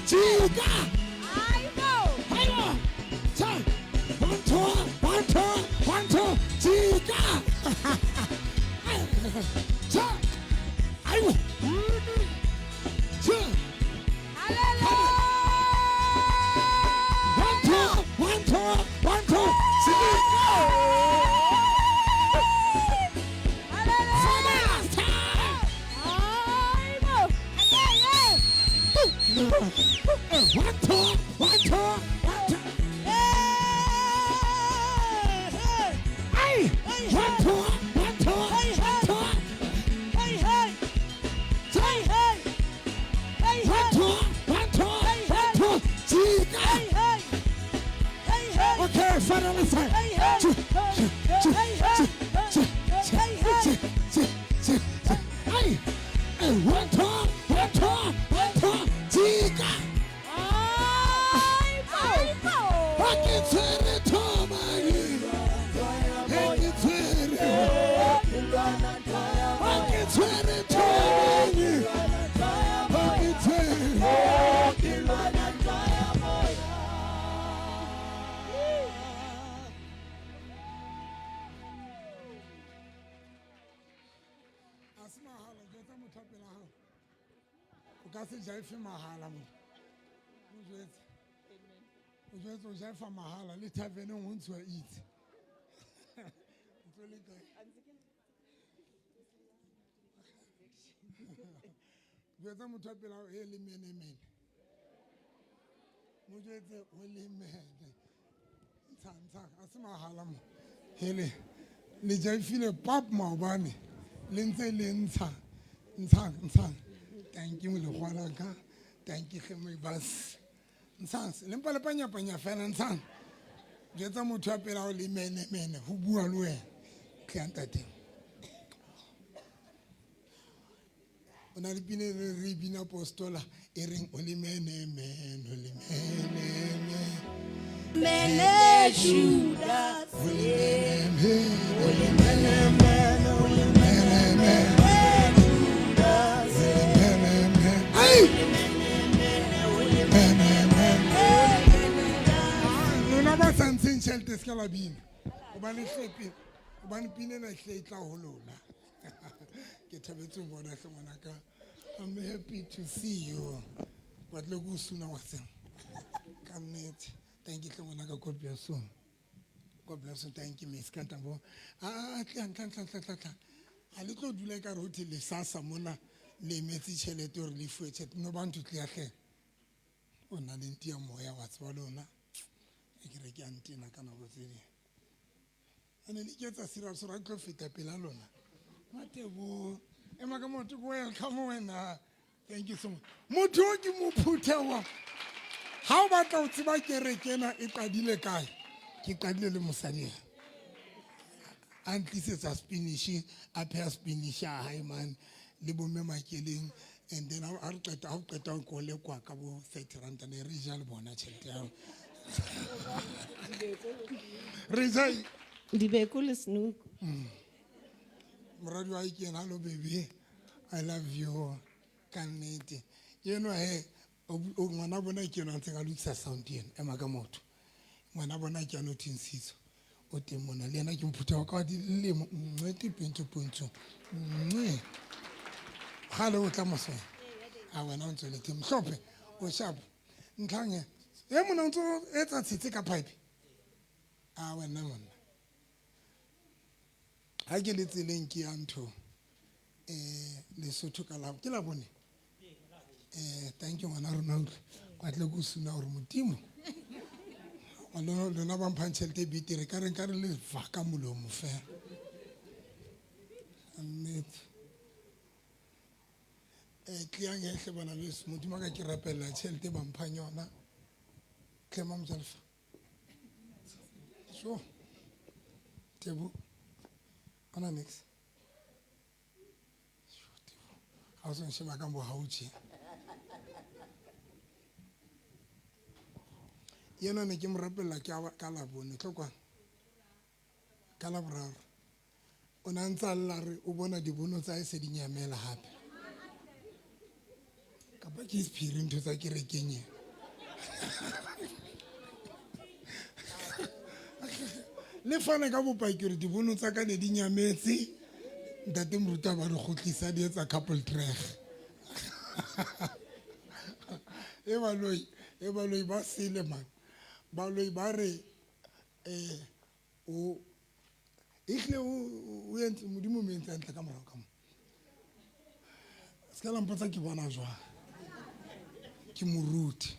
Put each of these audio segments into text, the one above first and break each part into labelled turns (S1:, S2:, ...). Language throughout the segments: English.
S1: Chica. One, two, chica. Okay, finally time. One, two, chica. Kasi jaifi mahala mo. Ujwetse ujaifa mahala le tavene wants to eat. It's really good. Ujwetse motho wa pela e le mene. Ujwetse o le mene. Ntsa ase mahala mo. Hele le jaifile pap maobane. Le ntse le ntsha. Thank you, Luhualaka. Thank you, Hemibas. Sans, Limpalapanya Panya Fenansan. Jetamutua Pela Mene, who Bualue, Cantate. When I've been a Ribina Postola, earring only mene. Mene Judas, Something shelter scalabin. Ubani sleeping. Ubani pinin like later holola. Get a bit of water. I'm happy to see you. But look who soon I was. Come meet. Thank you so much. God bless you. God bless you. Thank you, Miss Cantambo. A little do like a hotel, Sasa Mona, le message or leaf which no one to clear hair. On an India Moya was Walona. And then he gets a serious rank fit a pilalona. What a woo. Emma to welcome when thank you so much. Motoki Muputewa. How about Outsibaki Rekena Ikadile Kai? Kikadile Musania. And this is a spinishing, a pair spinisha, high man, Libumema killing, and then I'll get out Kole Quakabo, Setirant and a regional bonachel. Resign.
S2: The vehicle is new.
S1: Hello, baby. I love you. Can't need. You know, hey, when I want to get on thing, I look at something. Emagamoto. When I want to get on things, what the Mona Lena can put our card in limb, 20.2. Hello, Thomas. I went on to let him shop. What's up? Nkange. Emunonto eta take a pipe. When no one. I get it linky anto. Lesotho Kalab. Kilaboni. Thank you, Manarno. Quite logus now, Mutimo. Although the Naban Panchel beat the recurrent currently Vacamulo fair. And it Kiang Hebanabis, Mutimaka Kirapella, Chelte Bampagna. Clemam Jalfa. Sure. Table. Anamix. I was on Shimagambo Hauchi. You know, make him rappel like Calabon, Cloqua Calabra. Unanza Larry Ubona di Bunos, I said in your mail happy. kapa ke sephiri ntho tsa kerekeng e le fana ka bopaki gore dibono tsa ka ne di nyametse ntate moruta ba re gotlisa di etsa couple treg e baloi ba sele man baloi ba re o ihle o entse modimo mo entse ntle ka morao ka mo ska la mpotsa ke bona jwa ke moruti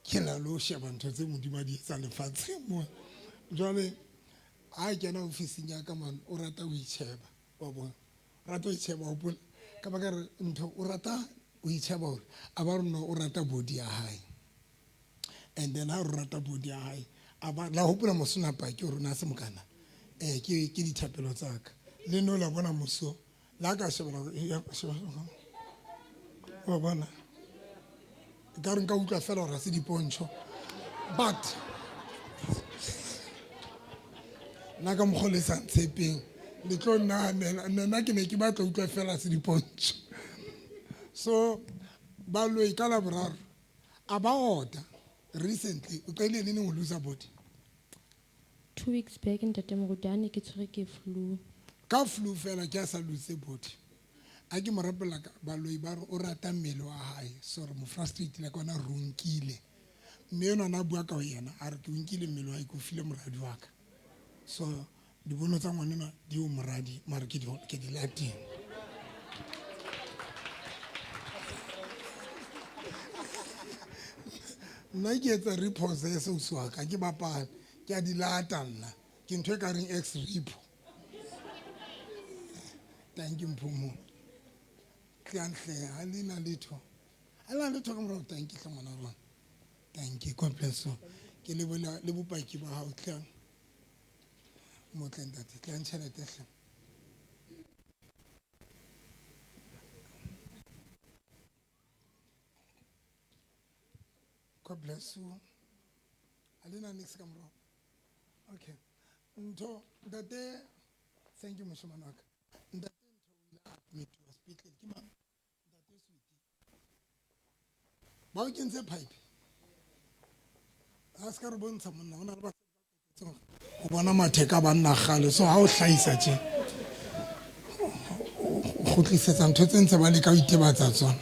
S1: ke la lo sheba ntho tse modimo di etsa lefatshe mo jwale a kena ofising ya ka man o rata o itsheba wa bona rata o itsheba o pula ka ba ka re ntho o rata o itsheba hore a ba rona o rata body ya hae and then ha o rata body ya hae a ba la hopola mosona pa ke rona se mokana ke dithapelo tsa ka le no la bona moso la ka shebela ya shebela wa bona ka re nka utlwa fela hore se dipontsho but na ka mogolesa tshepeng le tlo nna ke ne ke batla utlwa fela se dipontsho so ba lo ikala boraro a ba order recently o qile le neng o lose body
S2: 2 weeks back ntate Morutane ke tshwere ke flu.
S1: ka flu fela ke a sa lose body a ke morapela ba lo ba o rata mmele wa hae so re mo frustrate la kona runkile mme yona na bua ka yena a re ke unkile mmele wa go file moradi wa ka so di bono tsa ngwana di o moradi mara ke di latin nna ke etsa repossess o swa ka ke bapala ke a di lata nna ke ntwe ka reng ex repo thank you mphumo ke anhle alina letho ala letho ka mora thank you ngwana rona thank you god bless you ke le bola le bopaki ba hao tlang mo tlendate tlang tšhelete hle god bless you alina next ka mora okay ntho ntate thank you moshomanaka ntate ntho ila admit hospital ke mang ntate sweetie ba o kentse pipe a ska re bontsha monna ona le ba o bona matheka ba nna gale so ha o hlaisa tje go tlisetsa ntho tse ntse ba le ka o itebatsa tsona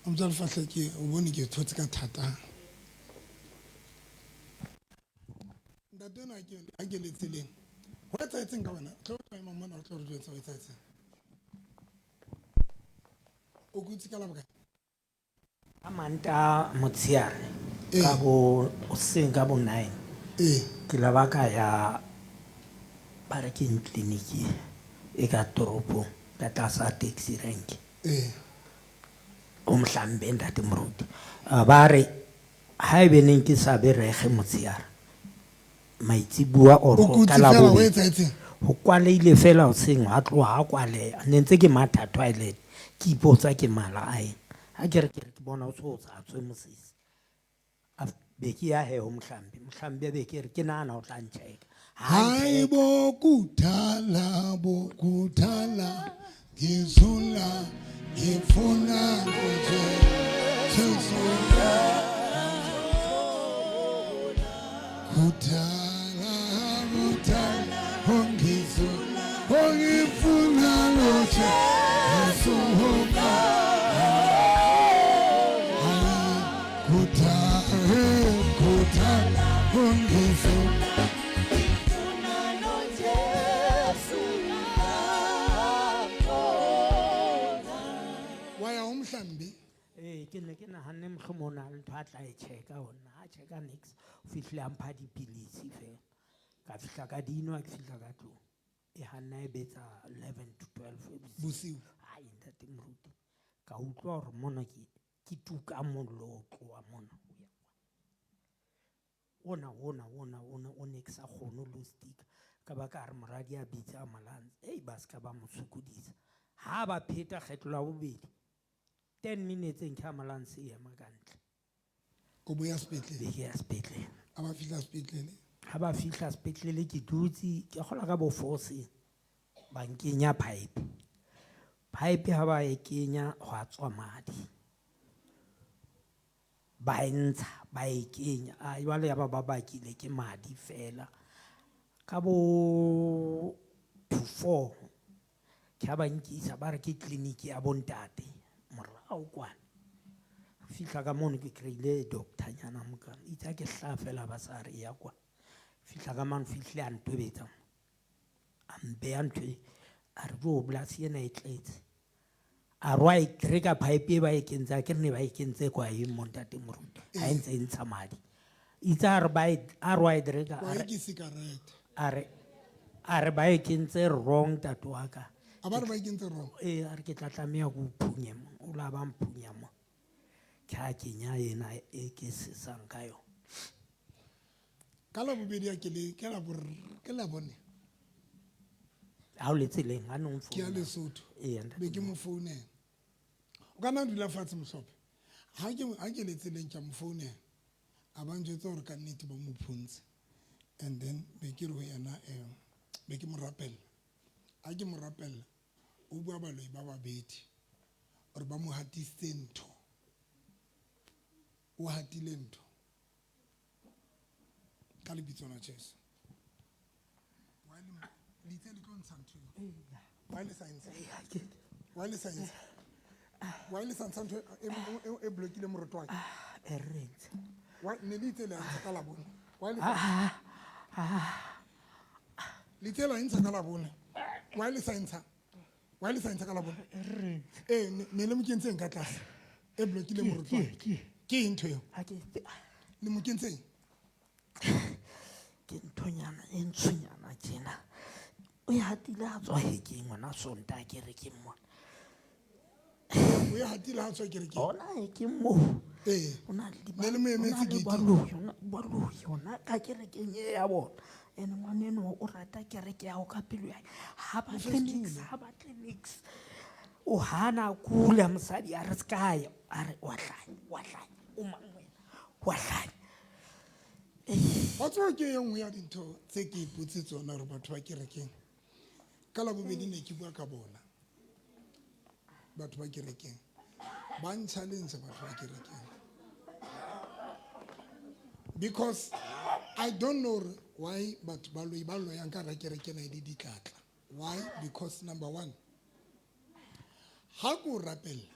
S1: amtsa le fahle ke o bone ke thotse ka thata ndatena ke a ke letseleng ho etsa etseng ka wena tlo tla mama na tlo re jwetsa ho etsa etseng o kutsi ka la baka
S3: Amanta motsiare ka bo seng ka bo 9 ke la baka ya para ke tleliniki e ka toropo ka tlasa taxi rank o mhlambe ntate Moruti ba re ha e beneng ke sa be rege motsiare maitsibua o go kala bo ho kwaleile fela o seng ha tloha kwale ne ntse ke matha toilet ke ipotsa ke mala ai ha ke re ke bona o tsotsa tswe mosisi a be ke ya he o mhlambe be ke re ke nana o tla ntsheka
S1: hai bo kuthala ngizula ngifuna nje ngizula kuthala ngizula ngifuna nje ngizula
S3: ke ne ke nahanne mohlomona le ntho a tla e checka ona a checka next o fihle a mpha dipilisi fela ka fihla ka dinwa ke fihla ka tlong e hanna e betsa 11 to 12
S1: bosiu
S3: ai ntate Moruti ka utlwa hore mona ke tuka mollo tloa mona ona o ne ke sa kgone lo stick ka ba ka re moradi a bitsa Malanzi ba ska ba mo sokodisa ha ba pheta kgetlo la bobedi 10 minutes en ka Malanzi ya makantle
S1: o boya spetlele
S3: ke ya spetlele
S1: a ba fihla spetlele
S3: ha ba fihla spetlele ke dutse ke gola ka bo force ba nkenya pipe ha ba e kenya ho a tswa madi ba ntsha ba e kenya a jwale ya ba bakile ke madi fela ka bo 2-4 ke ha ba nkisa ba re ke clinic ya bontate morao kwana fihla ka mono ke kreile doctor nyana mokana itse ke hla fela ba sa re ya kwa fihla ka mano fihle a ntobetsa ambe a ntwe a re bo blasi ena e tletse a rwa e kreka pipe e ba e kentse ke ne ba e kentse kwa e montate moruti ha ntse e ntsha madi itse a re ba a rwa e dreka a re ba e kentse wrong tato wa ka
S1: a ba re ba e kentse wrong
S3: a re ke tla tlameha go phunye mo o la ba mphunya mo ke ha kenya ena e ke sesang ka yo
S1: ka la bobedi a ke la bone
S3: ha o le tseleng a nong
S1: ke a Lesotho be ke mo founela o ka nna dula fatshe mohlophe ha ke le tseleng ke mo founela a ba njwetsa gore ka nnete ba mo phuntse and then be ke re ho yena be ke mo rapella a ke mo rapella o bua baloi ba babedi gore ba mo hatisitse ntho o hatile ntho ka lebitso la Jesu wireless ntho e blokile moroto wa
S3: e rentse
S1: ne le itse le ntse ka la bone le itse la ntse ka la bone wireless ntse ka la bone ne le mo kentseng ka tlase e blokile moroto wa ke ntho eo le mo kentseng
S3: ke nthonyana e ntshonyana tjena o ya hatile ha tswa hekeng ngwana sonta ke re ke mona
S1: o ya hatile ha tswa kereke
S3: ona ke mo ona
S1: le mo emetse ke
S3: baloi ona ka kerekeng e ya bona ene ngwaneno o rata kereke ya o ka pelo ya ha ba clinics o hana kula mosadi a re skaya a re wa hlanya o mangwe wa hlanya
S1: wa tswa ke engwe ya dintho tse ke ipotse tsona re batho ba kerekeng ka la bobedi ne ke bua ka bona batho ba kerekeng ba nchallenge batho ba kerekeng because I don't know why batho ba loyang ka ra kerekeng e di tlatla why because number 1 ha go rapella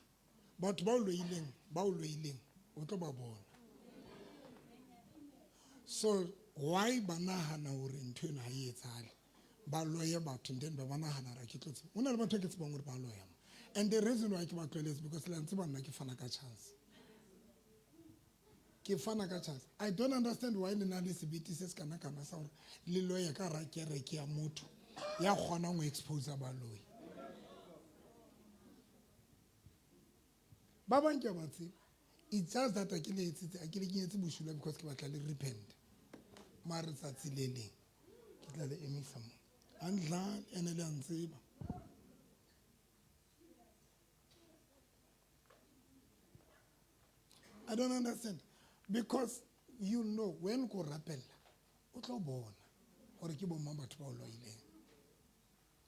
S1: batho ba o loileng o tlo ba bona so why banahana hore ntho ena ha e etsale ba loya batho then ba banahana ra ke tlotse una le batho ke tsebang hore ba loya and the reason why ke ba tloletse because la ntse ba nna ke fana ka chance I don't understand why le na le sebete se kana sa hore le loya ka ra kereke ya motho ya kgona go expose ba loyi ba bang ke ba tseba it's just that a ke le kenyetse boshula because ke batla le repent mare tsatsi le leng ke tla le emisa mo andla ene le antseba I don't understand because you know when go rapella o tlo bona gore ke bo mang batho ba o loileng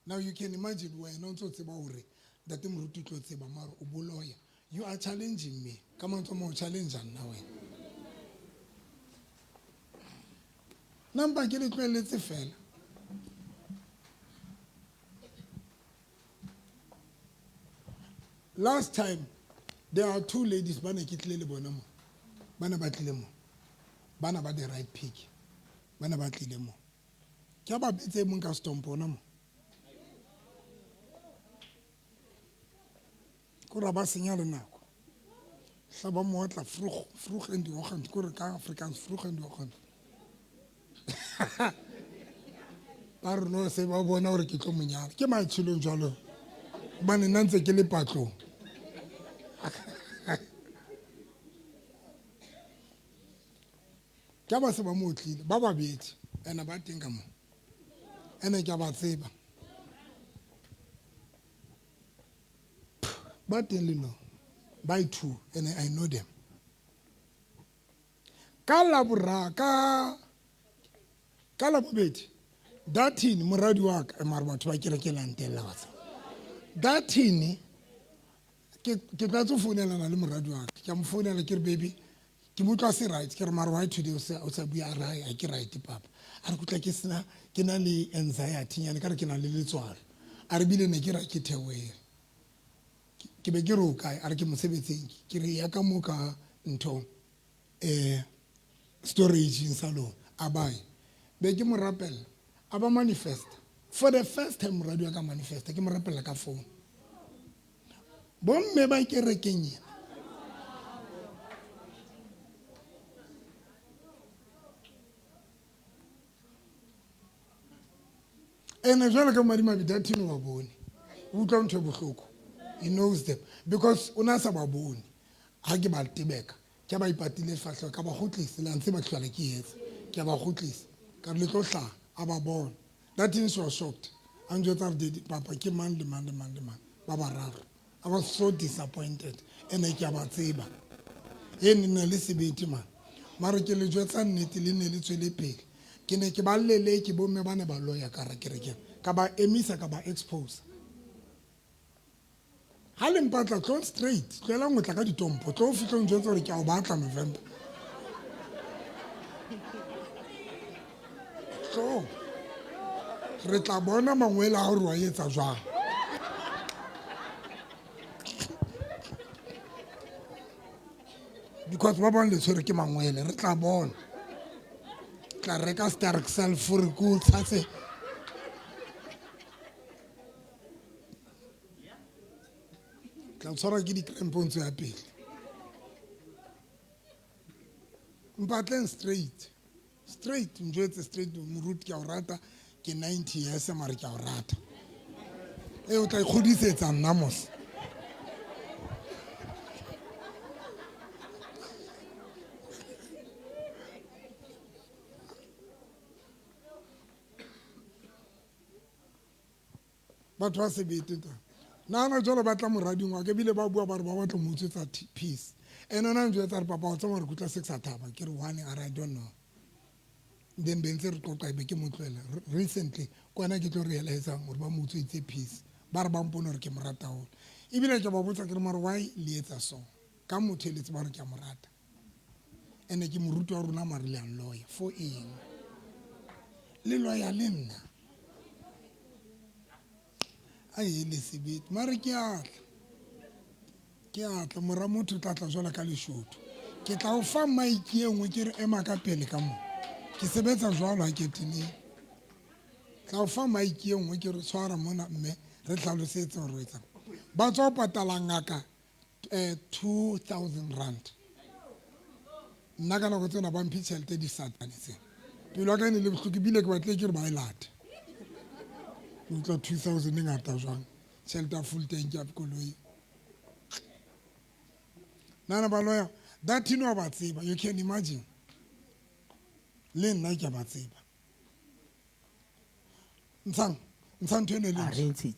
S1: now you can imagine when o ntse tseba hore that moruti tlo tseba mara o boloya you are challenging me come on mo challenge nna wena namba ke le tlweletse fela last time there are 2 ladies bana ke tlile le bona mo bana ba tlile mo bana ba the right pick bana ba tlile mo ke ba betse mo ka stompo na mo ko ra ba senya le nako hla ba mo tla vroeg in die oggend ko re ka Afrikaans vroeg in die oggend ba re no se ba bona hore ke tlo monyala ke matshilo jalo bana nantse ke le patlong ke ba se ba mo tlile ba babedi ena ba teng ka mo ene ke ba tseba ba teng le no by 2 and I know them ka la bobedi Datini moradi wa ka mara batho ba kereke la ntella wa tseba. Datini ke tla tso founelana le moradi wa ka. Ke mo founela ke re baby ke motla se right ke re mara why today o sa bua a ke right papa. A re kutla ke na le anxiety nyane ka re ke na le letswalo. A re bile ne ke ra ke theoe. Ke be ke re o kae a re ke mosebetsing ke re ya ka mo ka ntho storage in salon abai be ke mo rapella aba manifest for the first time radio ka manifest ke mo rapella ka phone bomme ba ke re kenya ene jwale ka mari mabidathini wa bone o utlwa ntho bohloko he knows them because una sa ba bone ha ke ba tebeka ke ba ipatile fahlo ka ba khutlisa la ntse ba tlhwala ke yetsa ke ba khutlisa ka le tlo hla aba bona that is so shocked and you are dead papa ke man ba bararo I was so disappointed and I ke ba tseba ene ne le sebeti man mara ke le jwetsa nnete le ne le tswele pele ke ne ke ba lele ke bomme ba ne ba loya ka ra kereke ka ba emisa ka ba expose ha le mpatla tlo straight tlela ngotla ka ditompo tlo fitlo ntjwetsa hore ke a o batla November so re tla bona mangwela a re wa etsa jwang because ba bona le tshwere ke mangwele re tla bona tla reka Stark Self for good tsatse tla tsara ke di krempontse ya pele mpatleng straight njwetse straight moruti ke a o rata ke 90 years mara ke a o rata o tla ikgodisetsa nna mos batho ba sebete ta nana jalo ba tla morading wa ke bile ba bua ba re ba batla mo tsetsa peace ene na njwetsa re papa o tsama re kutla 6 athaba ke re one I don't know then bentse re qoqa be ke motlwela recently kwana ke tlo realize gore ba mo tsetse peace ba re ba mpona re ke morata hole ibile ke ba botsa ke re mara why le etsa so ka motho le tseba re ke morata ene ke moruti wa rona mara le an lawyer for eng le lawyer le nna ai le sebete mara ke atla mora motho tla jwala ka leshoto ke tla o fa maiki engwe ke re ema ka pele ka mo ke sebetsa jwalo ha ke tine tla o fa maiki engwe ke re tshwara mona mme re tlhalosetse hore etsa ba tswa patala ngaka 2000 rand nna kana go tsena ba mphi tšhelete di satane tse pelo ka ne le bohloko bile ke batle ke re ba elata utlwa 2000 ngata jwang tšhelete a full tank ya koloi nana ba loya that no ba tseba you can imagine le nna ke ba tseba ntshang tshwane le
S3: rentsi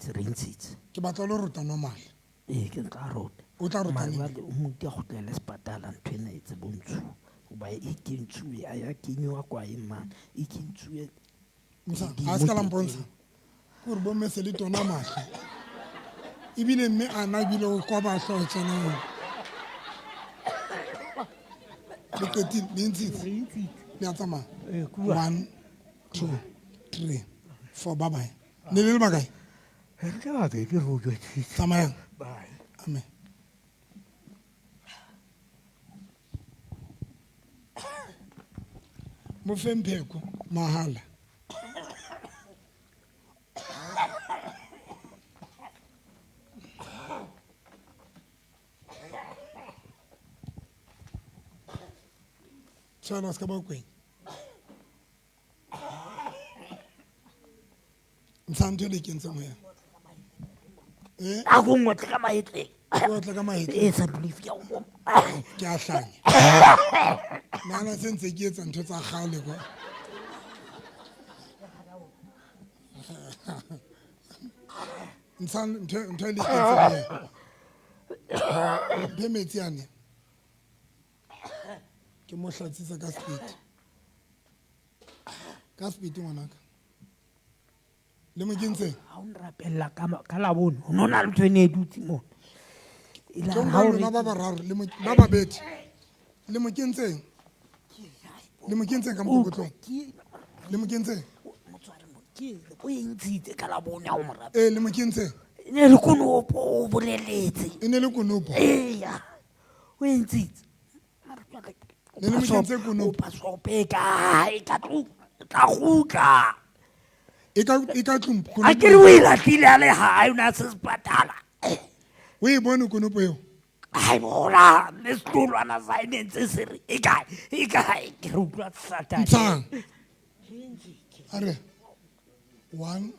S1: ke batla lo ruta normal
S3: ke tla rota
S1: o tla ruta
S3: ne o mo ke go tlela sepatala ntwena etse bontsho o ba e kentswe a ya kenywa kwa imana e kentswe
S1: ntshang a ska la mpontsha gore bo mese le tona mahla ibile mme ana bile o kwa ba hlo tsena le keti lentsi le a tsamaya 1 2 3 4 bye bye ne le bakae
S3: re ka ba ke ro jo
S1: tsamayang
S3: bye
S1: amen mo fempheko mahala tsana ska ba kweng ntsanto le ke ntse moya
S3: a go ngotla ka maetle
S1: o tla ka mahetla
S3: e sa believe ya o
S1: ke a hlanya nana sentse ke etsa ntho tsa gale kwa ntho le ke ntse moya be metsi ane ke mo hlatsisa ka speed ngwanaka le mo kentseng
S3: ha o nrapella ka labone o no na le ntho e ne e dutse mona e la ha o
S1: lona ba bararo ba babedi le mo kentseng ka mokokotlong le mo kentseng
S3: o entshitse ka labone ha o mo rapella
S1: le mo kentseng
S3: e ne le konopo o boleletse
S1: e ne le konopo
S3: eya o entshitse
S1: le mo kentseng konopo
S3: pasope ka tla gutla
S1: e ka tlung
S3: a ke re o e latlile a le hae o na se sepatala
S1: o e bone konopo eo
S3: ai bona le setlolwana sa e nentse se re e kae ke re utlwa satane
S1: ntshang a re 1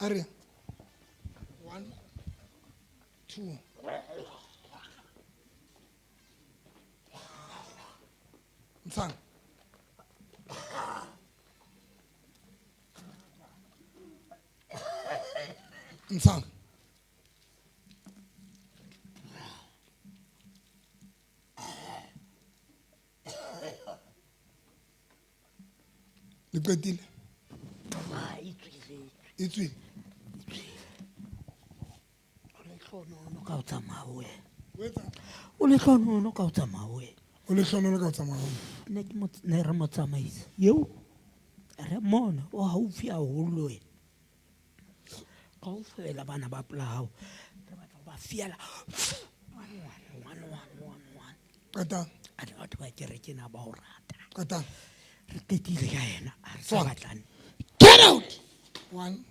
S1: a re 1 2 ntshang ntshang le qetile e tswile
S3: ka o tsamaya o le tlhonono ka o tsamaya
S1: o le tlhonono ka o tsamaya
S3: ne re mo tsamaisa eo re mona o haufi haholo wena ka o fela bana ba polao re batla go ba fiela
S1: qetang
S3: a di batho ba kerekena ba o rata
S1: qetang
S3: re qetile ka ena a re sa batlane
S1: get out 1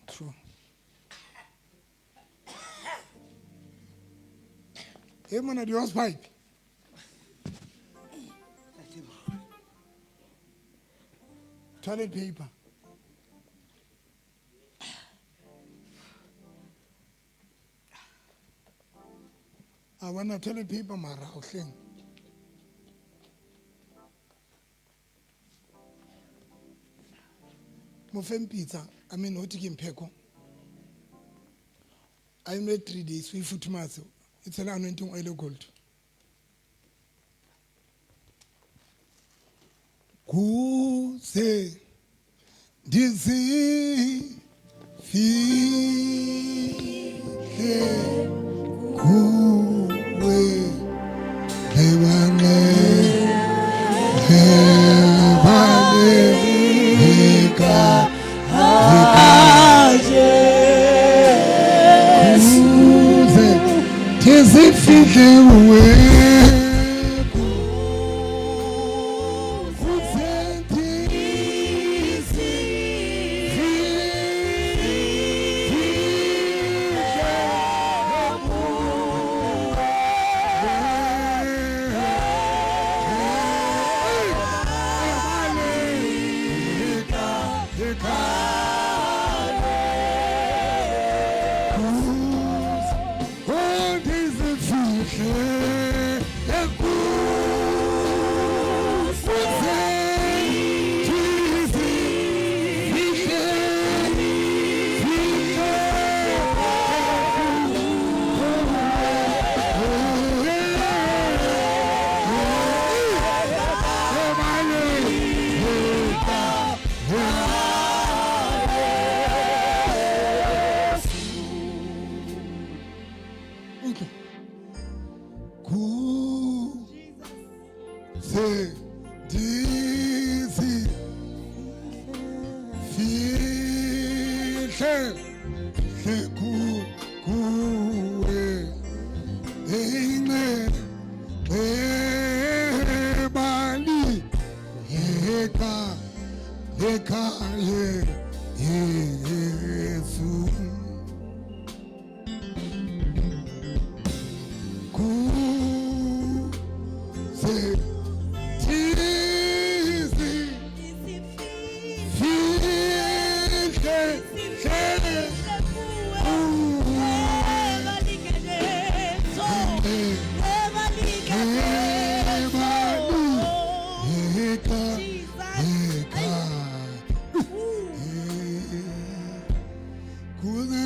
S1: 2 e mona di hose pipe toilet paper a bona toilet paper mara o hleng mo feng pizza I mean o tiking pheko I made 3 days we futhumatse it's an anointing oil gold kuze dizifile kuwe hebane heka kuze dizifile kuwe Kuze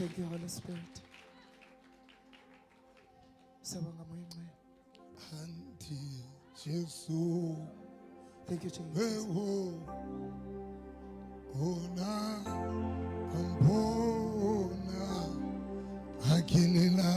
S4: Thank you, Holy Spirit. Sawanga moyengcwele.
S1: Anti Jesu.
S4: Thank you, Jesus.
S1: Ona ambona akinila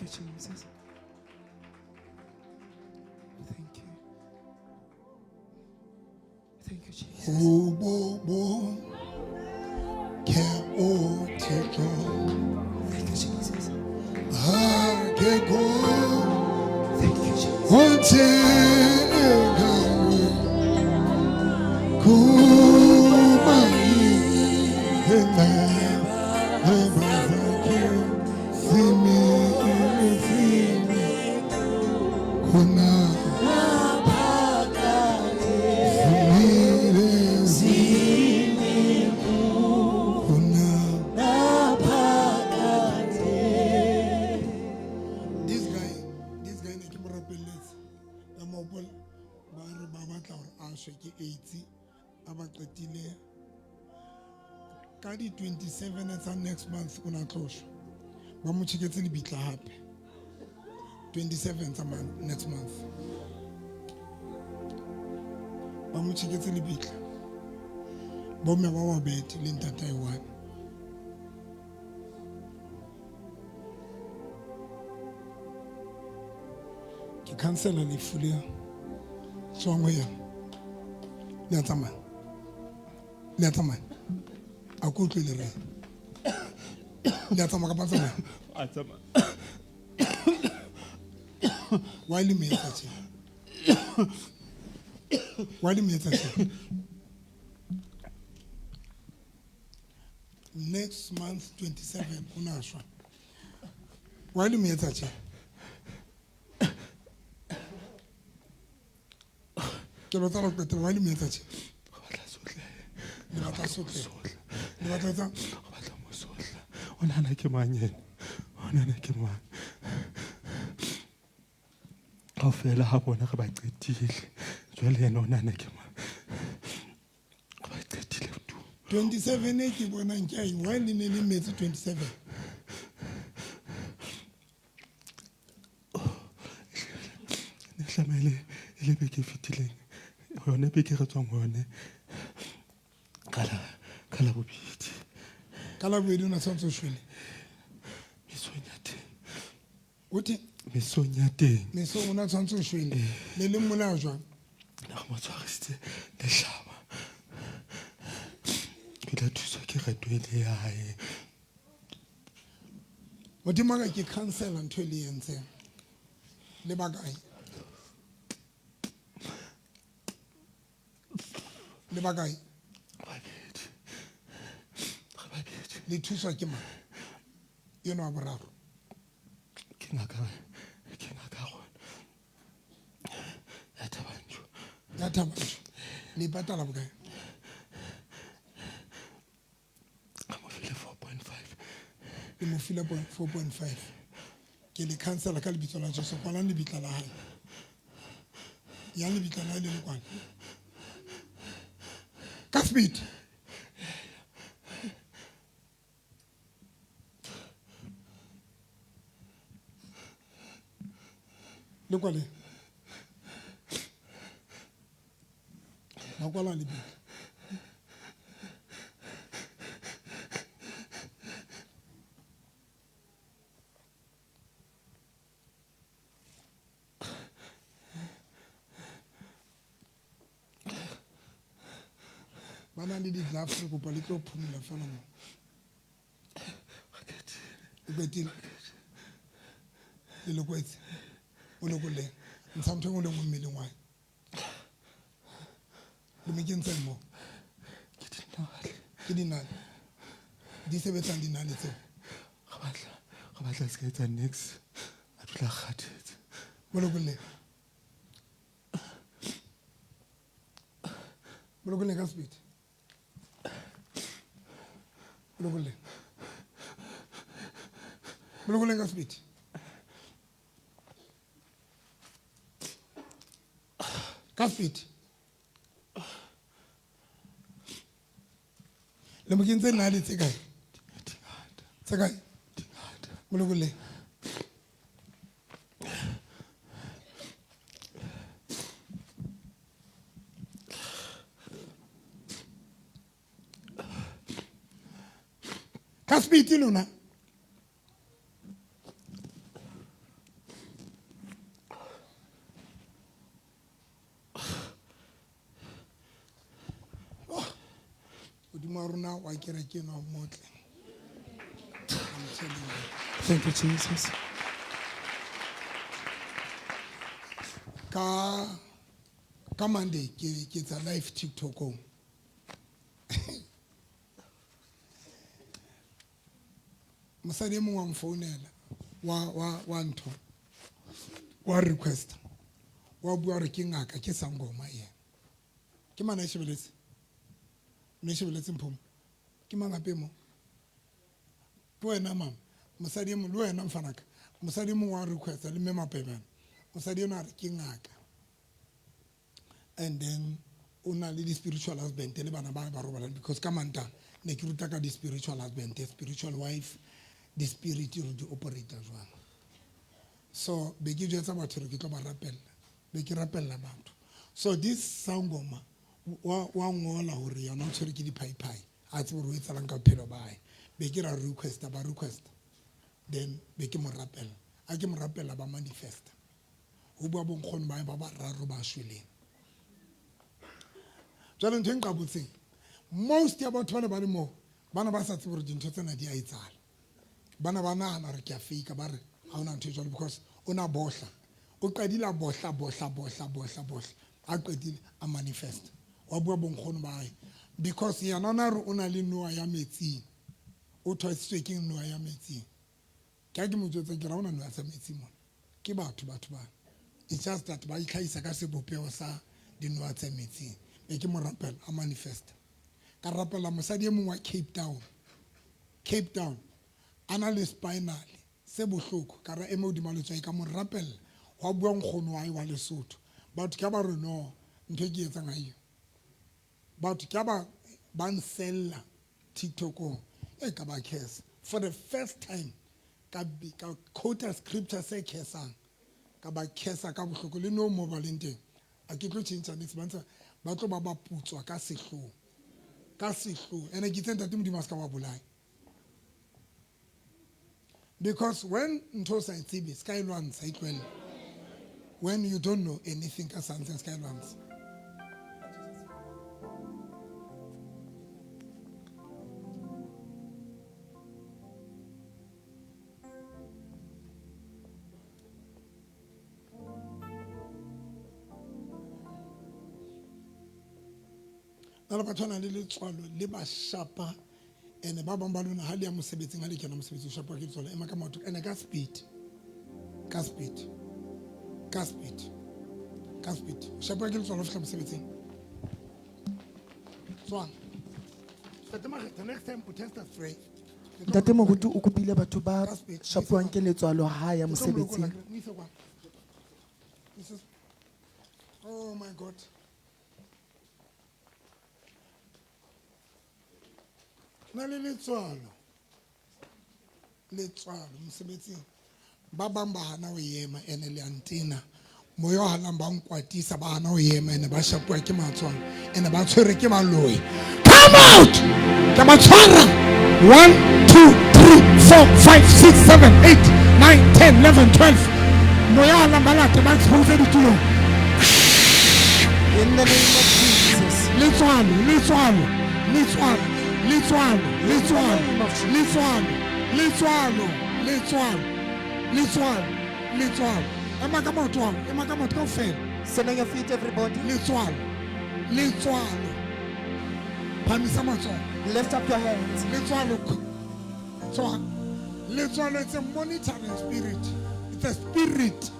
S4: Thank you, Jesus. Thank you. Thank you, Jesus.
S1: Ubobo ke otiko
S4: Thank you, Jesus.
S1: agego
S4: Thank you, Jesus.
S1: otiko kumai hena hebazake simi kuna ke 80 aba qetile ka di 27 tsa next month o na tlosho ba mo tsheketse le bitla hape 27 tsa next month ba mo tsheketse le bitla bo me ba wa beti le ntata e one ke cancela le fulia tsongo ya le tsamaya a kutlwe le re le tsamaya ka patsamaya
S5: a tsama
S1: Why le metsa tje? Why le metsa tje? Next month 27 una shwa. Why le metsa tje? Ke lo tsara go petela why le metsa tje? Le batla sotle. Le batla tsa
S5: go batla mosohla o nana ke mang yena o nana ke mang ga fela ha bona re ba qetile jwale yena o nana ke mang ga ba qetile tu
S1: 27 e ke bonang ke ai why le ne le metsi 27
S5: ne hlamele e le beke fitileng yone beke re tswang ho yone kala bobedi
S1: ka la boedi una tshwantse o shwele
S5: mesong ya teng
S1: o te
S5: mesong ya teng
S1: meso una tshwantse o shwele le leng mona jwang
S5: na go mo tshwarisitse lehlaba ke tla thuswa ke reto e le yae
S1: modimo ka ke cancela ntho e le entseng le bakae le bakae le thuswa ke mang yona wa boraro
S5: ke ngaka gona ya Thabanchu
S1: ya Thabanchu le patala bokae
S5: ka mo file 4.5
S1: le mo file 4.5 ke le cancela ka lebitso la Jesu kwalang lebitla la hae ya lebitla la hae le kwana ka speed le kwale ba kwala lebitla ba na le di-gloves re kopa le tlo phumula fela mo e qetile le lokwetse o lokoleng ntsha ntho e nngwe le nngwe mmeleng wa hae le mo kentseng mo ke dinale di sebetsang dinale tseo
S5: ga batla se ka etsa next a dula kgathetse
S1: mo lokoleng ka speed mo lokoleng ka speed ka speed le mo kentse nale tse kae mo lokoleng ka speed lona modimo wa rona wa kereke ena o motle
S4: Thank you, Jesus.
S1: ka Monday ke tsa live TikTok-ong mosadi e mongwe wa mfounela wa ntho wa request wa bua re ke ngaka ke sangoma yena ke mana e shebeletse ne shebeletse mphomo ke mangape mo ke wena mama mosadi e mongwe le wena mfanaka mosadi e mongwe wa request le mme mapebana mosadi ena re ke ngaka and then una le di-spiritual husband le bana ba robalang because ka manta ne ke ruta ka di-spiritual husband spiritual wife di-spirit re di operator jwang so be ke jetsa batho re ke tlo ba rapella be ke rapella batho so this sangoma wa ngola hore yona o tshwere ke di-paipai a tsebe hore o etsalang ka bophelo ba hae be ke ra request then be ke mo rapella a ke mo rapella ba manifesta ho bua bonkgono ba ba bararo ba shweleng jalo ntho e nqabotseng most ya batho ba ne ba le moo bana ba sa tsebe hore dintho tsena di a etsala bana ba nahana re ke a fake ba re ha ona ntho e jwalo because o na bohla o qadile bohla a qedile a manifest wa bua bonkgono ba hae because yena ona re o na le noa ya metsing o thotsitswe ke noa ya metsing ke a ke mo jwetsa ke ra ona noa ya metsing mona ke batho ba it's just that ba itlhaisa ka sebopeo sa dinoa tsa metsing be ke mo rapela a manifest ka rapela mosadi e mongwe wa Cape Town ana le spinal se bohloko ka ra eme hodima letswai ka mo rapela wa bua nkgono wa wa Lesotho batho ke ba re no ntho ke etsang a iyo batho ke ba nsella TikTok e ka ba curse for the first time ka quote scripture se kesang ka ba kesa ka bohloko le no mo ba leng teng a ke tlo tshintsa next month ba tlo ba putswa ka sehlo ene ke tsenta timo di maska wa bolai because when ntho sa tsibi sky lwans itlwele when you don't know anything ka something sky lwans ala ba tshwana le letswalo le ba shapa ene ba bang ba lona ha le ya mosebetsing ha le kena mosebetsi o shapa ke letswalo ema ka motho ene ka speed shapa ke letswalo fihla mosebetsing tswana the next time to test that spray
S4: Ntate Moruti o kopile batho ba shapuang ke letswalo ha ya mosebetsing.
S1: Oh my God. Na le letswalo mosebetsing ba bang ba hana ho yema ene le antena moyo hana ba nkwatisa ba hana ho yema ene ba shapwa ke matshwano ene ba tshwere ke baloi come out ka matshwara 1 2 3 4 5 6 7 8 9 10 11 12 moyo hana ba late ba tshose ditulo
S4: In the name of Jesus.
S1: letswalo ema ka motho ka ofela
S4: Stand on your feet, everybody.
S1: letswalo phamisa matsoho
S4: Lift up your hands.
S1: letswalo it's a monitoring spirit it's a spirit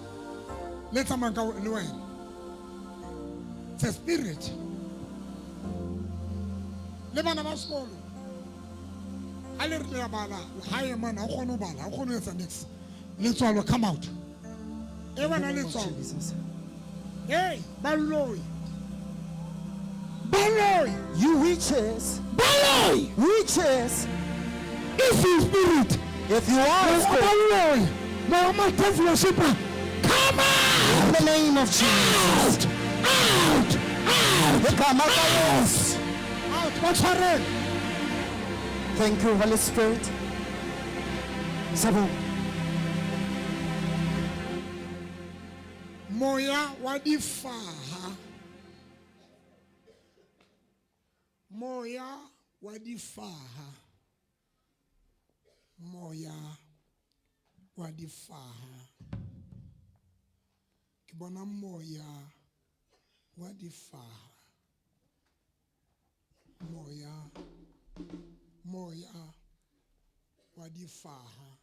S1: let's amaka le wena it's a spirit le bana ba sekolo ha le re ya bala ha ye mana o kgone ho bala o kgone ho etsa next letswalo come out e bana letswalo
S4: Jesus.
S1: hey baloi
S4: You witches. Witches.
S1: if you spirit
S4: If you are spirit,
S1: baloi no ma fellowship come out
S4: in the name of Jesus.
S1: out
S4: Come out.
S1: what's happening
S4: Thank you, Holy Spirit. Sabu.
S1: moya wa difaha moya wa difaha ke bona moya wa difaha moya wa difaha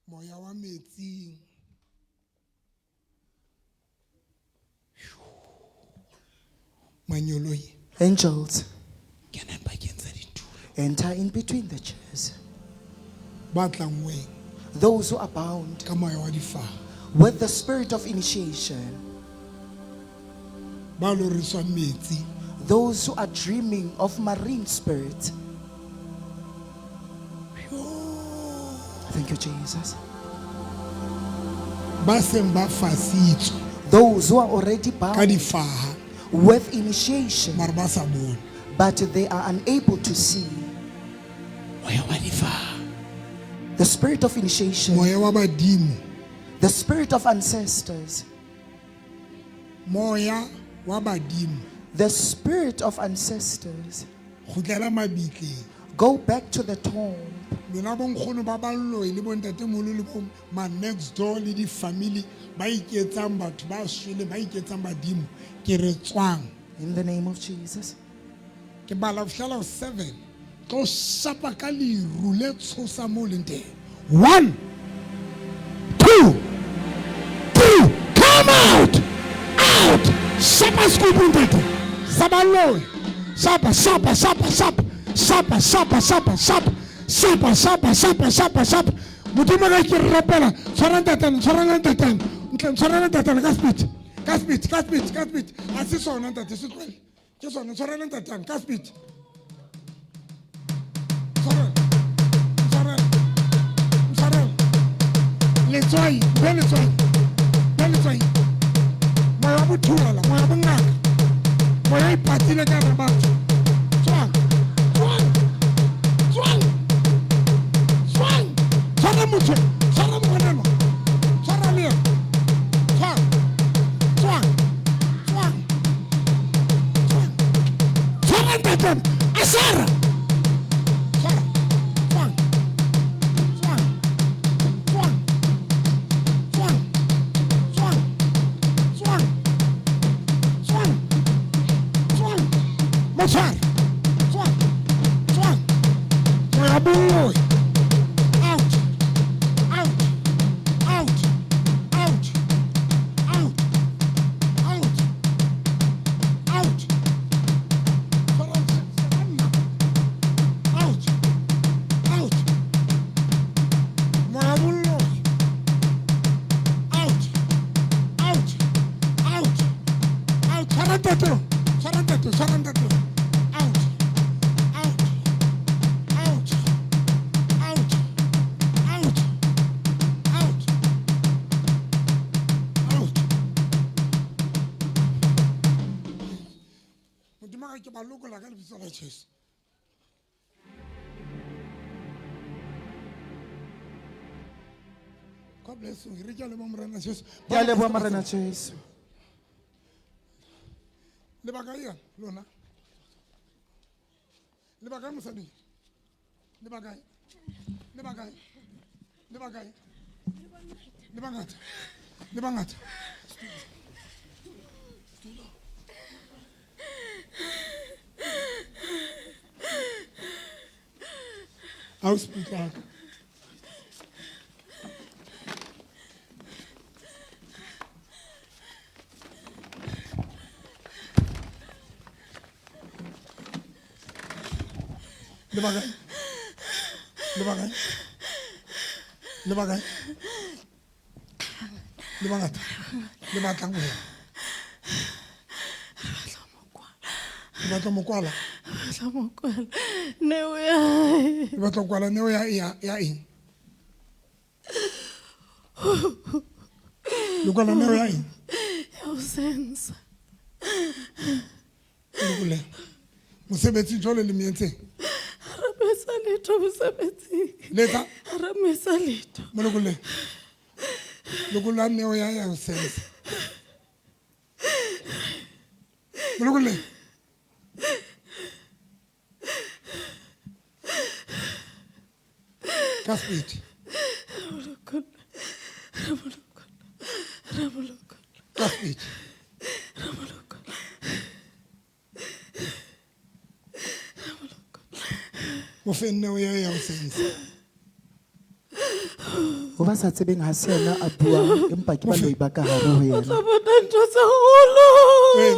S1: moya wa metsing manyoloi
S4: Angels,
S1: kena pakeng tsa ditulo
S4: enter in between the chairs.
S1: ba tlangweng
S4: Those who are bound
S1: ka moya wa difaha
S4: with the spirit of initiation.
S1: ba lo riswa metsi
S4: Those who are dreaming of marine spirits. Thank you, Jesus.
S1: ba seng ba fasitswe
S4: Those who are already
S1: ka
S4: bound
S1: difaha
S4: with initiation,
S1: mara ba sa bone
S4: but they are unable to see.
S1: moya wa difaha
S4: The spirit of initiation,
S1: moya wa badimo
S4: the spirit of ancestors,
S1: moya wa badimo
S4: the spirit of ancestors.
S1: go tlela mabitleng
S4: Go back to the tomb.
S1: lona bonkgono ba balloi le bontatemolo le bo ma next door le di-family ba iketsang batho ba swele ba iketsang badimo ke re tswang
S4: In the name of Jesus.
S1: ke bala fihlela 7 tlo shapa ka leru le tshosa mo leng teng 1 2 3 come out shapa scoop ntate sabaloi shapa modimo ga ke rapela tshwarang tatana ka speed a se sona ntate se tlwele ke sona tshwarang tatana ka speed letswai moya wa bothuela moya wa bongaka moya ipatile ka re batho tswang tshwara motho tshwara mogonelwa tshwara le yena tswang tshwara ntatana a sara God bless you.
S4: Ke a leboha Morena Jesu.
S1: Lebaka ya lona. Lebaka mosadi. Lebaka. Lebangata. I'll speak out. Neo ya eng? Lukwala neo ya eng?
S6: Sense.
S1: Mosebetsi jole le mientse.
S6: Ramesa letho mosebetsi.
S1: Leta.
S6: Ramesa letho.
S1: Molokole. Lokola neo ya sense. Molokole. Kaspit. Kaspit. Mofenne o ya sense.
S4: O ba sa tsebeng ha se yena a buang empa ke baloi ba ka hare ho yena.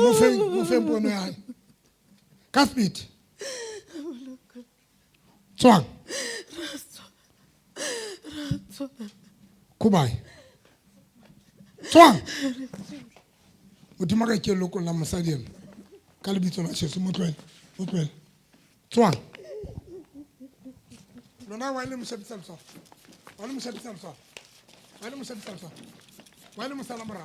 S1: Mofeng pono ya hae. Kaspit. Tswang. Kubai. Tswang. Modimo ka ke lokolla mosadi ena. Ka lebitso la Jesu motlwele. Tswang. Lona wa ile mosebetsa letswa. Wa ile mosala mora.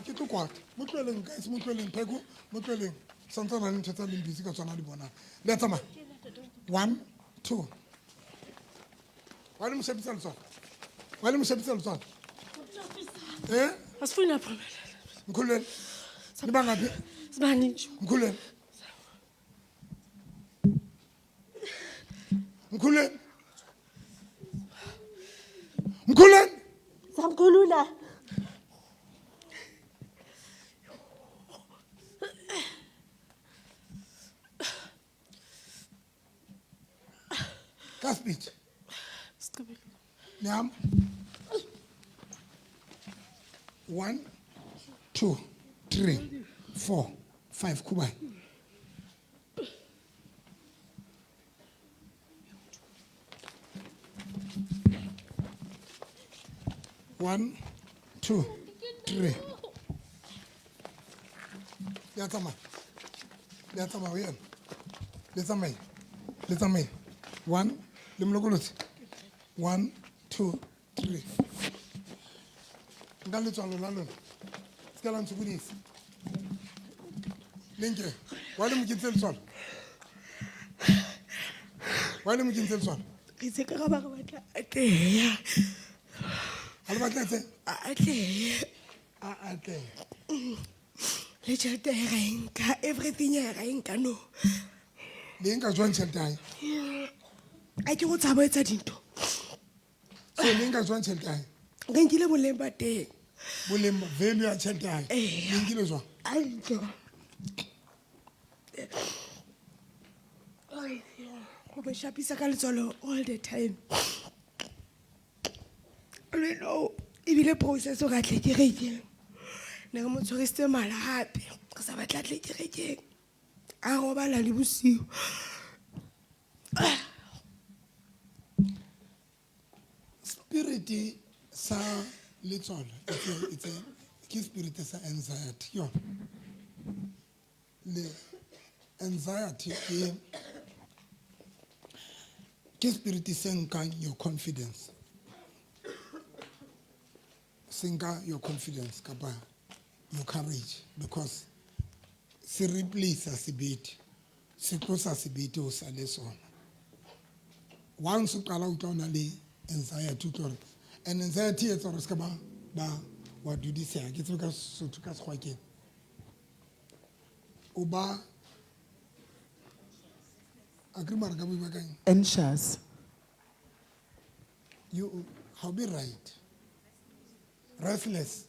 S1: Ke tlo kwata. Motlweleng guys, motlweleng pheko, motlweleng. Santsa na le ntsetsa le busy ka tsona di bona. Le tsama. 1 2. Wa ile mosebetsa letswa.
S6: Asifuna problem.
S1: Mkhulele. Nibangaphi?
S6: Sibani nje.
S1: Mkhulele. Mkhulweni. Mkhulweni.
S6: Samkhulula.
S1: Ka speech.
S6: Siqhubile.
S1: Nyam. 1, 2, 3, 4, 5. Kubai. One, 2, 3. Let's make 1, 1, 2, 3. Ndaletswalo la lona. Ska la ntshukudisa. Lenke, wa le mokintse letswalo. Wa le mokintse letswalo.
S6: Ke se ka ba batla atleya.
S1: Ha le batla tse?
S6: Atleya.
S1: A atle.
S6: Le tšhelete ya ga enka, everything ya ga enka no.
S1: Le nka jwang tšhelete ya hae?
S6: A ke go tsamaetsa dintho.
S1: So le nka jwang tšhelete ya hae?
S6: Nka nkile boleng ba teng.
S1: Boleng value ya tšhelete ya hae. Le nkile jwang?
S6: A ntlo. Go be shapisa ka letswalo all the time. Le no, ebile process o ga tle ke rekeng. Ne ke mo tshwarisitse mala gape ke sa batla tle ke rekeng. A robala le bosigo.
S1: Spirit sa letswalo, it's a ke spirit sa anxiety. Yo. Le anxiety ke spirit se nkang your confidence. Singa your confidence kapa your courage, because se replace sebete se tlosa sebete o sa le sona. Once o qala o tla le anxiety tlo, and anxiety e tsore ska ba wa dudisa ke tso ka sotho ka segwa ke o ba agree mara ka bua kang
S4: Anxious.
S1: you how be right, restless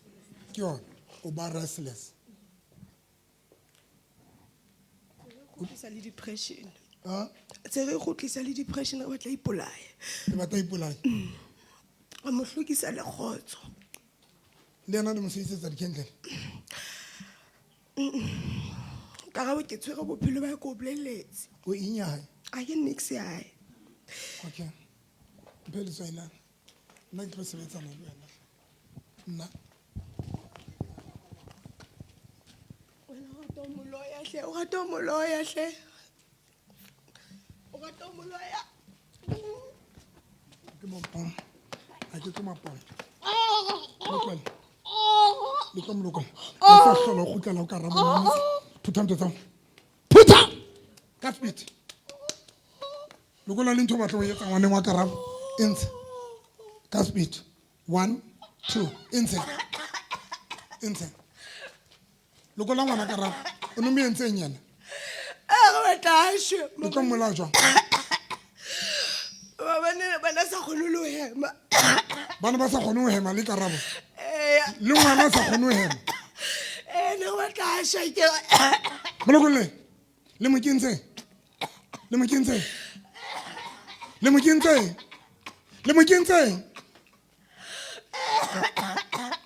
S1: kyo o ba restless.
S6: Go tlisa le depression.
S1: Ha
S6: Tse re go tlisa le depression re batla ipolaya.
S1: le batla ipolaya
S6: A mo hlokisa le khotso.
S1: le yena le mo seisetsa dikhendle.
S6: Ka ga ke tshwere bophelo ba go boleletse.
S1: O inya
S6: A ke nix ya hae.
S1: okay mpele tswaila nna ke tlo sebetsana le wena nna
S6: Wena o rata moloya hle, o rata moloya hle. O rata moloya.
S1: ke mopong a ke tlo mapong motlwele le tlo moloko a sa hlola go tlela o ka rabona putha ntho tsa putha ka speed lokola le ntho batla o etsa ngwaneng wa karabo intshe ka speed 1 2 intshe lokola ngwana karabo o no me entse nyana
S6: A go batla shwe.
S1: le tlo mola jwa
S6: Bana sa khone lo hema.
S1: bana ba sa kgone ho hema le karabo
S6: Eh,
S1: le ngwana sa kgone ho hema
S6: ne go batla shwe ke.
S1: Bolokole le mokintse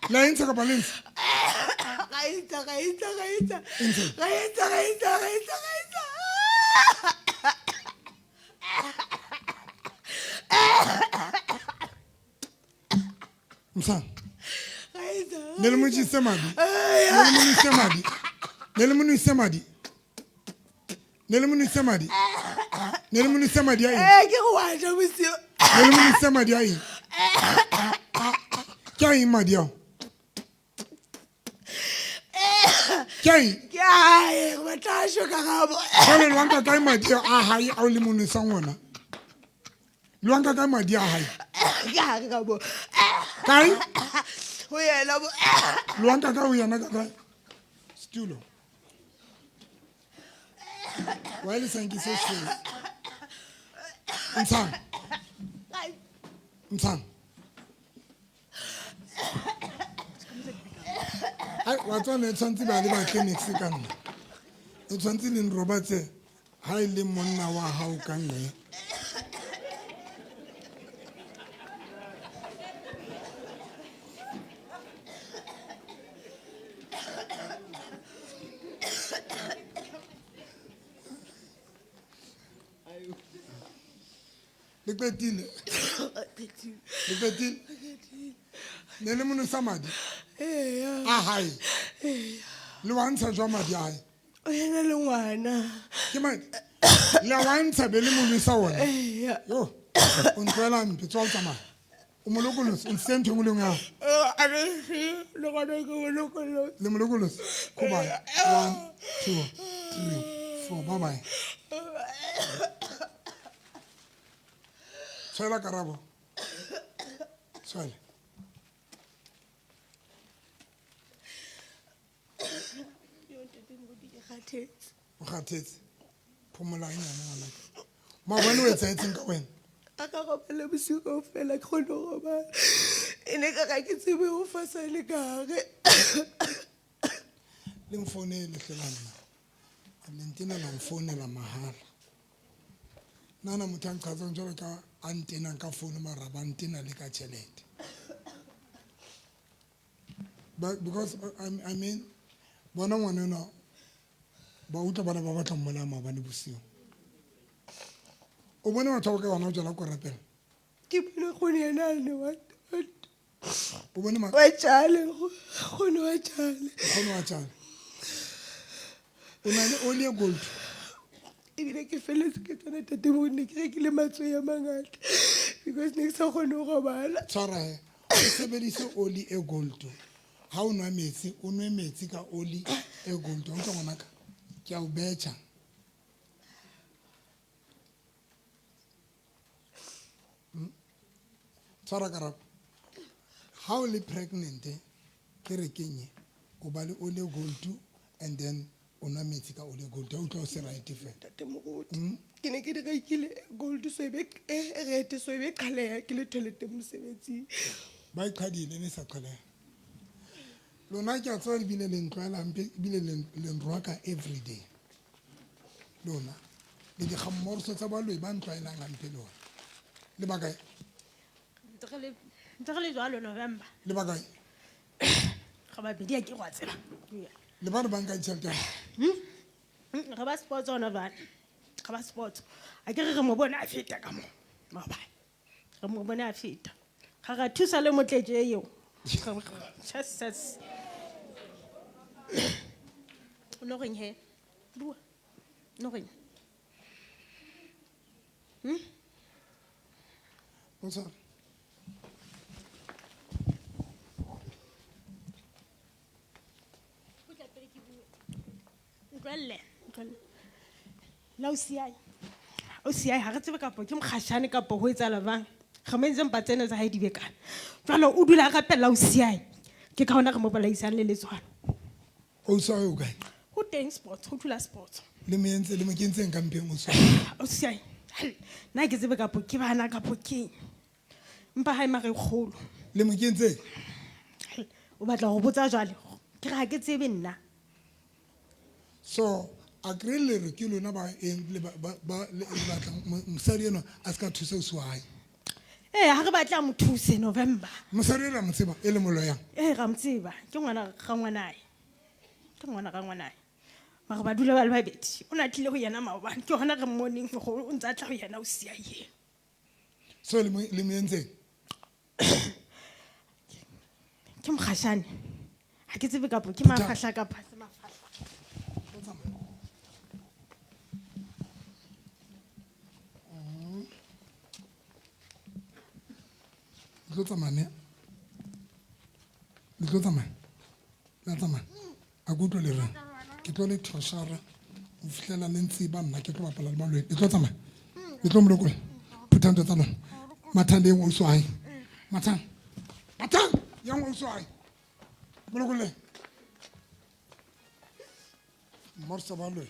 S1: la intse ka balance msa le mo tshise madi le mo nise madi ai
S6: Ke go wa ja bosio.
S1: le mo nise madi ai kai madi ao kai
S6: Ke ai go batla shwe ka gabo.
S1: Kale lwanka kai madi a hai a le mo nisa ngwana lwanka kai madi a hai
S6: Ka gabo.
S1: kai
S6: Ho yena bo.
S1: lwanka ka o yana ka stulo wa le sanki se se Ntshang. Wa tswana e tshwantse ba le ba clinics ka nna. E tshwantse le nrobatse ha e le monna wa hao ka nne. Le qetile. Ne le mona sa madi. A hae. Le wa ntsha jwa madi a hae.
S6: O yena le ngwana.
S1: Ke madi. Le wa ntsha be le mona sa wona. Yo. O ntwela mpe tswa o tsamaya. O molokolosi o sentho mo leng ya.
S6: A re le gona ke molokolosi.
S1: Le molokolosi. Kuba 1 2 3 4 bye bye. Tshwela karabo. Tshwela. O kgathetse. Phomola nyane ngwanaka. Maabane o etsahetseng ka wena.
S6: A ka gopela bosigo kaofela ke kgone go robala. E ne ka ga ke tsebe go fasa le kare.
S1: Le mfounele hle nna. Valentina la mfounela mahala. Nana motho a nqatsang jwalo ka a ntenang ka founu mara ba ntena le ka tjhelete. But because I mean bona ngwana ona ba utla bana ba batla mmona maabane bosigo. O bone batho ba ka bana o jala korapela.
S6: Ke bona go ne ena le wa.
S1: O bone ma
S6: Wa tjale go ne wa tjale.
S1: Khono wa tjale. O na le oli e gold.
S6: Ebile ke feletse ke tsona tate mo ne ke rekile matsoe a mangata because ne ke sa kgone go robala.
S1: Tshwara he. O sebedise oli e gold. Ha o nwa metsi, o nwe metsi ka oli e gold. O ntse ngwanaka. Ke a o betcha. Tshwara karabo. Ha o le pregnant ke re kenye o ba le oli e gold and then o nwa metsi ka oli e gold. O tlo se right fe.
S6: Tate mogodi ke ne ke di rekile gold so e be rete so e be qhaleya ke le toilet mosebetsing.
S1: Ba iqhadile ne sa qhaleya. Lona ke a tswa bile le ntlwala mpe bile le nroaka every day. Lona le di khammorso tsa baloi ba ntlwaelang mpe lona. Le ba kae?
S7: Ntagale jwalo November.
S1: Le ba kae?
S7: Ga ba bedi a ke go a tsela.
S1: Le ba re banka ditšhelete.
S7: Ga ba sports ona bana. Ga ba sports. A ke re mo bona a feta ka mo. Ma ba. Re mo bona a feta. Ga ga thusa le motletse eo. Just no reng he. Bua. No reng.
S1: Bonsoir.
S7: La o siai ha re tsebe kapo ke mokgashane kapo ho etsala bang ga mentseng patsene tsa hae di bekana jwale o dula gape la o siai ke ka hona re mo balaisang le letswana
S1: O sa o kae?
S7: ho teng sports ho thula sports
S1: Le mo entse le mo kentseng ka mpeng o sa.
S7: o siai na ke tsebe kapo ke bana kapo ke mpa hae mare kgolo
S1: Le mo kentseng.
S7: o batla go botsa jwale ke ga ke tsebe nna
S1: So agree le re ke lona ba eng le ba le batla mosadi eno a ska thusa o swai.
S7: ha re batla mo thuse November
S1: Mosadi ra mo tseba e le moloyang.
S7: ga mtseba ke ngwana ga ngwanae ke ngwana ga ngwanae mara ba dula ba le babedi o na tlile go yena maobane ke gona re morning go o ntse a tla go yena o sia ye
S1: So le mo entseng.
S7: ke mogashane ha ke tsebe kapo ke mafahla ka phase mafahla
S1: Lo tsamane. Le tlo tsamaya. La tsamaya. A go tlo le reng. Ke tlo le thoshara. O fihlela le ntsiba nna ke tlo bapala le baloi. Le tlo tsamaya. Le tlo molokola. Phuthanto tsa lona. Mathande o swai. Mathang. Mathang yang o swai. Molokole. Morsa baloi.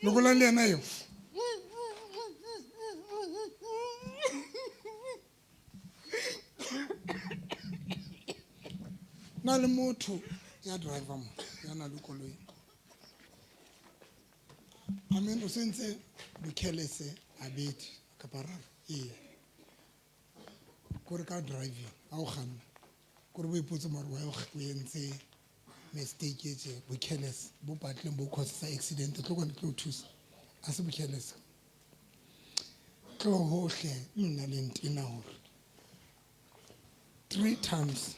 S1: lokolang le ena eo na le motho ya driver mo ya na le koloi amen o sentse bokhelese abedi ka parang kore ka driving a o ganna kore bo ipotse mare wa o entse mistake e tse bokhelese bo batleng bo cause accident tlo go tlo thusa a se bokhelese tlo hohle nna le ntina hore 3 times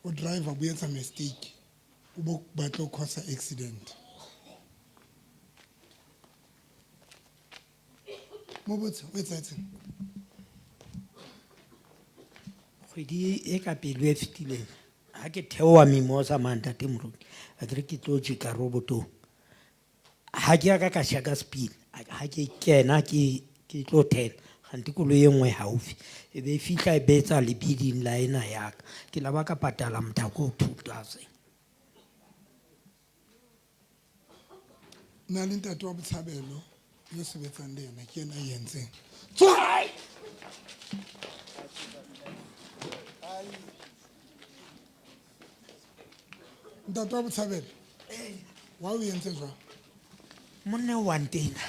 S1: o driver bo etsa mistake o bo batlo cause accident mo botse o etsa etseng
S3: kgwedi e ka pelo e fetileng ha ke theoa mimosa mantate moruti a ke re ke tlo jeka robotong ha ke ya ka shaka speed ha ke kena ke tlo thela ganti koloi e nngwe haufi e be fihla e betsa lebiding la ena yaka ke la ba ka patala motako 2000
S1: na le ntate wa botshabelo yo sebetsang le yena ke ena e entseng tswai ntate wa botshabelo wa o entse jwang
S3: monne wa ntena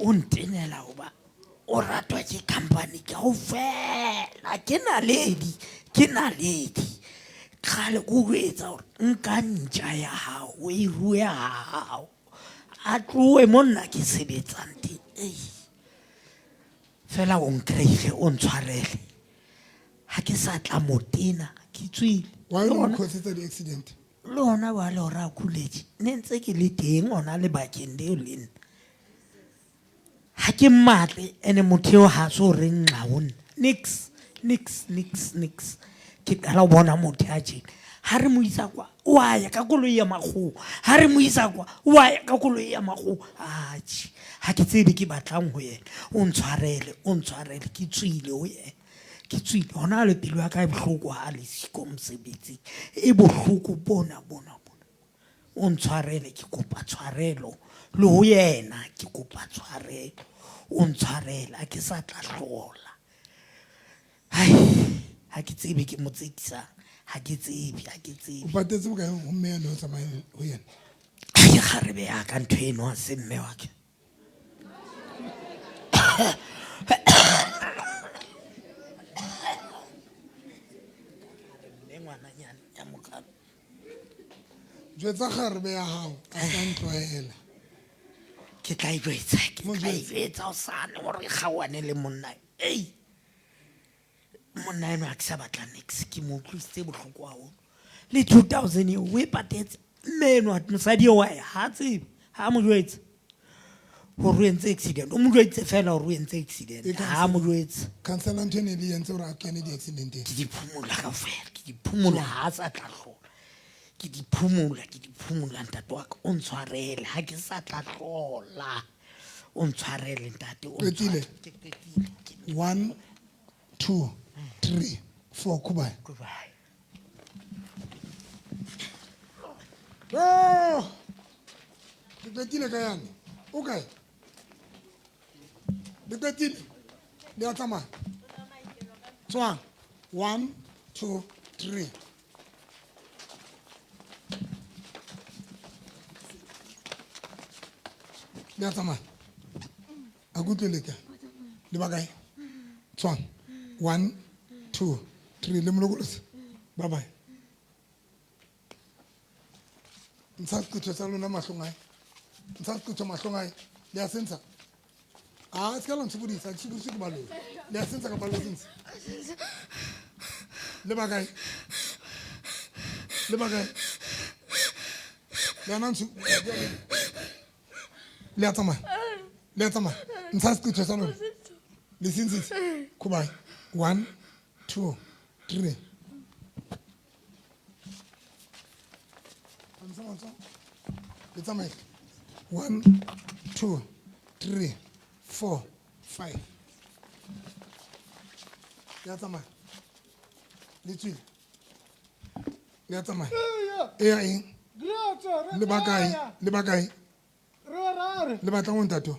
S3: o ntenela hoba o ratwa ke company kaofela ke naledi kgale ko etsa hore nka ntja ya hao o e rue ya hao a tloe monna ke sebetsang teng fela o nkreile o ntshwarele ha ke sa tla motena ke tswile
S1: wa o cause di accident
S3: lona wa le ora kuletse ne ntse ke le teng ona le bakeng leo le nna ha ke matle ene motho ha so re nqaona nix ke qala ho bona motho a tjena ha re mo isa kwa wa ya ka koloi ya makgo ha re mo isa kwa wa ya ka koloi ya makgo ha ke tsebe ke batlang ho yena o ntshwarele ke tswile ho yena ke tswile hona le pelo ya ka e bohloko ha le siko mosebetsi e bohloko bona o ntshwarele ke kopa tshwarelo le ho yena ke kopa tshwarelo o ntshwarele a ke sa tla hlola ha ke tsebe ke mo tsekisang ha ke tsebe
S1: o patetse bokae ho mme le ho tsamaya ho yena
S3: ke kgarebe ya ka ntho eno a se mme wa ke
S1: jwetsa kgarebe ya hao a sa ntlohela
S3: ke tla ijwetsa o sane gore kgawane le monna monna eno a ke sa batla nix ke mo utlwisitse bohloko haholo le 2000 eo o e patetse mme eno mosadi eo wae ha tsebe ha mo jwetse gore o entse accident o mo jwetse fela gore o entse accident ha mo jwetse
S1: councilor ntho ene le entse gore a kene di-accidenteng
S3: ke diphumula kaofela ke diphumula ha sa tla hlola ke diphumula ntate wa ka o ntshwarele ha ke sa tla hlola o ntshwarele ntate o
S1: qetile 1 2 3 4 kubai ke qetile ka yana o kae le qetile le a tsamaya tswang 1 2 3 le a tsamaya a kutlwele ka le ba kae tswang 1 2 3 le molokolosi bye bye ntsha seqetho sa lona mahlong ae ntsha seqetho mahlong ae le a sentsha se ka la ntshobodisa ke baloi le a sentsha ka baloi sentsha le ba kae le ana le a tsamaya ntsha seqetho sa lona le sentsitse kubai 1 2 3 le tsamaile 1 2 3 4 5 le a tsamaya le tswile le a tsamaya e ya eng Le bakae le batlang o ntato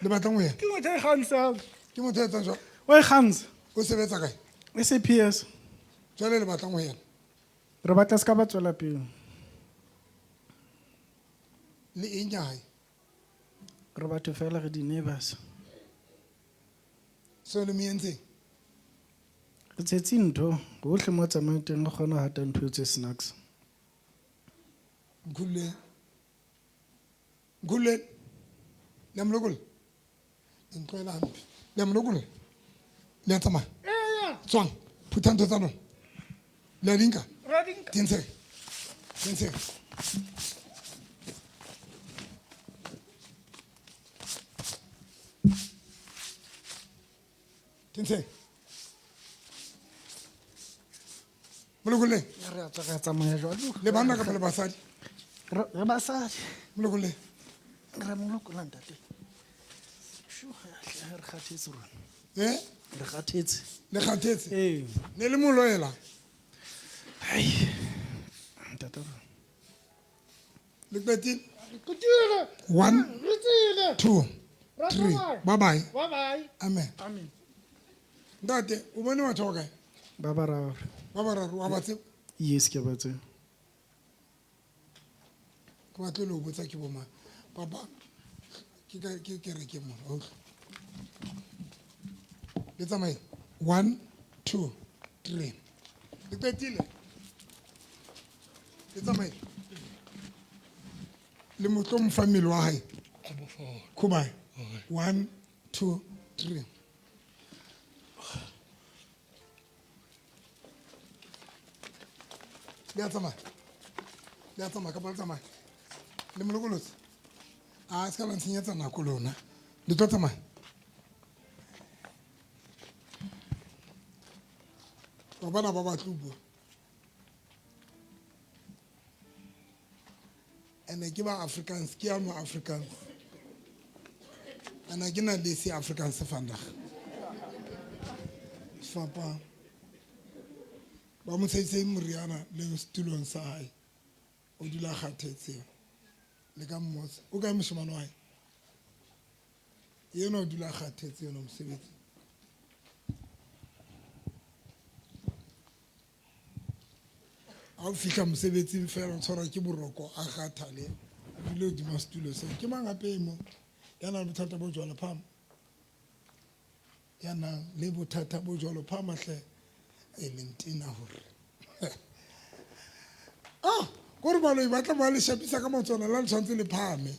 S1: le batlang o ya
S8: Ke motho e kgansang.
S1: ke motho a etsang jwang
S8: O e kgansa.
S1: o sebetsa kae
S8: SAPS.
S1: jwale le batlang ho yena
S8: Re batla ska ba tswela pele.
S1: le eng ya hae
S8: Re batho fela re di neighbors.
S1: so le mo entseng
S8: Re tshetse ntho hohle mo tsamayang teng re kgona ho hata ntho tse snacks.
S1: Mkhululeni le amlokole ntloela hampe le amlokole le a tsamaya tswang phutha ntho tsa lona le a di nka dintshe molokole
S8: Re a tswa re tsamaya jwalo.
S1: le banna kapa le basadi
S8: Re basadi.
S1: molokole
S8: Re molokola ntate. Sho re kgathetse rona. Re kgathetse.
S1: le kgathetse
S8: Ee.
S1: ne le moloela
S8: Hai. Ntate.
S1: le qetile 1 2 3 bye bye amen
S8: Amen.
S1: ntate o bone batho ba kae
S8: Ba bararo.
S1: ba bararo wa ba tseba
S8: Yes ke ba tse.
S1: ke batle le ho botsa ke bomang papa ke re ke mona okay le tsamaye 1 2 3 le qetile le tsamaye le motlo mfa mmele wa hae khubae 1 2 3 le a tsamaya kapa le tsamaya le molokolotse a se ka la ntshenyetsa nako lona le tlo tsamaya ba bana ba batlo bua ene ke ba Afrikaans ke ano Afrikaans ana ke na le se Afrikaans vandag fapa ba mo tshetse moriana le stulong sa hae o dula kgathetse le ka mmotsa o ka moshimane wa hae yena o dula kgathetse yena mosebetsi a o fihla mosebetsing fela o tshwarwa ke boroko a kgathale a dule hodima setulo seo ke mang gape mo ya nang le bothata bo jwalo phama ya nang le bothata bo jwalo phama hle e leng tena hore gore baloi ba tla ba le shapisa ka matswana la le tshwanetse le phame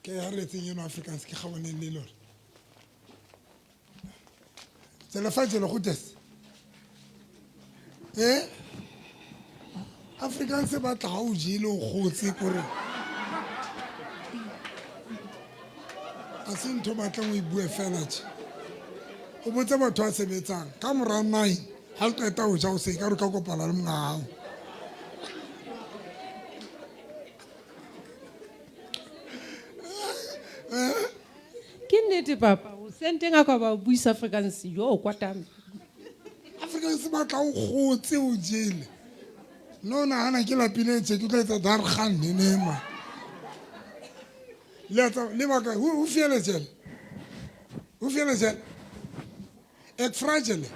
S1: ke ya retseng eno Afrikaans ke gabaneng le lona tsela fa jelo go tese Afrikaans ba tla ga o jele o gotse kore a se ntho batlang o e bue fela tje o botse batho a sebetsang ka mora 9 ha o qeta ho ja o se ka re ka kopana le mongao
S9: ke nnete papa o senteng a ka ba o buisa Afrikaans yo o kwatame
S1: Afrikaans ba tla o gotse o jele no nagana ke lapile tse ke tla etsa dar gaan ne ma le baka ho fiele jele ek fragile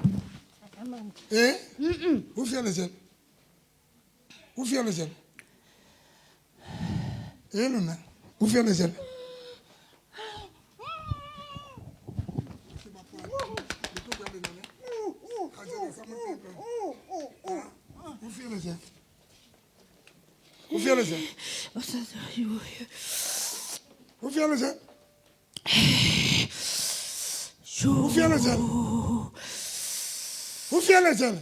S1: ho fiele jele lona ho fiele jele Hoe veel is het?
S6: Wat is dat?
S1: Hoeveel is het?
S6: Hoeveel
S1: is het? Hoeveel is het?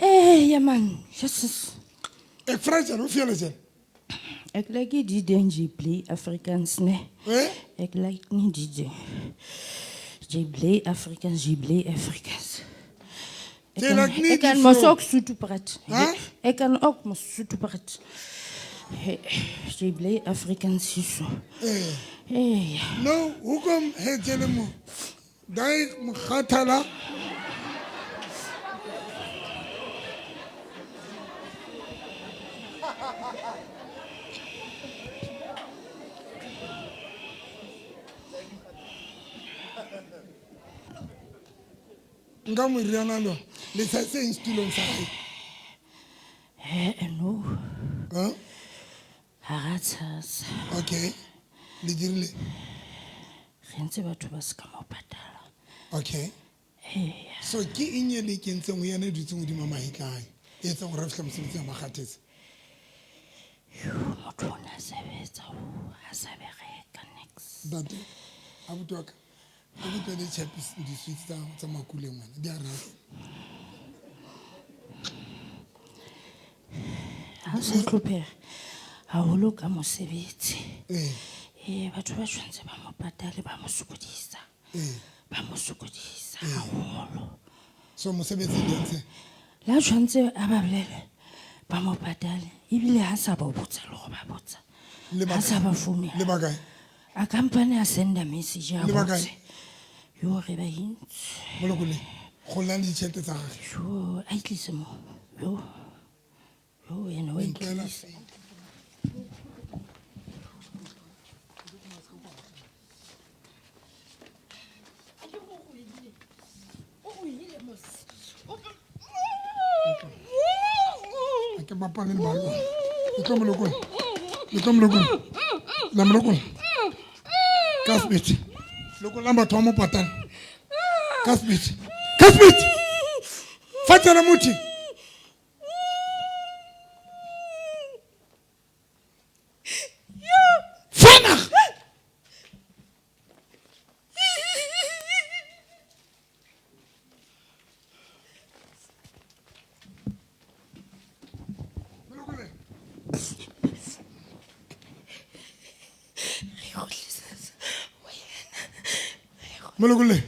S6: Ja man, Jesus.
S1: Ik vraag je, hoeveel is het?
S6: Ik like die DJ play Afrikaans, nee. Ik like niet DJ. DJ play Afrikaans, DJ play Afrikaans. Ik kan me ook Sotho praten. Ik kan ook me Sotho praten. DJ play Afrikaans zo.
S1: No, hoekom heet jullie me? Daar gaat nka moriana lo le sa seng setulong sa gae
S6: no
S1: Huh?
S6: ga ra tshasa
S1: Okay. Le dirile.
S6: re ntse batho ba se ka mo patala
S1: Okay. So ke eng e le kentseng o yena e dutseng godimo mahetlae e etsang gore re fitlha mosebetsi wa makgathetse
S6: motho o ne a sebetsa a sa bereka next
S1: date abuti wa ka a ke tlele chapis di-sweets tsa makuleng wena di a rata
S6: ha o sa tlhophega haholo ka mosebetsi batho ba tshwanetse ba mo patale ba mo sokodisa haholo
S1: so mosebetsi di ntse
S6: la tshwanetse a ba bolele ba mo patale ebile ha sa ba botsa le go ba botsa ha sa ba founela
S1: le bakae
S6: a company a senda message a
S1: Le bakae?
S6: botse yo re ba intse
S1: molokole go nna le ditšhelete tsa gage
S6: yo a itlise mo yo ene wa
S1: Ntloela
S6: itlisa
S1: a ke bapale le balo le tlo molokole la molokole ka sebete lokolang batho ba mo patala ka sebete fa tsena mothi fana molokole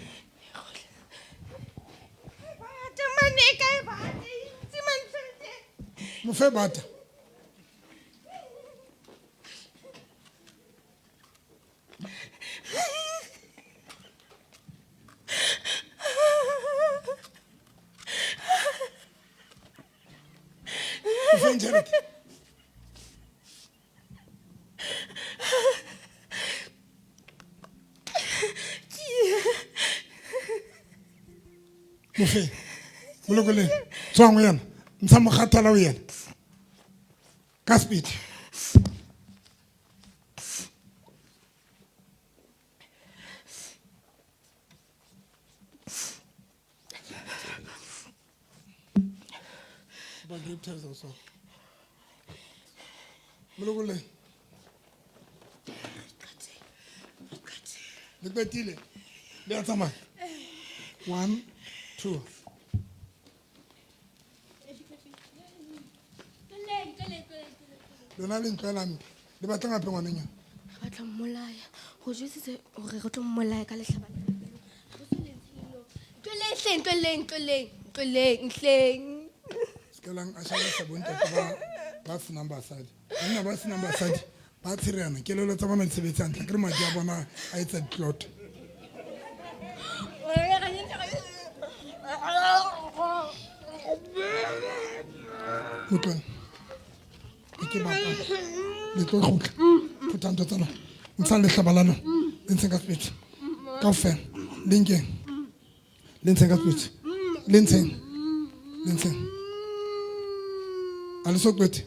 S1: mo fe bata mo fe tšhelete mo fe molokole tswang o yena ntsha mogathala o yena ka speed molokole le qetile le a tsamaya 1 2 lona le ntloelampe le batla gape ngwaneng yo
S10: Re batla mmolaya go jwetsitse gore re tlo mmolaya ka letlhabana tloleng
S1: sekelang a šalisa bontate ba senang basadi banna ba senang basadi ba tshereana kelelo tsa bona di sebetse gantle ke re madi a bona a etsa ditlotto motlone ke bapa le tlo tlotla phuthanto tsa lona ntshang letlhaba la lona le ntsheng ka sepete kao fela le nkeng le ntsheng ka sepete le ntsheng a le so qete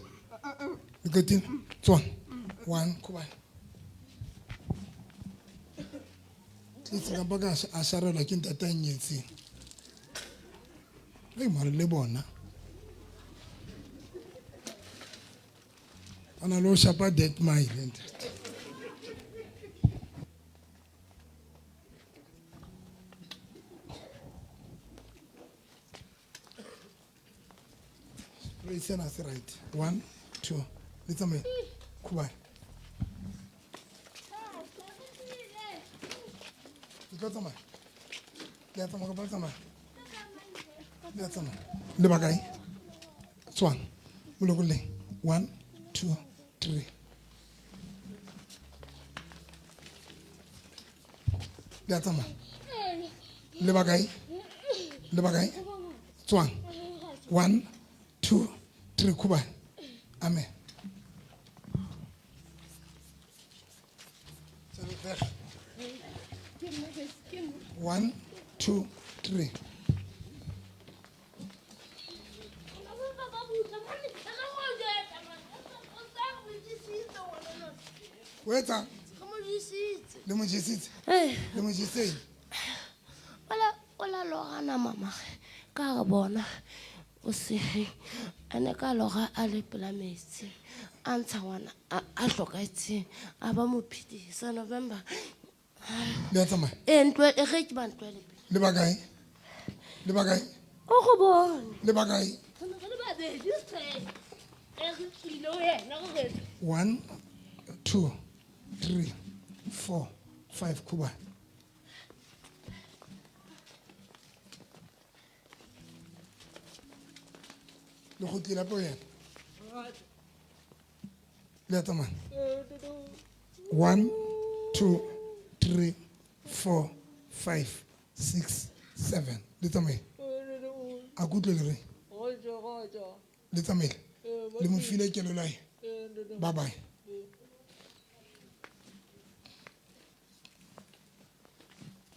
S1: le qetile tswana 1 khubane tlitsekapa ka a sharelwa ke ntate a nyetseng e mare le bona a na le o shapa dead mile ntate sena se right 1 2 le tsamaye khubane le tsamaya le tsamaya ka tsamaya le tsamaya le bakae tswana molokole 1 2 3 le tsamaya le bakae tswana 1 2 3 khubane amen 1 2 3 Wetsa
S10: Ga mo jesitse.
S1: le mo jesitse.
S10: Eh.
S1: Le mo jeseng.
S10: O la logana mama ka ga bona o se ane ka loga a le pela metsi a ntsha ngwana a tlhokaetseng a ba mo phedisa November.
S1: Le a tsamaya.
S10: Ntwe e ge ke ba ntwele.
S1: Le ba kae? Le ba kae?
S10: O go bone.
S1: Le ba kae?
S10: Le ba bedi straight. E re tlile o yena go retsa.
S1: 1, 2, 3, 4, 5 kuba. Le go tlila po yena. Le a tsamaya. 1, 2, 3, 4, 5, 6, 7. Le tsamaye. A kutlwe le re. Le tsamaile. Le mo file kelelo ya. Bye bye.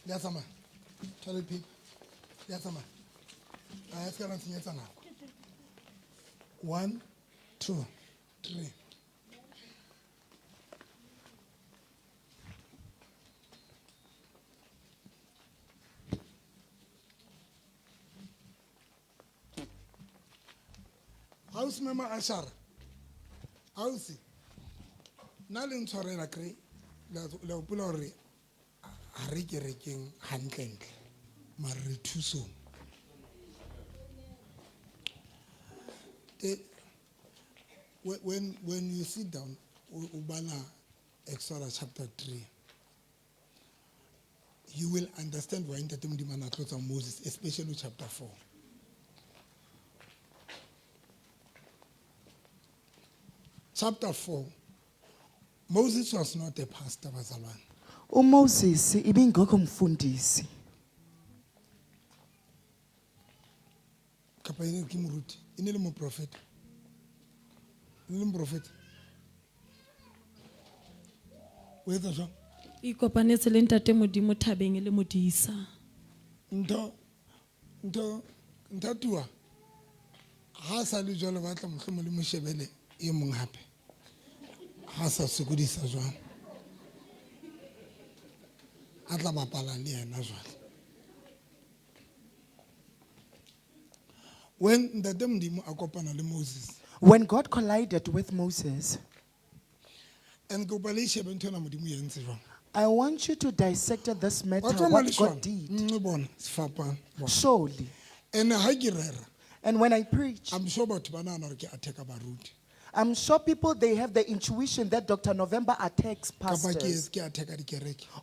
S1: Le a tsamaya. Toilet paper. Le a tsamaya. A se ka ra tsenyetsa nako. 1, 2, 3. House member Ashar. House. Na le ntshwarela kre la opula hore ha re ke rekeng hantlentle mara re thuso. When you sit down, ubala Exodus chapter 3, you will understand why Ntate Modimo a tlotsa Moses, especially chapter 4. Chapter 4, Moses was not a pastor, bazalwane.
S4: uMoses ibingekho mfundisi.
S1: Kapa ene ke moruti, ene le mo prophet. Ene le mo prophet. O etsa jwang?
S11: E kopanetse le Ntate Modimo thabeng le modisa.
S1: Ntatuwa. Ha sa le jwalo batla mohlomong le moshebele e mong hape. Ha sa sokodisa jwang. A tla bapala le yena jwale. When Ntate Modimo a kopana le Moses.
S4: When God collided with Moses,
S1: and go bale shebe ntona Modimo e entse jwang.
S4: I want you to dissect this matter, what God did. Surely.
S1: And
S4: when I preach,
S1: I'm sure about banana attack baruti.
S4: I'm sure people, they have the intuition that Dr. November attacks pastors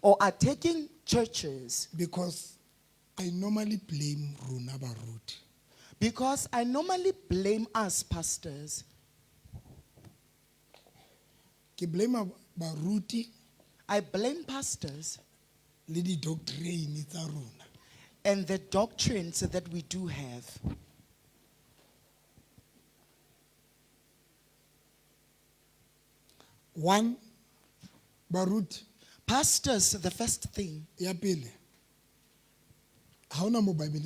S4: or attacking churches.
S1: Because I normally blame Runa Baruti.
S4: Because I normally blame us pastors.
S1: I blame Baruti.
S4: I blame pastors
S1: and
S4: the doctrines that we do have.
S1: One, Baruti.
S4: Pastors, the first thing.
S1: How na mo Bible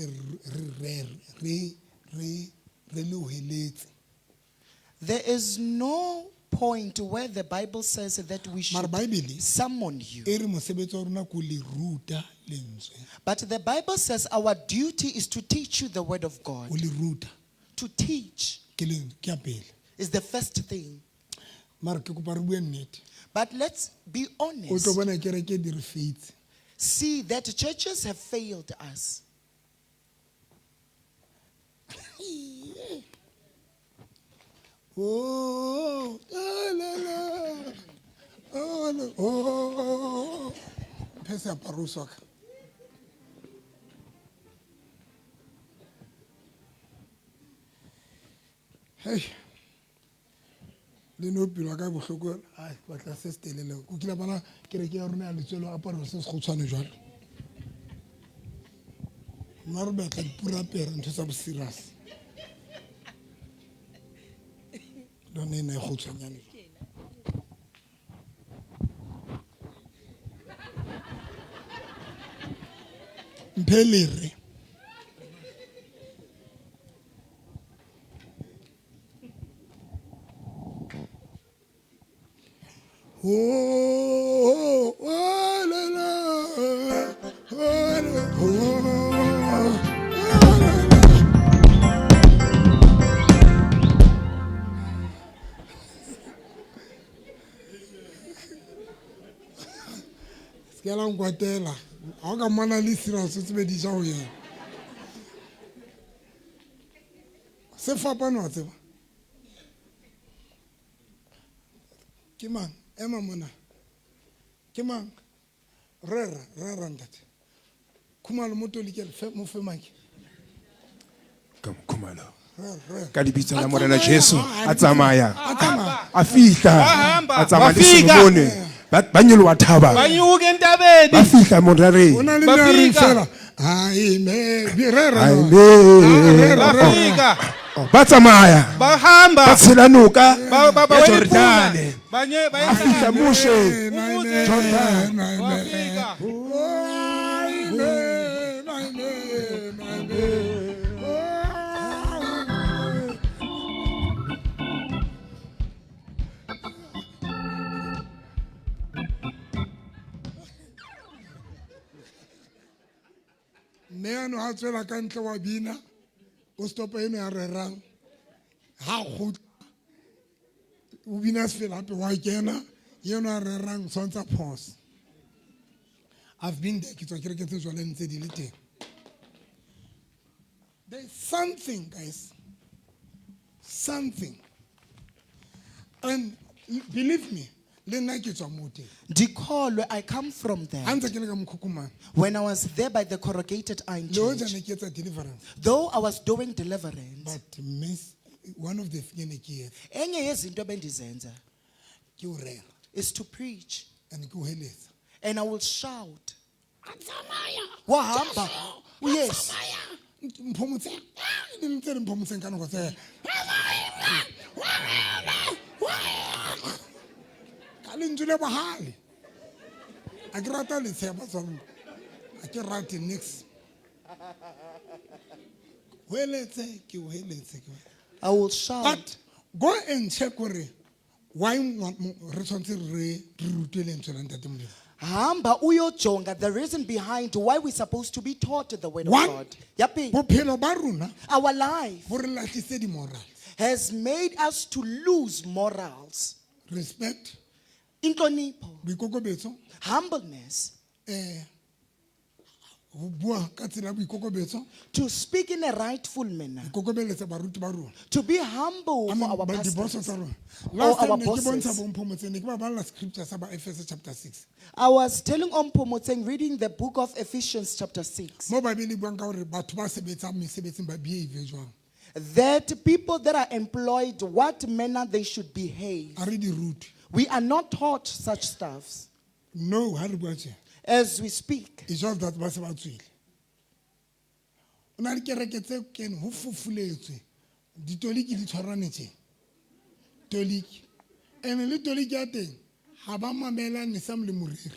S4: there is no point where the Bible says that we should summon you. But the Bible says our duty is to teach you the word of God. To teach is the first thing. But let's be honest. See that churches have failed us.
S1: Oh, pesa parusok. Hey, le no pilo ka bohloko ai batla se stelele go kila bana kereke ya rona le tselo aparo se se go tshwana jwalo nna re batla dipura pere ntho tsa bo serious lone ne go tshwanyane mphelere Oh, oh, la, la, oh, la, oh, ke la nkwatela ga o ka mmona le serious o tsebe di ja go yena se fapane wa tseba ke mang ema mona ke mang rera ntate khumalo mo tolikele mo femake
S12: ka khumalo ka lebitso la morena Jesu a tsamaya a fihla a tsamaya le Solomone ba nyoloha thaba
S5: ba nyuke entabeni
S12: ba fihla morareng
S1: ona le nare fela amen
S5: bafika
S12: ba tsamaya
S5: bahamba
S12: ba tshela noka
S5: ba
S12: ya Jordane
S5: banye
S12: ba fihla Moshe
S1: Jordan
S5: bafika
S1: mme ano ha tswela ka ntle wa bina o stopa eno ya rerang ha go o bina se fela pe wa kena eno ya rerang sontsha pause. I've been there ke tswa ke re ke tswa le ntse di le teng. There's something, guys, something, and believe me,
S4: Dikholwe, I come from there. When I was there by the corrugated iron church, though I was doing deliverance,
S1: but one of the things
S4: is to preach, and I will shout. Wahamba. Yes.
S1: Kalindule bahali akirata le tseba tsona akirati next weletse ke
S4: I will shout.
S1: But go and check why re tshwantse re rutele ntshela ntate molemo
S4: Hamba uyojonga the reason behind why we're supposed to be taught the word of God.
S1: Bophelo ba rona
S4: Our life
S1: bo re latlhise di morals
S4: has made us to lose morals.
S1: Respect,
S4: inhlonipho,
S1: boikokobetso,
S4: humbleness,
S1: bua ka tsela boikokobetso,
S4: to speak in a rightful manner,
S1: ikokobeletsa baruti ba rona,
S4: to be humble for our pastors or
S1: our
S4: our
S1: bosses. Scripture about Ephesians chapter 6.
S4: I was telling Ompomoteng reading the book of Ephesians chapter 6.
S1: Mo Bible bua ka hore batho ba sebetsang mesebetsing ba behave jwang.
S4: That people that are employed, what manner they should behave. We are not taught such stuffs.
S1: No,
S4: as we speak.
S1: It's just that what's about to una le kereke tse ken ho fufuletswe ditoliki di tshwaranetse toliki ene le toliki ya teng ha ba mamela ne sam le moriri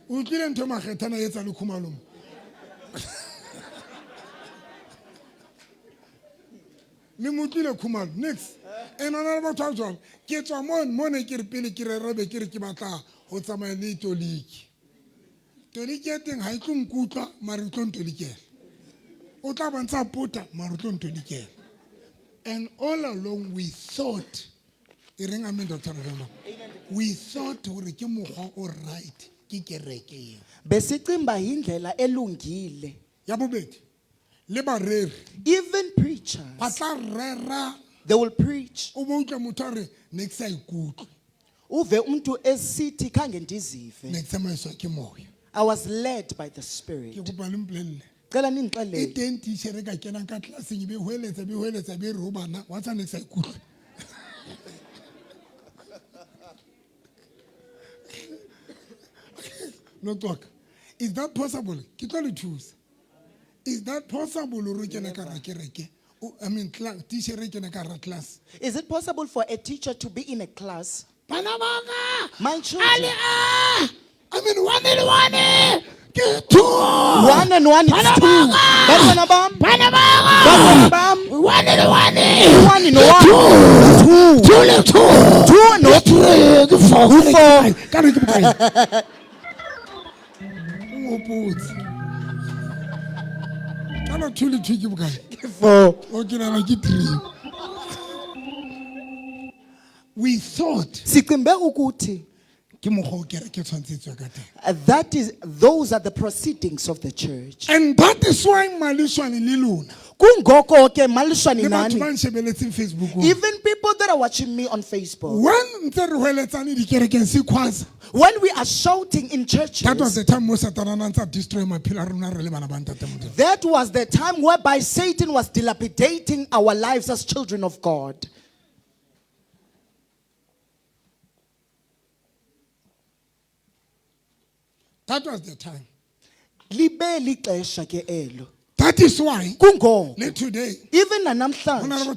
S1: o tlile ntho magethana etsa le khumalomo le motlile khumalo next ene ona le batho a jwang ke tswa mone ke re pele ke re rebe ke re ke batla ho tsamaya le toliki ya teng ha e tlo nkutla mare e tlo ntolikela o tla bontsha puta mare o tlo ntolikela and all along we thought e reng amen Dr. Rama we thought hore ke mogwa o right ke kereke eo
S4: besicimba indlela elungile
S1: ya bobedi le bareri
S4: even preachers
S1: ba tla rera
S4: they will preach
S1: o bo utlwa motho re next time ikutlwe
S4: uve umuntu esithi khange ndizive
S1: next time iswa ke moya
S4: I was led by the Spirit.
S1: Ke kopa le mplelle
S4: cela ningixelele
S1: e teng teacher ka kena ka classeng be hoeletsa be re ho bana what's next time ikutlwe no talk is that possible ke tlo le thusa is that possible hore ke na ka ra kereke I mean teacher ke na ka ra class
S4: is it possible for a teacher to be in a class
S1: bana banga
S4: my children
S1: I mean one
S4: One and one is two. Bantwana bam. Bantwana bam.
S1: One and one.
S4: One in one. Two.
S1: Two and two.
S4: Two and no three.
S1: Good four. Can I not truly trick you guys?
S4: Four.
S1: Okay, now I get three. We thought
S4: Sikimbe ukuthi that is those are the proceedings of the church.
S1: And that is why malishwane liluna.
S4: Kungoko ke malishwane
S1: Le batho
S4: nani.
S1: ba nshebeletseng Facebook.
S4: Even people that are watching me on Facebook.
S1: When ntse re hweletsane dikerekeng se khwaza.
S4: When we are shouting in churches.
S1: That was the time most Satan destroy maphelo a rona re le bana ba ntate Modimo.
S4: That was the time whereby Satan was dilapidating our lives as children of God.
S1: That was the time.
S4: Libe lixesha ke elo.
S1: That is why
S4: kungo
S1: today
S4: even namhlanje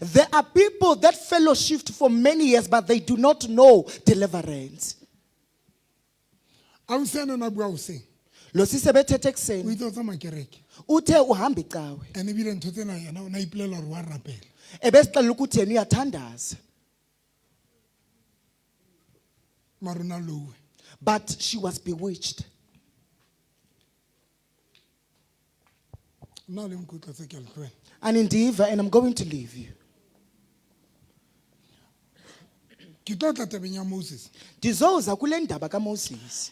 S4: there are people that fellowshipped for many years but they do not know deliverance. Lo sise bethethe ekuseni uthe uhamba icawe ebesixelela ukuthi yena uyathandaza but she was bewitched. And indeed, and I'm going to leave you. Dizoza kule ndaba kaMoses.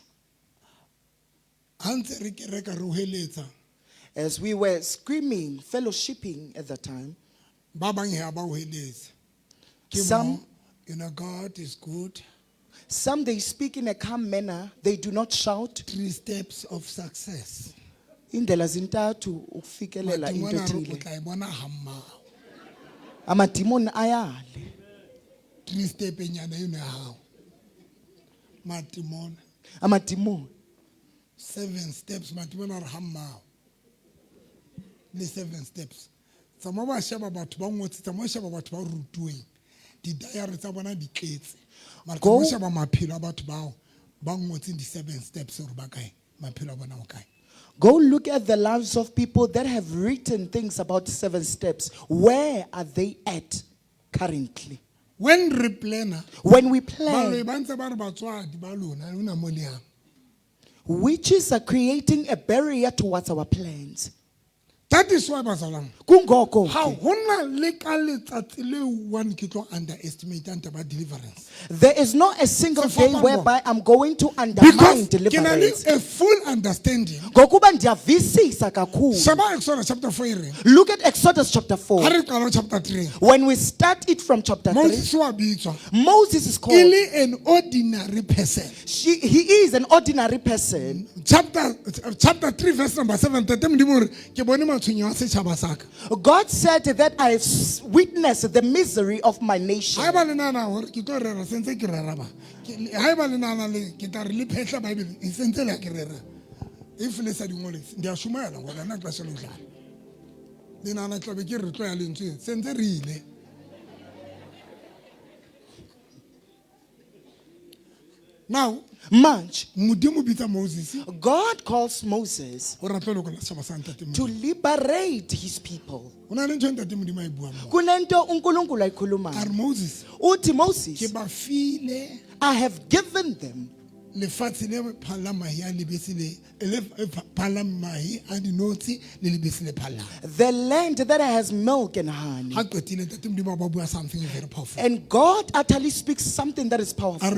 S4: As we were screaming, fellowshipping at the time, some,
S1: God is good.
S4: Some they speak in a calm manner, they do not shout.
S1: 3 steps of success.
S4: Indlela zintathu ukufikelela into ethile. Amadimoni ayale.
S1: 3 step enyana yona hawo. Madimoni.
S4: Amadimoni.
S1: 7 steps madimoni are hamma. Le 7 steps. Sama ba sheba batho ba ngotse, sama sheba batho ba rutuweng. Di diary tsa bona di tletse. Mara ka sheba maphelo a batho bao ba ngotse di 7 steps or ba kae maphelo a bona o kae.
S4: Go look at the lives of people that have written things about 7 steps. Where are they at currently?
S1: When we
S4: plan, witches are creating a barrier towards our plans.
S1: That is why
S4: Kungoko.
S1: How underestimate about deliverance.
S4: There is not a single day whereby I'm going to undermine deliverance.
S1: A full understanding.
S4: Look at Exodus chapter 4.
S1: Chapter 3.
S4: When we start it from chapter 3, Moses is called
S1: an ordinary person.
S4: He is an ordinary person.
S1: Chapter 3 verse number 7.
S4: God said that I have witnessed the misery of my nation.
S1: Now,
S4: God calls Moses to liberate his people. Moses, I have given them the land that has milk and honey. And God utterly speaks something that is powerful.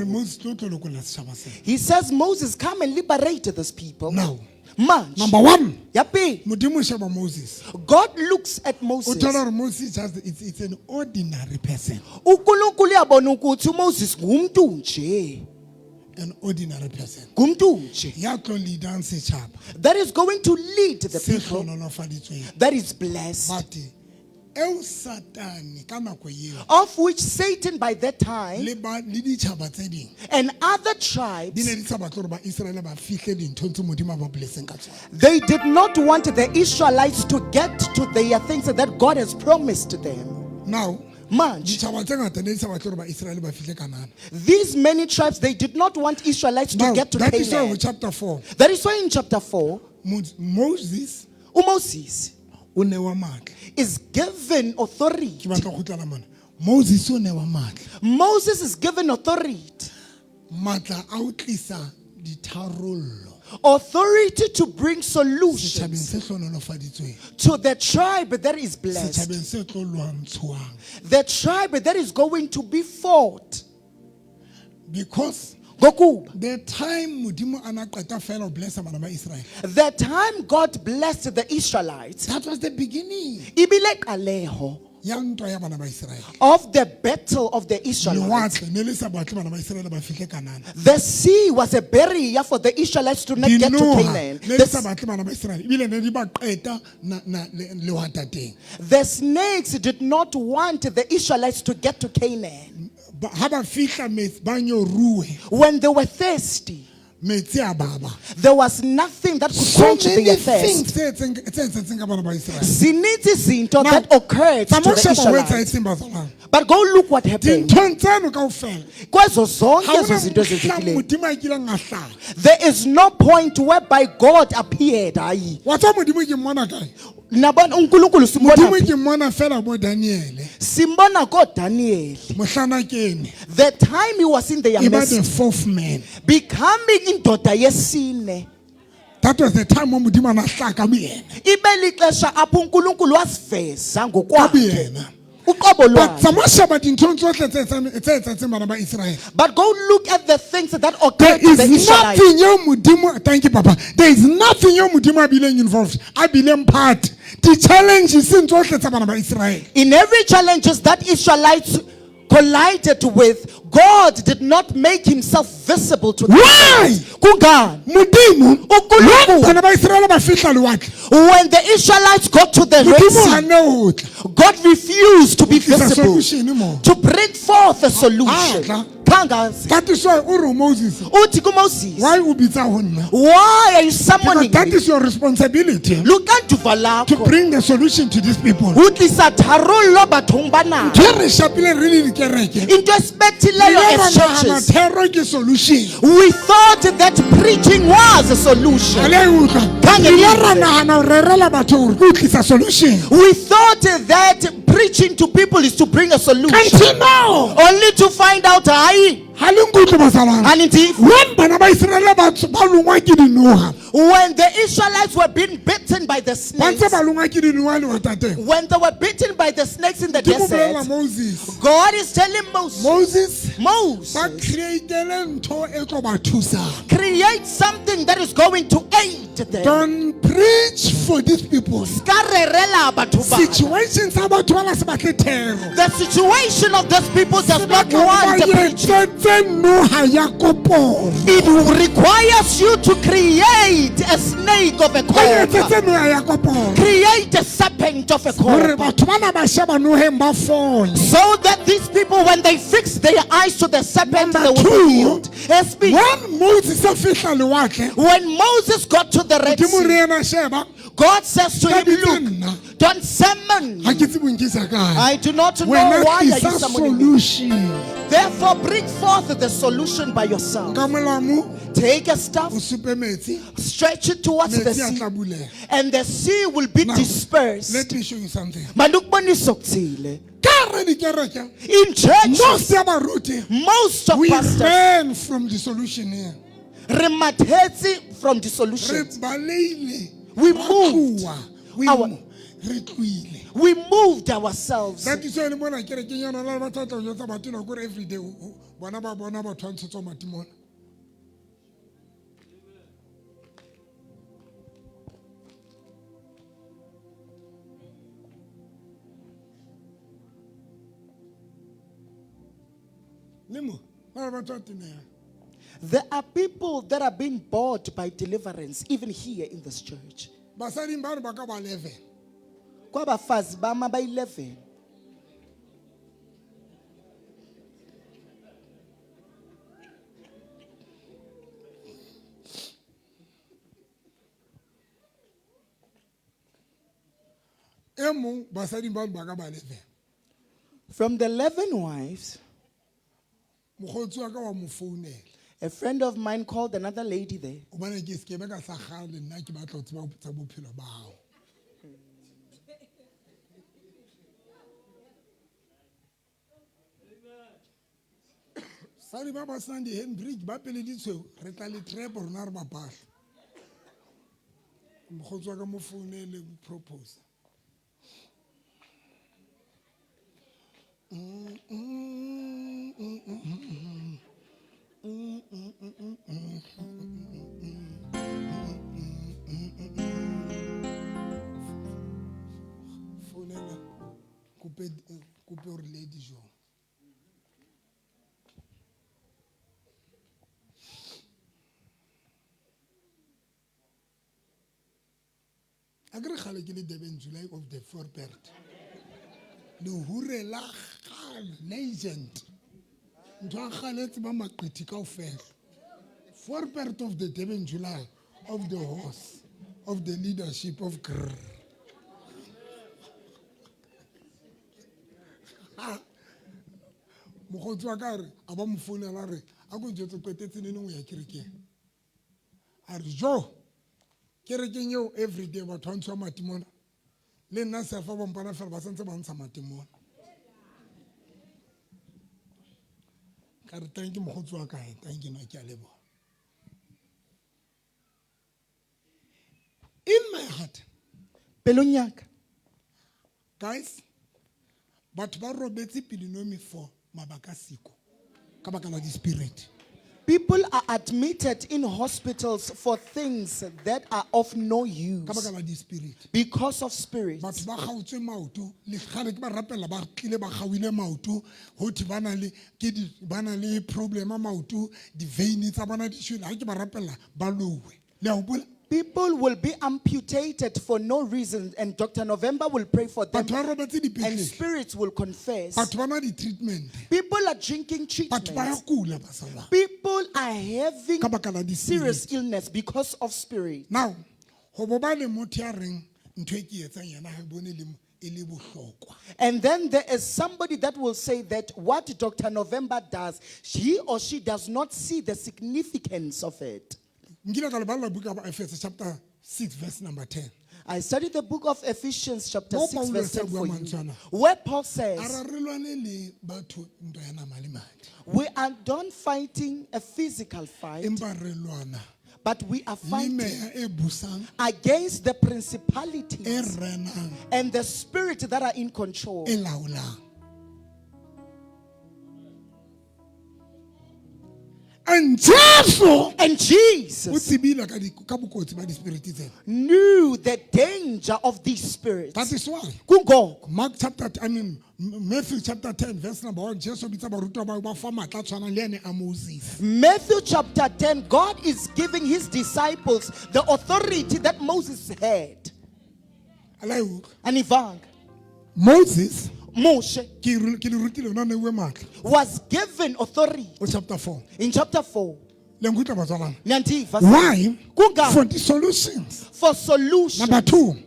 S4: He says, Moses, come and liberate this people.
S1: Now,
S4: number 1, God looks at Moses.
S1: It's an ordinary person. An ordinary person
S4: that is going to lead the people that is blessed, of which Satan by that time and other tribes, they did not want the Israelites to get to their things that God has promised to them.
S1: Now,
S4: much. These many tribes, they did not want Israelites to get to
S1: that is why
S4: Canaan.
S1: in chapter 4,
S4: That is why in chapter 4,
S1: Moses
S4: Moses is given authority.
S1: Moses o newa matla.
S4: Moses is given authority.
S1: Matla a o tlisa ditharollo
S4: Authority to bring solutions
S1: setjhabeng se hlonolofaditsweng,
S4: to the tribe that is blessed.
S1: setjhabeng se tlo lwantshwang.
S4: The tribe that is going to be fought.
S1: Because
S4: Goku,
S1: the time Modimo ana qeta fela ho blessa bana ba Israel,
S4: the time God blessed the Israelites,
S1: that was the beginning
S4: ibile qaleho
S1: ya ntwa ya bana ba Israel.
S4: of the battle of the Israelites.
S1: Lewatle ne le sa batle bana ba Israel ba fihle Kanana.
S4: The sea was a barrier for the Israelites to not get to Canaan.
S1: Ne le sa batle bana ba Israel ebile ne di ba qeta na lewata teng.
S4: The snakes did not want the Israelites to get to Canaan.
S1: Ha ba fihla metsi ba nyoruwe,
S4: When they were thirsty,
S1: metsi a baba.
S4: there was nothing that could
S1: So
S4: quench
S1: many
S4: their
S1: things
S4: thirst.
S1: tse etseng ka bana ba Israel.
S4: Zininzi zinto
S1: Now,
S4: that occurred to the
S1: Tamosheba ho
S4: Israelites.
S1: etsahetseng bazalwane.
S4: But go look what happened.
S1: Dinthong tseno kaofela,
S4: Kwezo zonke
S1: ha
S4: ezo
S1: hona
S4: zinto
S1: mohlang
S4: ezenzekileyo.
S1: Modimo a kileng a hlaha.
S4: There is no point whereby God appeared. Hayi.
S1: Wa tswa Modimo ke mmona kae?
S4: Nabona uNkulunkulu simbona
S1: Modimo
S4: phi?
S1: ke mmona fela bo Daniele.
S4: Simbona ko Daniel.
S1: Mohlana kene.
S4: The time he was in their
S1: He was the
S4: midst,
S1: fourth man.
S4: becoming indoda yesine.
S1: That was the time when Modimo ana hlaha ka boyena.
S4: Ibe lixesha apho uNkulunkulu wasiveza
S1: Ka
S4: ngokwakhe.
S1: boyena.
S4: Uqobo
S1: But
S4: lwakhe.
S1: Tamosheba dinthong tsohle tse etsahetseng bana ba Israel.
S4: But go look at the things that
S1: There
S4: occurred to the
S1: is
S4: Israelites.
S1: nothing eo Modimo, thank you Papa. There is nothing eo Modimo a bileng involved. A bileng part. The challenges tsohle tsa bana ba Israel.
S4: In every challenges that Israelites collided with, God did not make himself visible to them.
S1: Why?
S4: Kungani?
S1: Modimo,
S4: uNkulunkulu,
S1: bana ba Israel ba fihla lewatle.
S4: when the Israelites got to the Red
S1: Modimo ha
S4: Sea,
S1: ne ho tla.
S4: God refused to be
S1: Tlisa
S4: visible,
S1: solution mo.
S4: to bring forth a solution.
S1: Ah,
S4: Kangazi.
S1: That is why o re Moses,
S4: Uthi kuMoses,
S1: why o bitsa ho nna?
S4: why are you
S1: Because
S4: summoning
S1: that
S4: me?
S1: is your responsibility
S4: Lukanduva
S1: to
S4: lakho.
S1: bring the solution to these people.
S4: Ho tlisa tharollo bathong bana.
S1: Ke re shapile re le dikereke.
S4: Into esipethileyo as churches.
S1: Terror ke solution.
S4: We thought that preaching was a solution.
S1: Ale utlwa. Ile ra nahana ho rerela batho hore ke ho tlisa solution.
S4: We thought that preaching to people is to bring a solution.
S1: Until now.
S4: Only to find out, hayi,
S1: Ha le nkutlwe bazalwane.
S4: aniti,
S1: When bana ba Israel ba longwa ke dinoha.
S4: when the Israelites were being bitten by the
S1: Ba
S4: snakes,
S1: ntse ba longwa ke dinoha le watateng.
S4: when they were bitten by the snakes in the
S1: Ke mo bolela
S4: desert,
S1: Moses.
S4: God is telling Moses,
S1: Moses ba
S4: Moses,
S1: createle ntho e tlo ba thusa.
S4: create something that is going to aid them.
S1: Don't preach for these people.
S4: Ska rerela batho bana.
S1: Situations tsa batho ba se batle terror.
S4: The situation of those people does not want a preaching. It requires you to create a snake of a cobra. Create a serpent of a cobra. So that these people, when they fix their eyes to the serpent, they will be healed. When Moses got to the Red Sea, God says to him, look, don't summon me. I do not know why are you summoning me. Therefore, bring forth the solution by yourself. Take a staff, stretch it towards the sea, and the sea will be dispersed.
S1: Let me show you something.
S4: In church, most of
S1: We
S4: pastors
S1: ran from the solution here.
S4: from the solution.
S1: We
S4: moved. We moved ourselves.
S1: That is why I'm going to get a every day.
S4: There are people that are being bought by deliverance, even here in this church. Kwabafazi bama ba 11. From the 11 wives,
S1: mokgotsi wa ka wa mo founela.
S4: a friend of mine called another lady there.
S1: Hobane ke skebe ka sa kgale nna ke batla ho tseba tsa bophelo ba hao. Sari ba ba sanang di-handbrake ba pele ditshweu re tla le trap rona re bapahla. Mokgotsi wa ka mo founele propose. Founela coupe hore le dijo. Agre khale ke le Durban July of the Voorperd. Le hure la legend. Ntwa khale tseba maqiti kaofela. Voorperd of the Durban July of the horse of the leadership of Grr. Mokgotsi wa ka re a ba mo founela re a go jetse qetetse neng o ya kerekeng. A re jo kerekeng eo every day batho ba ntshwa matimona le nna se fa bompana fela ba santse ba ntsha matimona ka re thank you mokgotsi wa ka thank you na ke a leboha. In my heart
S4: pelong ya ka,
S1: guys, batho ba robetse pilinomi for mabaka siko ka baka la di spirit.
S4: people are admitted in hospitals for things that are of no use
S1: ka baka la di spirit.
S4: because of spirits.
S1: Batho ba gautswe maoto le gale ke ba rapela ba tlile ba gawile maoto hothi bana le ke di bana le problem a maoto di vein tsa bona di shwela ha ke ba rapela ba lowe le a hopola.
S4: People will be amputated for no reason, and Dr. November will pray for them, and spirits will confess. People are drinking treatment. People are having serious illness because of spirits.
S1: Now,
S4: and then there is somebody that will say that what Dr. November does, he or she does not see the significance of it.
S1: Chapter 6 verse number 10.
S4: I studied the book of Ephesians chapter 6 verse 10 for you, where Paul says we are done fighting a physical fight, but we are fighting against the principalities and the spirits that are in control.
S1: And Jesus
S4: knew the danger of these spirits.
S1: That is why Matthew chapter 10 verse number 1.
S4: Matthew chapter 10, God is giving his disciples the authority that Moses had. And
S1: Moses
S4: Moshe was given authority
S1: chapter 4.
S4: In chapter 4.
S1: Why? For the solutions.
S4: For solutions.
S1: Number 2.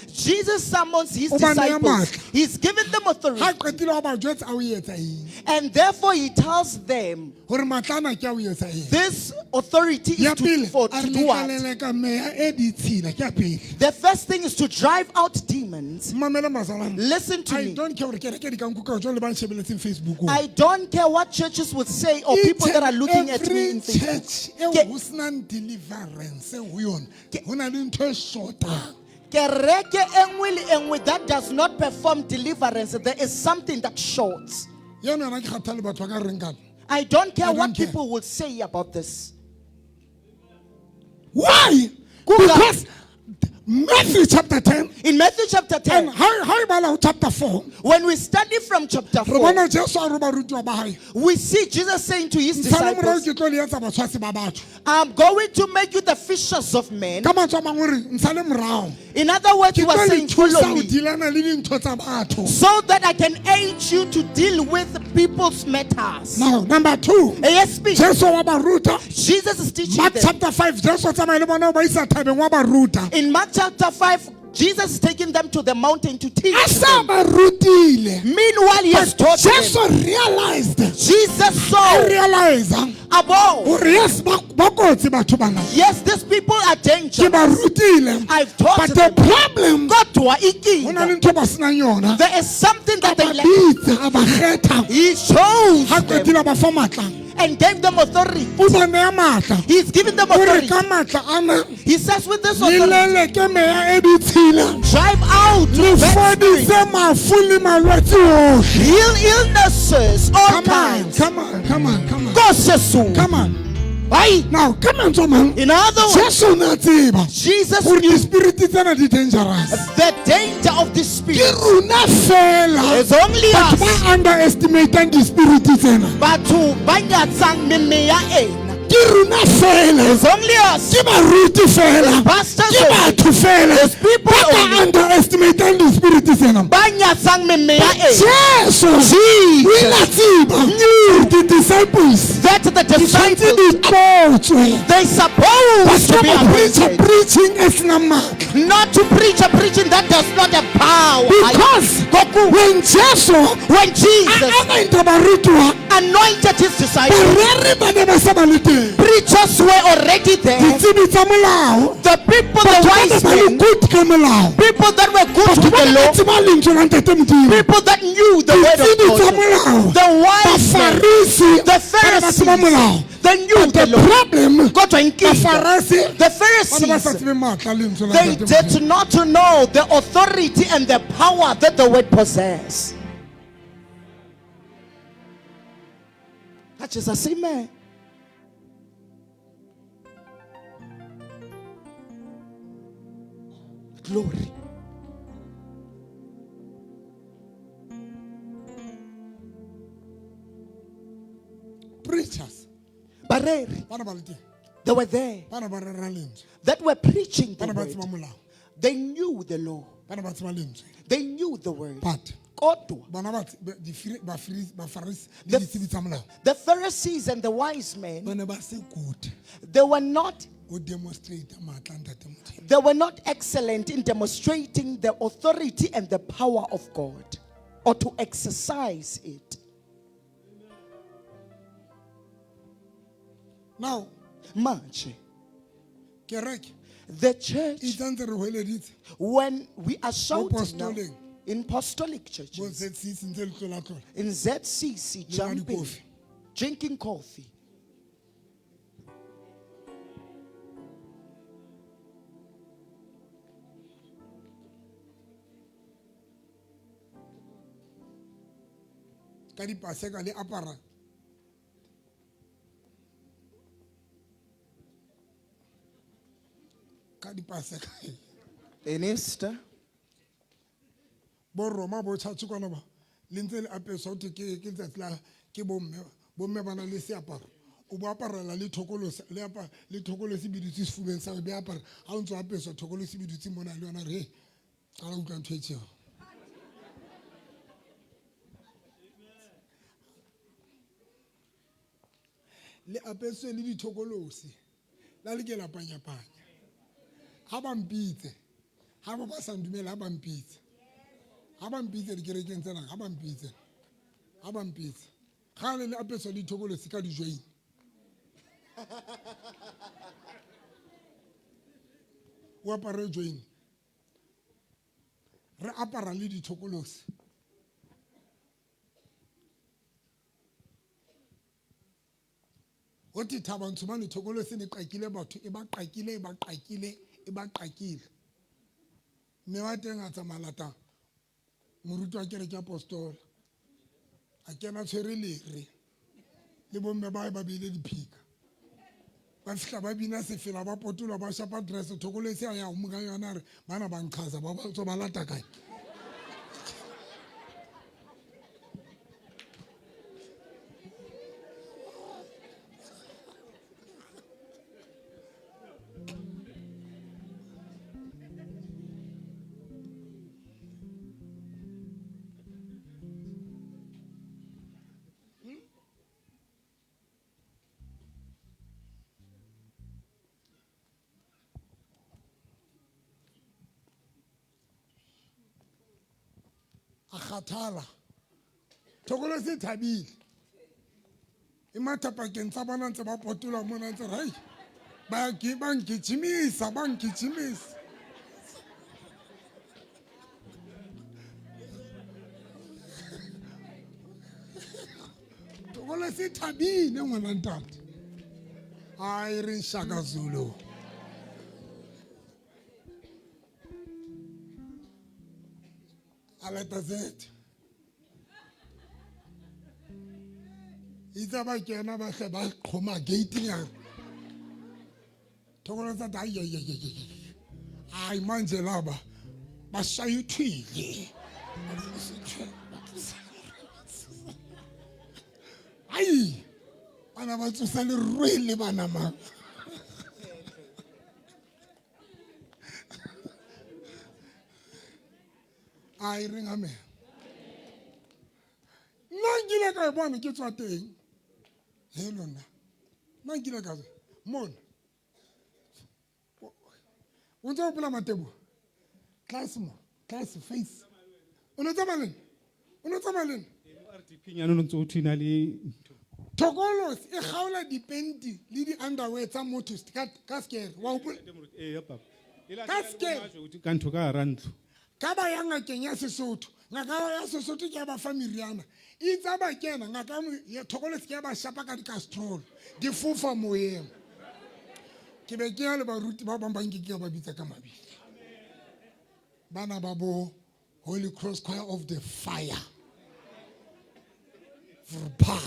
S4: Jesus summons his disciples. He's given them authority. And therefore he tells them this authority is to do what? The first thing is to drive out demons. Listen to me. I don't care what churches would say or people that are looking at me in Facebook. That does not perform deliverance, there is something that shorts. I don't care what people will say about this.
S1: Why? Because Matthew chapter 10.
S4: In Matthew chapter 10.
S1: And chapter 4.
S4: When we study from chapter 4, we see Jesus saying to his disciples, I'm going to make you the fishers of men. In other words, he was saying, follow me, so that I can aid you to deal with people's matters.
S1: Now, number 2.
S4: Jesus is teaching
S1: Mark chapter 5.
S4: in Mark chapter 5, Jesus is taking them to the mountain to teach
S1: a sa
S4: them.
S1: ba rutile
S4: Meanwhile, he has taught
S1: Jesus
S4: them.
S1: realized
S4: Jesus saw. Above.
S1: Yes,
S4: Yes, these people are dangerous. I've taught
S1: but
S4: them.
S1: the problem
S4: There is something that they lack. He chose them and gave them authority. He's given them authority. He says with this authority, drive out heal illnesses, all kinds.
S1: Come on.
S4: Come on.
S1: Right now, come on, Thomas.
S4: In other words, Jesus knew the danger of the spirit. It's only us.
S1: But underestimating the spirit.
S4: But to it's only us. It's pastors. It's people only.
S1: Underestimating the spirit.
S4: Jesus
S1: the disciples.
S4: That the disciples they supposed to be
S1: preaching
S4: not to preach a preaching that does not have power.
S1: Because when Jesus
S4: anointed his disciples, preachers were already there. The people, the wise men, people that were good to the law, people that knew the word of God, the wise men, the Pharisees, they knew the law. God to the Pharisees, they did not know the authority and the power that the word possesses. That's just a same man. Glory.
S1: Preachers.
S4: They were there. That were preaching the word. They knew the law. They knew the word.
S1: But
S4: the Pharisees and the wise men, they were not excellent in demonstrating the authority and the power of God, or to exercise it.
S1: Now,
S4: the church, when we are shouting now, in apostolic churches, in ZCC, jumping, drinking coffee, in Easter,
S1: Boroma bo tshwatse kwana ba le ntse le apesa o ke letsatsi la ke bomme bana le seaparo o bo aparela le thokolosa le apa le thokolosi bidutsi sefubeng sa be apara ha o ntse apesa thokolosi bidutsi mona le yona re ga la utlwa ntho e tshego le apeswe le dithokolosi la le ke la panyapanya ha ba mpitse ha ba sa ndumela ha ba mpitse ha ba mpitse dikerekeng tsena ha ba mpitse ga le apeswa le dithokolosi ka dijoine o apara joine re apara le dithokolosi o ti thabantsho ba dithokolosi ne qakile batho e ba qakile mme wa teng a tsamalata moruti wa kereke apostola a kena tshwere lere le bomme ba beile diphika ba fihla ba bina sefela ba potolwa ba shapa dress thokolosi a ya mo ka yona re bana ba nkgaza ba tso ba lata kae a kgathala thokolo se thabile e matha pakeng tsa bona ntse ba potola mona ntse re ba nkitshimisa thokolo se thabile ngwana ntate ai re Shaka Zulu aleta zet itse ba kena ba hle ba qhoma gate ya thokolo tsa ai manje laba ba shayuthile ai bana ba tsosa le rwele bana ma ai ringa me nangile ka bona ke tswa teng he lona nangile ka mona o ntse o pula matebo class face o no tsamaleng
S5: RDP nyano ntse o thina le
S1: Togolos e gaola dipenti le di underwear tsa motho ka skere wa o pula
S5: papa
S1: ka skere
S5: ka ntho ka rantlo
S1: ka ba yang ngakeng ya Sesotho ngaka ya Sesotho ke ba famiriana itsa ba kena ngaka ya Thokolo se ke ba shapa ka di-castrol di fufa moyeng ke be ke ya le baruti ba bang bang ke ba bitsa ka mabitla bana ba bo Holy Cross Choir of the Fire Vrpa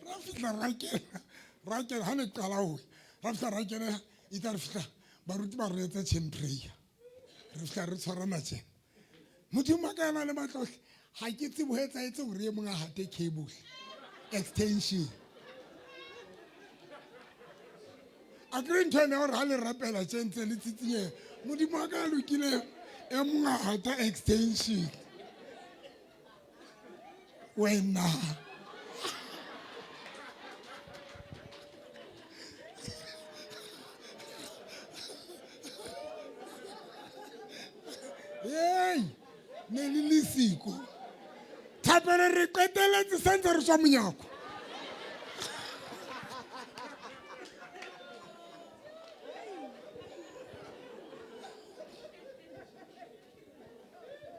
S1: Rafita Rakel hane qala ho Rafita Rakel itla re fitla baruti ba re etsa chain prayer re fitla re tshwarana tjena modimo ka yana le matlohle ha ke tsebo hetsa etse hore e mong a hate cable extension a kre ntho ne hore ha le rapela tjentse le tsitsinye modimo ka lokile e mong a hata extension wena hey ne le lisiko thapere re qeteletse sentse re tswa monyako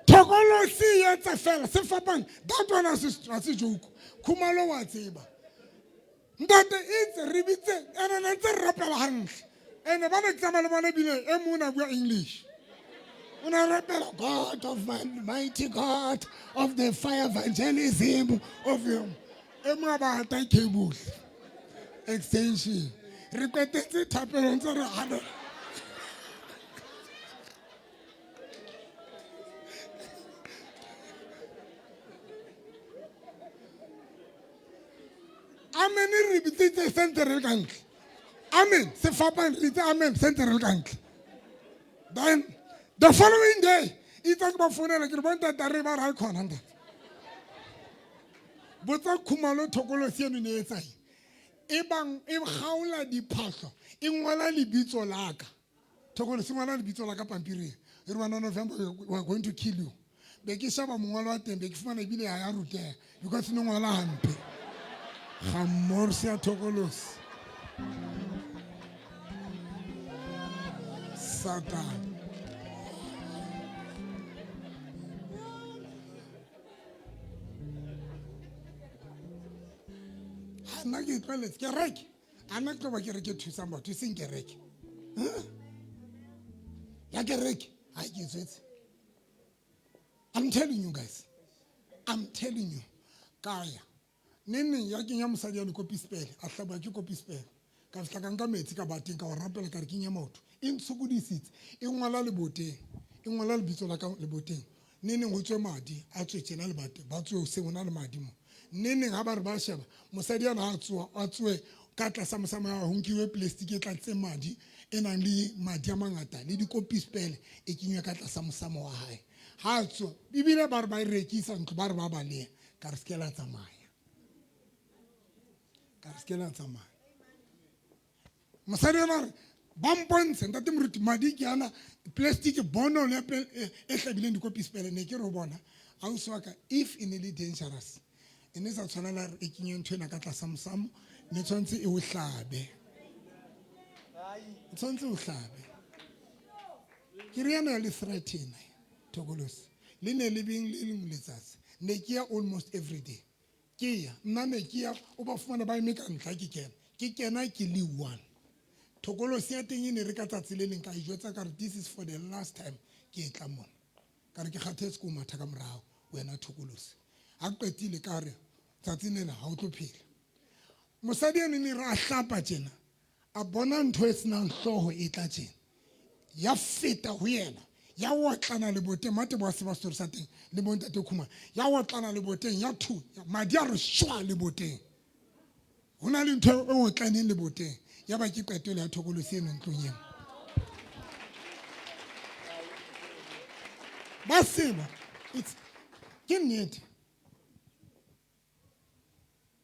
S1: Thokolo si etsa fela se fapang that one a se joke khumalo wa tseba ntate itse re bitse ene ntse re rapela hantle ene ba ne tsama le bona bile e mona bua English God of my mighty God of the fire evangelism of him. Emabata cable extension. Repeated tapelons are other. Amen. Repeated central gang. Amen. Se fapan amen central gang. Then the following day, it's about phone like you want that river alcohol. But the Kumalo Tokolo in the Ebang Haula di Paso, in Walla Libito Laga. Tokolo Simana Libito Laga Pampiri. In 1 November, we are going to kill you. Bekisaba Mwala and Bekifana Bile Ayarute, because no Walla Hampe. Hamorsia Tokolos. Satan. Nna ke tlweletse kereke ana ke ba kereke thusa batho seng kereke ya kereke ha ke tswetse I'm telling you guys kaya nene ya kenya mosadi ya kopi spell a hlaba ke kopi spell ka fihla ka nka metsi ka bateng ka o rapela ka re kenya maoto e ntshukudisitse e ngwala le boteng e ngwala le bitso la ka le boteng nene go tswe madi a tswe tsena le bate ba tswe o se bona le madi mo nene ga ba re ba sheba mosadi yana a tswe ka tlasa mosama ya honkiwe plastic e tlatse madi e nang le madi a mangata le dikopi spell e kinywa ka tlasa mosama wa hae ha tswe bibile ba re ba rekisa ntlo ba re ba balea ka re skela tsamaya mosadi yana re ba mpontshe ntate moruti madi ke ana plastic bono le e hlabileng dikopi spele ne ke re bona a o swaka if in really dangerous ene sa tshwanela e kinye ntwe na ka tla samsam ne tshwantse e o hlabe tshwantse o hlabe ke re yana le threaten Tokolosi le ne le bing le leng letsatsi ne ke ya almost every day ke ya nna ne ke ya o ba fumana ba ime ka ntla ke kena ke le one Tokolosi ya teng ne re ka tsatsi le leng ka I jwetsa ka re this is for the last time ke etla mona ka re ke kgathetse ko matha ka morao wena Tokolosi a qetile ka re tsatsi nena ha o tlo phela mosadi ene ne ra hlapa tjena a bona ntho e senang hloho e tla tjena ya feta ho yena ya otlana le boteng mate ba se ba story sa teng le bontate khuma ya otlana le boteng ya thu madi a re shwa le boteng hona le ntho e otlaneng le boteng ya ba ke qetelo ya Tokolosi eno ntlong ena ba seba it's ke nnete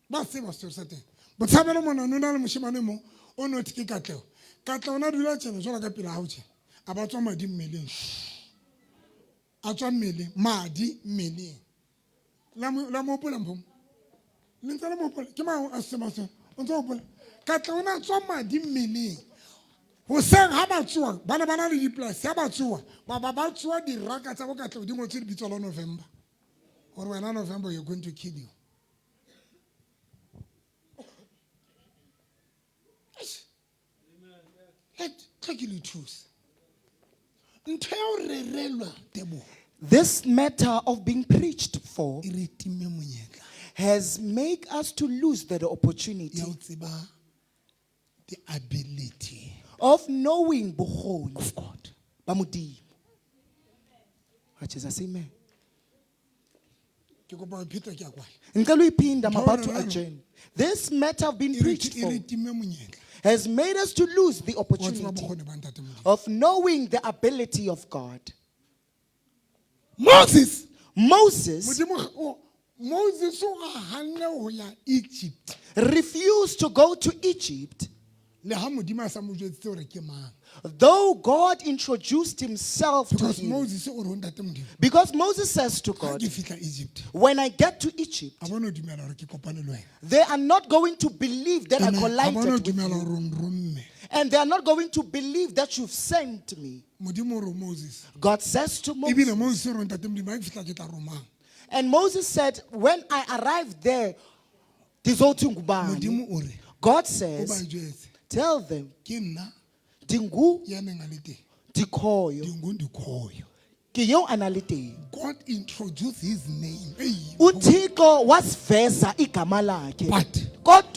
S1: ba seba story sa teng botshabelo mona no na le moshimane mo o no tike katleo ona dula tjena jwala ka pela hao tjena a ba tswa madi mmeleng a tswa mmeleng madi mmeleng la mo pola mpho le ntse le mo pola ke ma a sema se o ntse o pola katleo ona tswa madi mmeleng ho seng ha ba tswa bana le diplasi ha ba tswa ba tswa diraka tsa bo katleo di ngotse lebitso la November or when November you're going to kill you
S4: This matter of being preached for has made us to lose the opportunity
S1: the ability
S4: of knowing of God. Amen. I'm about to adjourn. This matter of being preached for has made us to lose the opportunity of knowing the ability of God.
S1: Moses
S4: refused to go to Egypt, though God introduced himself to him. Because Moses says to God, when I get to Egypt, they are not going to believe that I collided with you. And they are not going to believe that you've sent me. God says to Moses, and Moses said, when I arrived there, God says, tell them,
S1: God introduced his name. But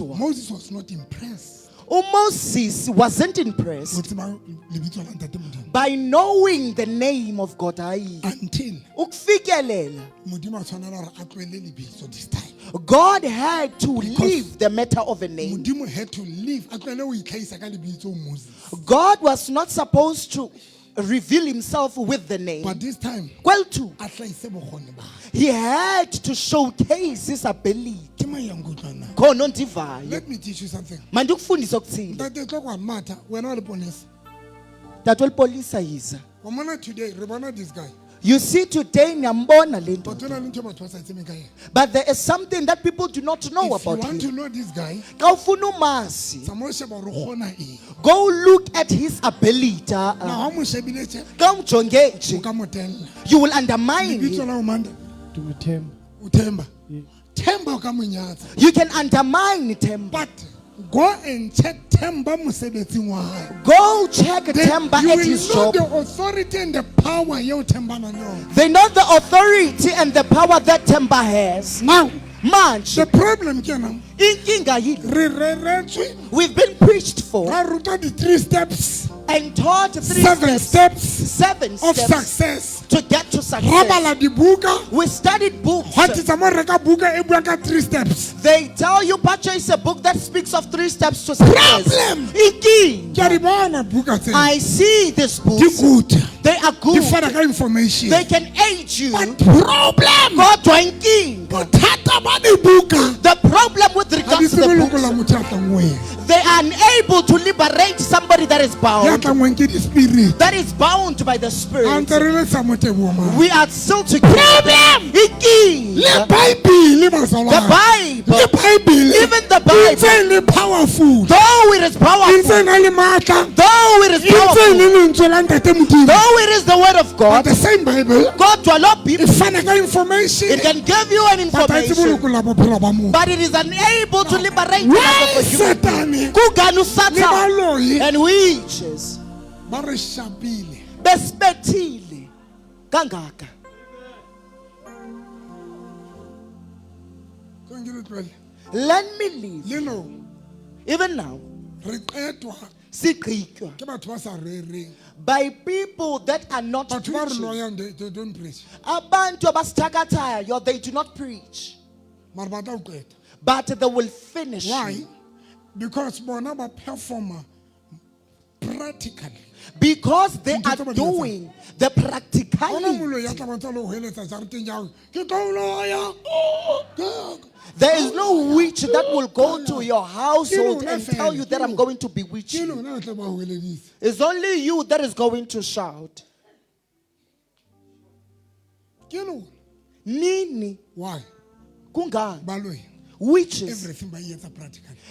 S1: Moses was not impressed.
S4: Moses wasn't impressed by knowing the name of God until God had to leave the matter of a name. God was not supposed to reveal himself with the name.
S1: But this time,
S4: he had to showcase his ability.
S1: Let me teach you something. Today, remember this guy.
S4: You see today, but there is something that people do not know about him.
S1: If you want to know this guy,
S4: go look at his ability. You will undermine him. You can undermine Temba.
S1: But go and check Temba musebetsi.
S4: Go check Temba at his job.
S1: The authority and the power
S4: they know the authority and the power that Temba has.
S1: Now,
S4: the
S1: problem
S4: we've been preached for
S1: the 3 steps
S4: and taught
S1: 7 steps of
S4: steps
S1: success
S4: to get to success. We studied books.
S1: 3 steps.
S4: They tell you purchase a book that speaks of 3 steps to success.
S1: Problem.
S4: I see this book. They are good.
S1: Information.
S4: They can aid you.
S1: But problem.
S4: The problem with regards to the books, They are unable to liberate somebody that is bound. That is bound by the Spirit. We are still together. The Bible, even the Bible,
S1: powerful.
S4: Though it is powerful, though it is the word of God,
S1: the same Bible,
S4: God to allow people,
S1: information.
S4: It can give you an information, but it is unable to liberate another human. And witches besbethile kangaka. Let me leave. Even now, by people that are not preaching. Abantu abasitakathayo, they do not preach. But they will finish.
S1: Why? Because bona performer practically.
S4: Because they are doing the practicality. There is no witch that will go to your household and tell you that I'm going to bewitch you. It's only you that is going to shout. Nini?
S1: Why?
S4: Kungani? Witches.
S1: Everything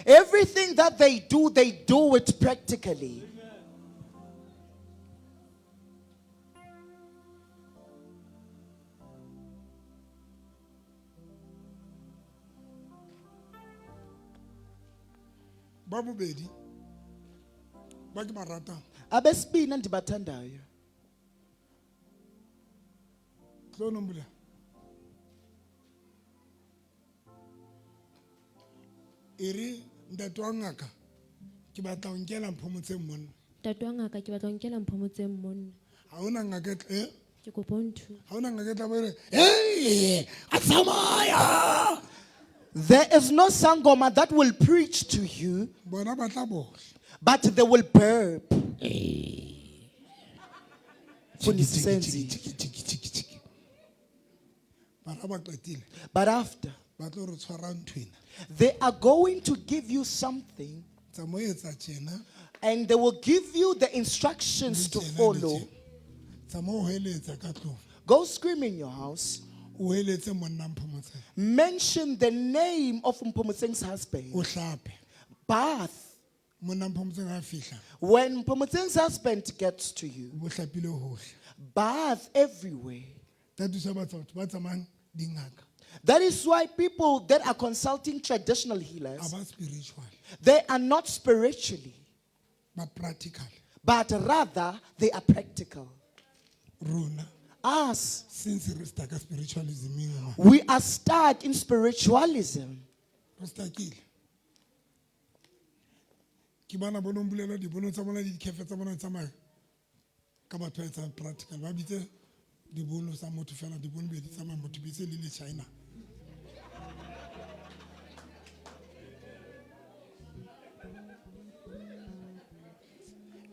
S4: Everything that they do it practically.
S1: Babu Bedi. Baki Marata.
S4: Abesibini ndibathandayo.
S1: Klonombula. Iri ndatwangaka. Ke batla o nkela mphomo tse monna.
S2: Tatwangaka ke batla o nkela mphomo tse monna.
S1: Ha ona ngaka ke
S2: kopa ntho.
S1: Ha ona ngaka tla bere. Hey! Atsamaya!
S4: There is no sangoma that will preach to you, but they will burp. But after, they are going to give you something, and they will give you the instructions to follow. Go scream in your house. Mention the name of Mpomoteng's husband. Bath. When Mpomoteng's husband gets to you, bath everywhere. That is why people that are consulting traditional healers, they are not spiritually, but rather they are practical. Us,
S1: since spiritualism,
S4: we are stuck in spiritualism.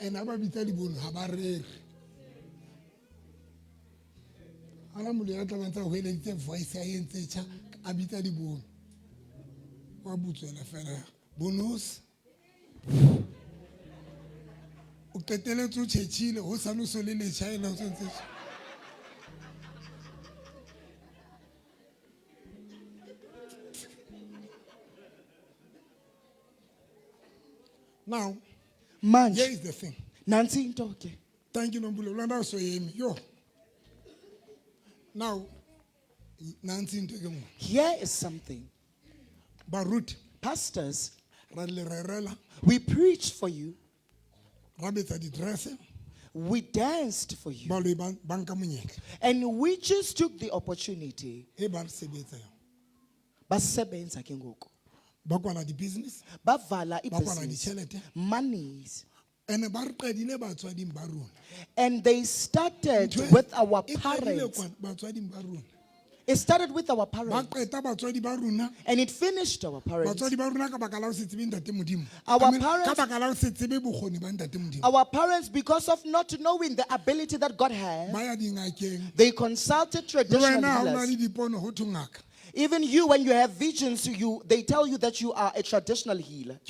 S1: And ana mulia tla mantsa ho eleditse voice ya entse cha abita di bono wa butswela fela bonus o ketele tso tshechile ho saluso le le chaela ho tsentse. Now,
S4: man,
S1: here is the thing.
S4: Nancy Ntoke.
S1: Thank you, Nombulo. Landa so yemi. Yo. Now, Nancy Ntoke.
S4: Here is something.
S1: Barut.
S4: Pastors, we preached for you. We danced for you. And we just took the opportunity. Basebenza ke ngoku.
S1: Bakwala di business.
S4: Bavala business. Monies. And they started with our parents. It started with our parents. And it finished our parents. Our parents, because of not knowing the ability that God has, they consulted traditional healers. Even you, when you have visions, they tell you that you are a traditional healer.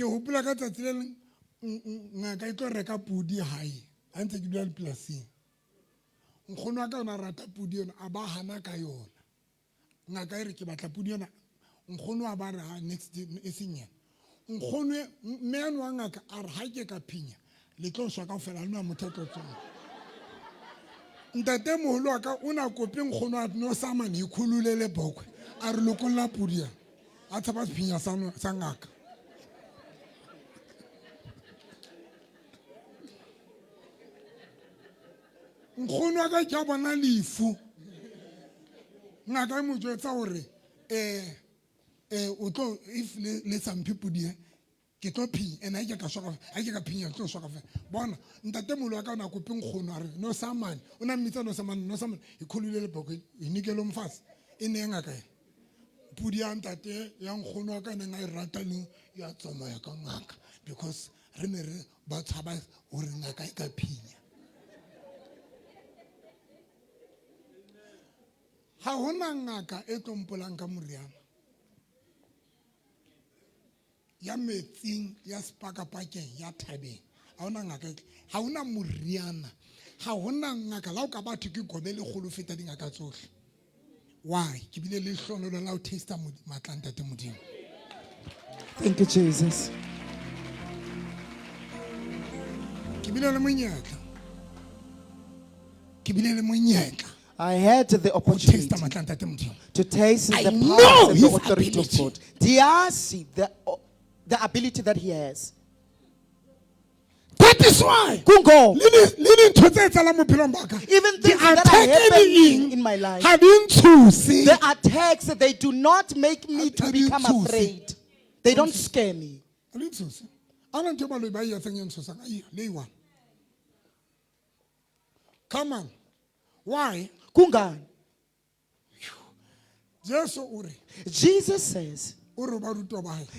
S1: Ngaka ere ke batla pudi yona nkgono a ba re next day e senya nkgono me anwa ngaka a re ha ke ka phinya le tlo swa ka fela nna mothetlo tsona ntate moholo wa ka o na kope nkgono a no sama ne ikhululele bokwe a re lokolla pudi ya a tshaba phinya sa ngaka nkgono wa ka ke bona lefu ngaka mo jwetsa hore o tlo if le some people die ke tlo phi ena ke ka shwa ka ke ka phinya tlo shwa ka fe bona ntate molo wa ka na kope nkgono are no samane una mitsa no samane ikhululele boko inikelo mfasi ene ngaka pudi ya ntate ya nkgono wa ka ne ngai ratani ya tsamaya ka ngaka because re ne re ba tshaba hore ngaka e ka phinya ha hona ngaka e tlompollang ka moriana ya metsing ya spakapakeng ya thabeng ha hona ngaka ha hona moriana ha hona ngaka la o ka batho ke gobe le kholo feta dingaka tsohle why ke bile le hlonolo la o taste matlanta te modimo.
S4: Thank you, Jesus.
S1: Ke bile le monyetla ke bile le monyetla
S4: I had the opportunity to taste the power and the authority of God. The ability that He has.
S1: That is why. Even
S4: things that are happening in my life, the attacks, they do not make me to become afraid. They don't scare me.
S1: Come on. Why?
S4: Kungan.
S1: Jesus
S4: says,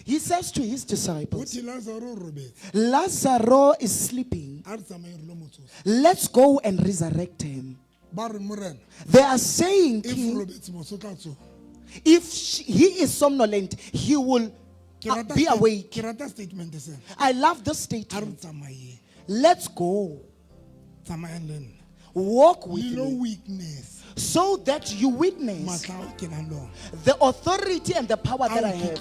S4: He says to His disciples, Lazarus is sleeping. Let's go and resurrect him. They are saying, King, if he is somnolent, he will be awake. I love this statement. Let's go. Walk with me, so that you witness the authority and the power that I have,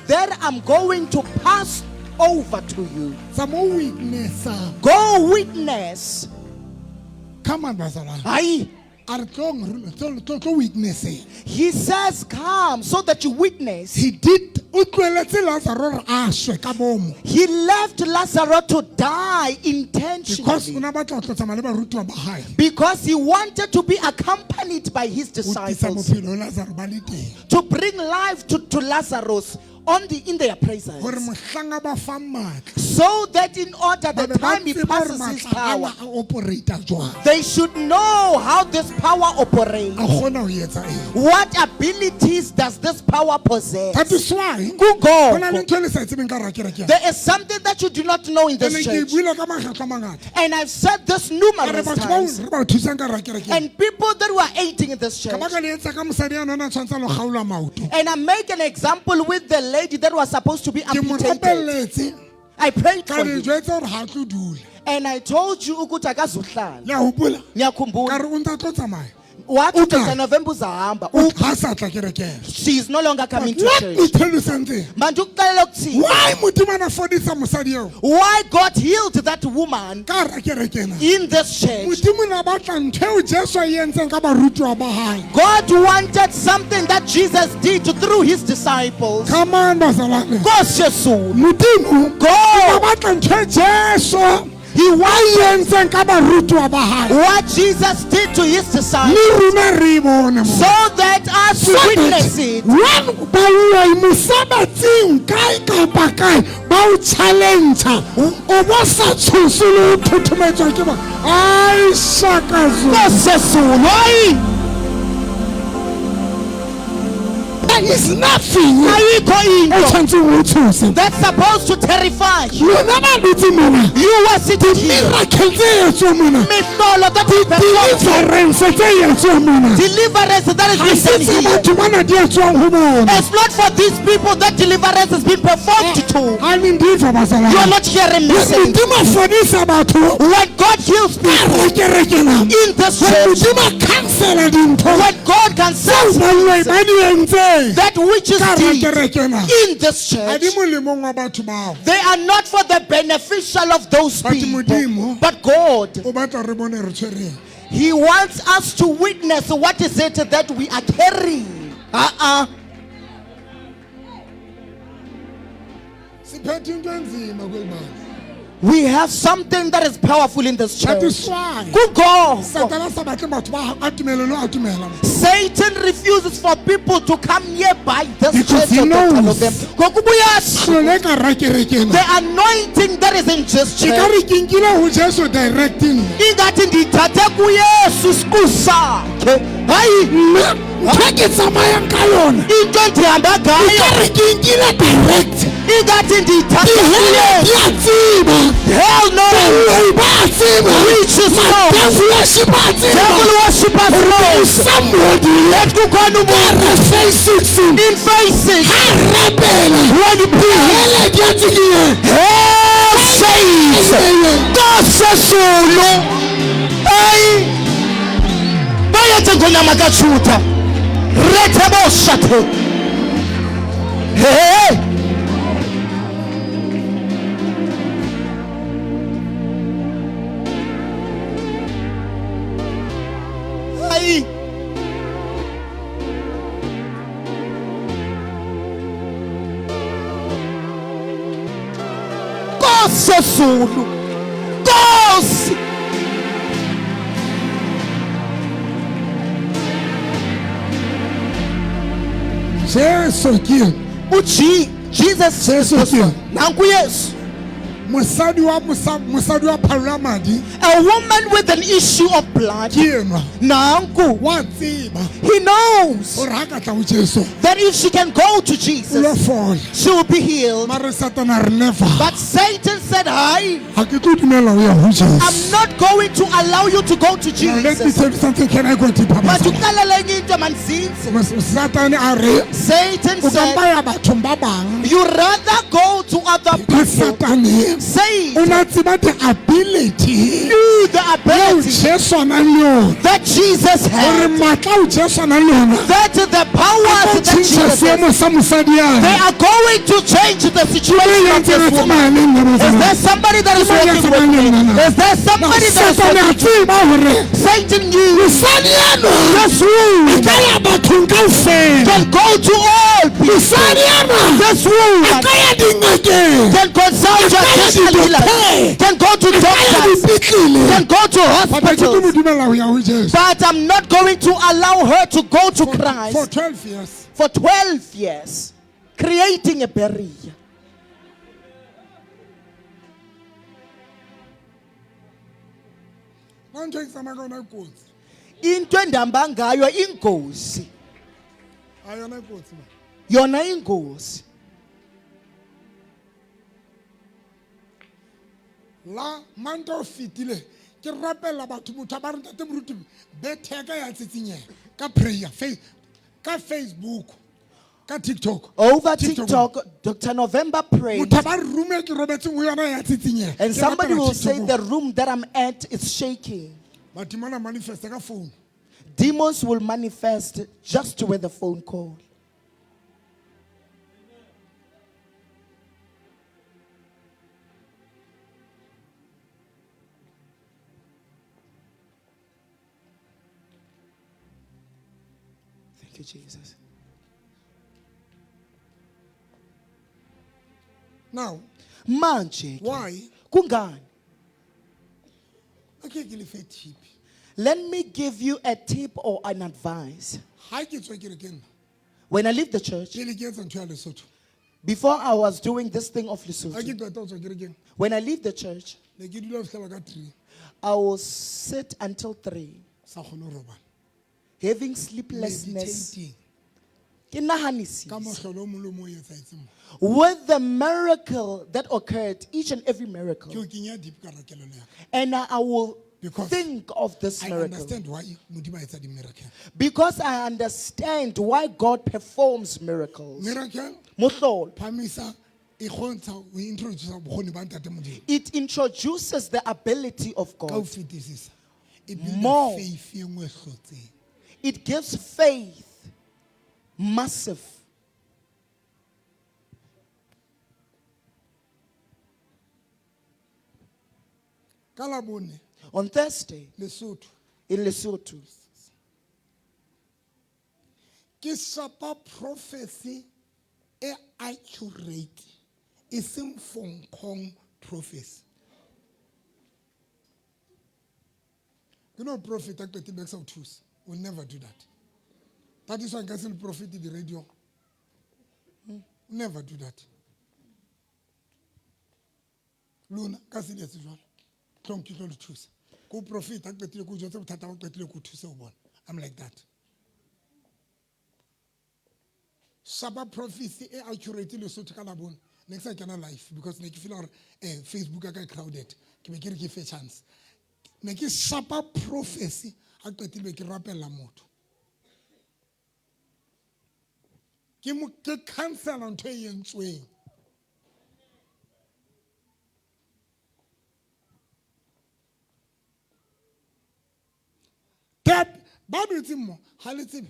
S4: that I'm going to pass over to you. Go witness.
S1: Come on,
S4: Aye. He says, come so that you witness.
S1: He did. He
S4: left Lazarus to die intentionally because he wanted to be accompanied by his disciples to bring life to Lazarus in their presence, so that in order the time he passes his power, they should know how this power operates. What abilities does this power possess? There is something that you do not know in this church, and I've said this numerous times, and people that were aiding in this church, and I make an example with the lady that was supposed to be amputated. I prayed for you. And I told you what? She is no longer coming to church.
S1: Let me tell you something.
S4: Why God healed that woman in this church? God wanted something that Jesus did through his disciples.
S1: Come on,
S4: God. He wants what Jesus did to his disciples, so that us witness it.
S1: There is nothing
S4: that's supposed to terrify you.
S1: You
S4: were sitting here. Mihlolo that is deliverance that is being done here. It's not for these people that deliverance has been performed to. You are not hearing me. When God heals people in the church, when God can cancel that which is in this church, they are not for the beneficial of those people, but God. He wants us to witness what is it that we are carrying. We have something that is powerful in this church. Good God. Satan refuses for people to come nearby this church. The anointing that is in this church. Hell no. Witches no. Devil worshippers no. Somebody let go in faces. When you pray, hell says God says so. Hey, bayatengona makachuta. Retebo shate. Hey. Sesulu Kosi Jesus says nangu Yesu. A woman with an issue of blood. Nangu. He knows that if she can go to Jesus, she will be healed. But Satan said, I'm not going to allow you to go to Jesus.
S1: Let me tell you something. Can I go to Papa?
S4: Satan said, you rather go to other people. Say the ability that Jesus had, that the powers that Jesus has, they are going to change the situation of this woman. Is there somebody that is working with me? Is there somebody that is working with me? Satan knew this woman can go to all people. This woman can consult your can go to doctors, can go to hospitals, but I'm not going to allow her to go to Christ
S1: for 12 years.
S4: For 12 years, creating a barrier. Into endihamba ngayo ingozi. Yona ingozi.
S1: La mando fitile ke rapela batho motho ba renta te moruti be theka ya tsitsinya ka prayer ka Facebook ka TikTok
S4: over TikTok Dr. November prayed and somebody will say the room that I'm at is shaking. Demons will manifest just with the phone call. Thank you, Jesus.
S1: Now,
S4: manje.
S1: Why?
S4: Kungani?
S1: Okay, give a tip.
S4: Let me give you a tip or an advice. When I leave the church, before I was doing this thing of Lesotho, when I leave the church, I will sit until 3, having sleeplessness, Ke nahanisisa.
S1: ka mohlolo o mong le o mong o etsahetseng mo.
S4: With the miracle that occurred, each and every miracle.
S1: Ke o kenya deep ka hara kelello ya ka.
S4: And I will
S1: Because
S4: think of this
S1: I
S4: miracle.
S1: understand why Modimo a etsa di-miracle.
S4: Because I understand why God performs miracles.
S1: Miracle,
S4: Mohlolo.
S1: phamisa, e kgontsha ho introduce bokgoni ba Ntate Modimo.
S4: It introduces the ability of
S1: Ka ho
S4: God.
S1: fetisisa. E builda
S4: More.
S1: faith e nngwe e hlotseng.
S4: It gives faith. Massive.
S1: Ka Labone,
S4: On Thursday,
S1: Lesotho,
S4: in Lesotho,
S1: ke shapa prophecy e accurate, e seng fonkong prophecy. You know, prophet a qetile beke sa o thusa. Will never do that. That is why nka se le prophet di radio. Never do that. Luna ka se le jwalo. Tlong ke tlo le thusa. Ko prophet a qetile ko jotse bothata ba qetile ko thusa o bona. I'm like that. Shaba prophecy e accurate le so ka Labone. Next time ke na live because ne ke feel hore Facebook ka crowded. Ke be ke re ke fe chance. Ne ke shapa prophecy a qetile ke rapella motho. Ke cancel ntho e entsweng. Tap ba dutse mo ha le tsebe.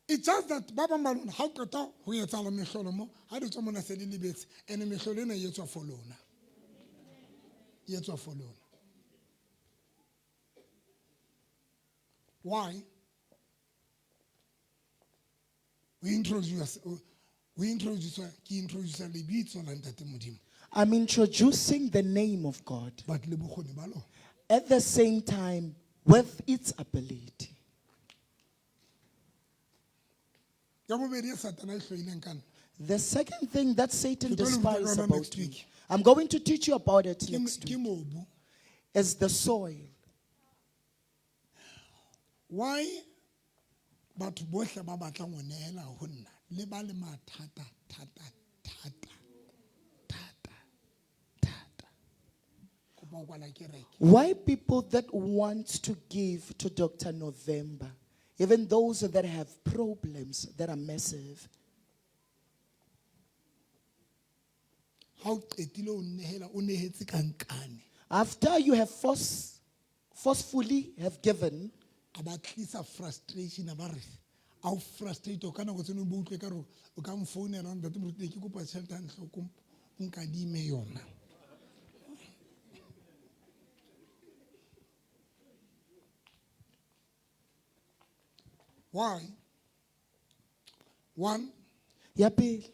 S1: It's just that ba bang ba lona ha o qeta ho etsahala mehlolo mo ha di tswa mona se le lebetse ene mehlolo ena e etswa for lona. E etswa for lona. Why? We introduce lebitso la Ntate Modimo.
S4: I'm introducing the name of God.
S1: But le bokgoni ba lona.
S4: At the same time, with its ability.
S1: Ya bobedi e Satana e hloileng kana.
S4: The second thing that Satan
S1: Ke tlo le ruta ka
S4: despises
S1: yona
S4: about
S1: next
S4: me,
S1: week.
S4: I'm going to teach you about it
S1: Ke
S4: next week,
S1: mobu.
S4: is the soil.
S1: Why batho bohle ba batlang ho nehela ho nna le ba le mathata thata. Kopa o kwala kereke.
S4: Why people that want to give to Dr. November, even those that have problems that are massive,
S1: Ha o qetile o nehela o nehetse ka nkane.
S4: after you have forcefully have given,
S1: About tlisa frustration about it. How frustrated o kana go tseno bo utlwe ka re o ka mfounela Ntate Moruti ke kopa tšhelete a nhloko nkadime yona. Why? One,
S4: ya pele,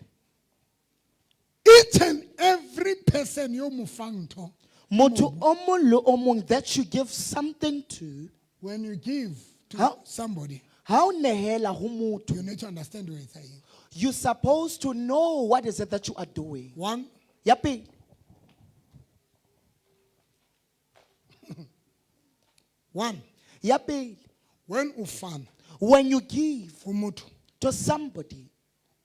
S1: each and every person yo mo fang ntho,
S4: motho o mong le o mong that you give something to,
S1: when you give to
S4: How-
S1: somebody,
S4: ha o nehela ho motho,
S1: you need to understand what it's saying.
S4: you're supposed to know what is it that you are doing.
S1: One,
S4: Ya pele, ya pele,
S1: when you fan,
S4: when you give
S1: for motho,
S4: to somebody,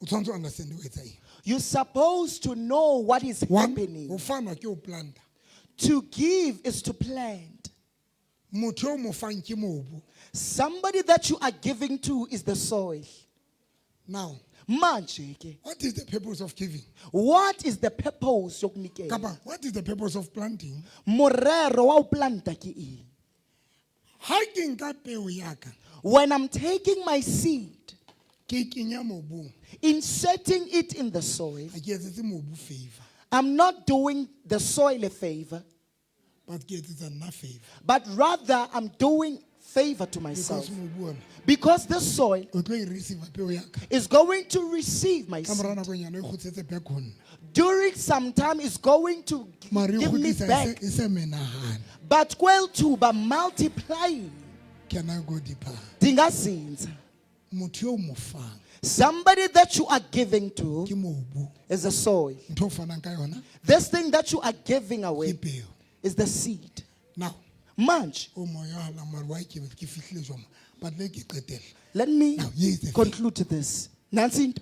S1: o tshwanetse to understand what it's saying.
S4: you're supposed to know what is
S1: One,
S4: happening.
S1: o fana ke o planta.
S4: To give is to plant.
S1: Motho yo mo fang ke mobu.
S4: Somebody that you are giving to is the soil.
S1: Now,
S4: Manje ke,
S1: what is the purpose of giving?
S4: what is the purpose yokunikela?
S1: Kapa, what is the purpose of planting?
S4: Morero wa o planta ke eng?
S1: Ha ke nka peo ya ka,
S4: When I'm taking my seed,
S1: ke kenya mobung,
S4: inserting it in the soil,
S1: ha ke etsetse mobu favor,
S4: I'm not doing the soil a favor,
S1: but ke etsetsa nna favor.
S4: but rather I'm doing favor to myself.
S1: Because mobu ona,
S4: Because the soil
S1: o tlo e receive peo ya ka.
S4: is going to receive my
S1: Ka mora
S4: seed.
S1: nakonyana e kgutletse back ho nna.
S4: During some time, it's going to
S1: Mare e
S4: give me
S1: kgutlisa
S4: back.
S1: e se menahane.
S4: But kwel tuba multiplying.
S1: Can I go deeper?
S4: Dingazinza.
S1: Motho yo mo fang
S4: Somebody that you are giving to
S1: ke mobu.
S4: is the soil.
S1: Ntho o fanang ka yona
S4: This thing that you are giving
S1: ke
S4: away
S1: peo.
S4: is the seed.
S1: Now,
S4: Manje,
S1: o moya hala mare wa ke fihlile jwang. But le ke qetela.
S4: let me
S1: Now, here is the thing.
S4: conclude this. Nansi,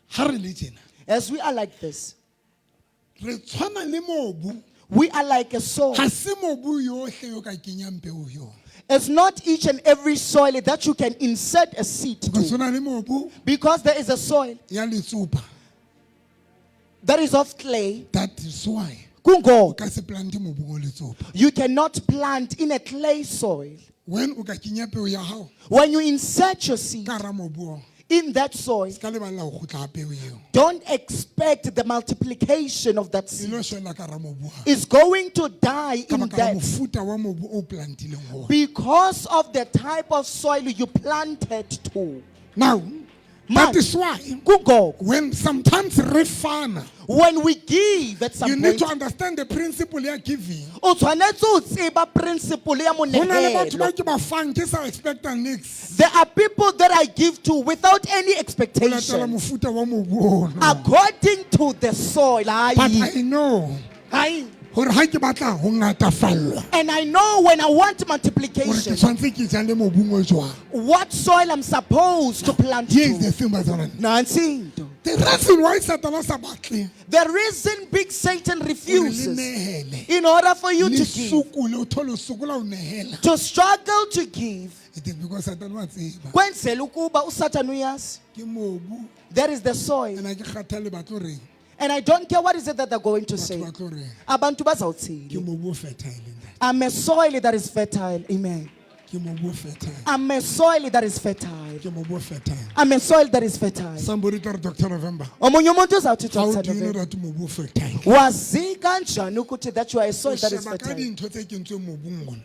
S1: ha re le tjena
S4: as we are like this,
S1: re tshwana le mobu
S4: we are like a soil.
S1: ha se mobu yohle yo ka kenyang peo yo
S4: It's not each and every soil that you can insert a seed
S1: go
S4: to,
S1: sona le mobu
S4: because there is a soil
S1: ya letsopa
S4: that is of clay.
S1: that is why
S4: Kungo,
S1: ka se plante mobu o letsopa
S4: you cannot plant in a clay soil.
S1: when o ka kenya peo ya hao
S4: When you insert your seed
S1: ka ra mobu o
S4: in that soil,
S1: ka lebala go gotla peo eo
S4: don't expect the multiplication of that
S1: e
S4: seed.
S1: lo shela ka ra mobu ha
S4: It's going to die
S1: ka
S4: in
S1: baka la
S4: that
S1: mofuta wa mobu o plantileng ho
S4: because of the type of soil you planted to.
S1: now
S4: Man,
S1: that is why
S4: Kungo,
S1: when sometimes re fana
S4: when we give at some
S1: you need
S4: point,
S1: to understand the principle ya giving
S4: o tshwanetse o tseba principle ya
S1: go na le batho ba
S4: monehelo.
S1: ke ba fang ke sa expecta next
S4: There are people that I give to without any
S1: o latela
S4: expectation,
S1: mofuta wa mobu ono
S4: according to the soil.
S1: but I know
S4: Aye.
S1: gore ha ke batla ho ngatafalla
S4: And I know when I want
S1: gore ke
S4: multiplication,
S1: tshwantse ke jale mobung o jwang
S4: what soil I'm supposed to plant
S1: here is the
S4: to.
S1: thing bazalwane
S4: Nansi.
S1: the reason why Satan sa batle
S4: The reason big Satan
S1: gore le
S4: refuses
S1: nehele
S4: in order for you
S1: le
S4: to give,
S1: sukule o thole o sokola o nehela
S4: to struggle to give,
S1: it is because Satan wa tseba
S4: kwenzela ukuba uSatan uyazi,
S1: ke mobu
S4: that is the soil.
S1: and a ke kgathale batlo reng
S4: And I don't care what is it that they're going to
S1: batho
S4: say.
S1: batlo reng
S4: Abantu
S1: ke
S4: bazawuthini.
S1: mobu o fertile in that
S4: I'm a soil that is fertile. Amen.
S1: ke mobu o fertile
S4: I'm a soil that is fertile.
S1: ke mobu o fertile
S4: I'm a soil that is fertile.
S1: somebody tell Dr. November
S4: Omunye umuntu uzawuthi
S1: how
S4: Dr.
S1: do you know
S4: November,
S1: that mobu o fertile
S4: wazi kanjani ukuthi that you are a soil
S1: o
S4: that is
S1: sheba ka
S4: fertile?
S1: dintho tse kentsweng mobung ona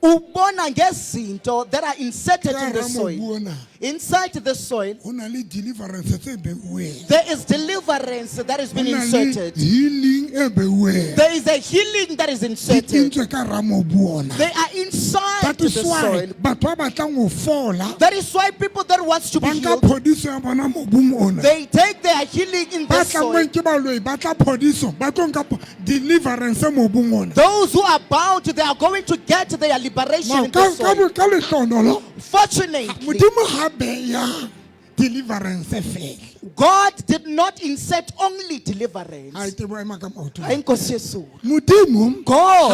S4: Ubona ngezinto that are inserted
S1: ka
S4: in the
S1: ra
S4: soil.
S1: mobu ona
S4: Inside the soil,
S1: ho na le deliverance tse beuweng
S4: there is deliverance that has
S1: ho
S4: been
S1: na le
S4: inserted.
S1: healing e beuweng
S4: There is a healing that is
S1: di
S4: inserted.
S1: kentswe ka ra mobu ona
S4: They are inside
S1: that
S4: the
S1: is why
S4: soil.
S1: batho ba batlang ho fola
S4: That is why people that wants to be
S1: ba nka
S4: healed,
S1: phodiso ya bona mobung ona
S4: they take their healing in
S1: ba
S4: the soil.
S1: tlangweng ke baloi ba tla phodiso ba tlo nka deliverance mobung ona
S4: Those who are bound, they are going to get their liberation
S1: Now,
S4: in the soil.
S1: ka lehlonolo
S4: Fortunately,
S1: modimo ha beya deliverance fela
S4: God did not insert only
S1: ha
S4: deliverance.
S1: ke bo ema ka maoto
S4: Hayi Nkosi Yesu.
S1: modimo ha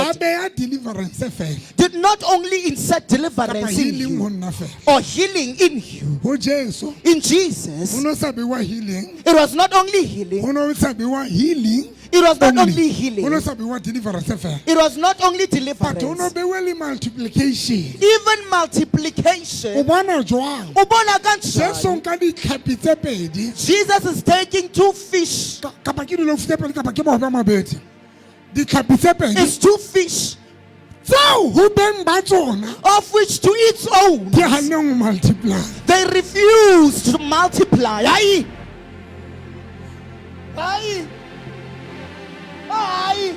S4: God
S1: beya deliverance fela
S4: did not only insert
S1: kapa
S4: deliverance in
S1: healing ho
S4: you
S1: nna fela
S4: or healing in you.
S1: ho jesu
S4: In Jesus,
S1: ho no sa bewa healing
S4: it was not only healing,
S1: ho no sa bewa healing
S4: it was not only
S1: ho no
S4: healing,
S1: sa bewa deliverance fela
S4: it was not only
S1: but ho no
S4: deliverance,
S1: bewa le multiplication
S4: even
S1: o
S4: multiplication.
S1: bona jwang
S4: Ubona
S1: jesu
S4: kanjani?
S1: nka ditlhapi tse pedi
S4: Jesus is taking 2 fish.
S1: kapa ke dilo tse pedi kapa ke maoto a mabedi ditlhapi tse pedi
S4: It's 2 fish,
S1: tseo ho beng ba tsona
S4: of which to its own
S1: di hanneng ho multiply
S4: they refuse to multiply. Aye. Aye. Aye.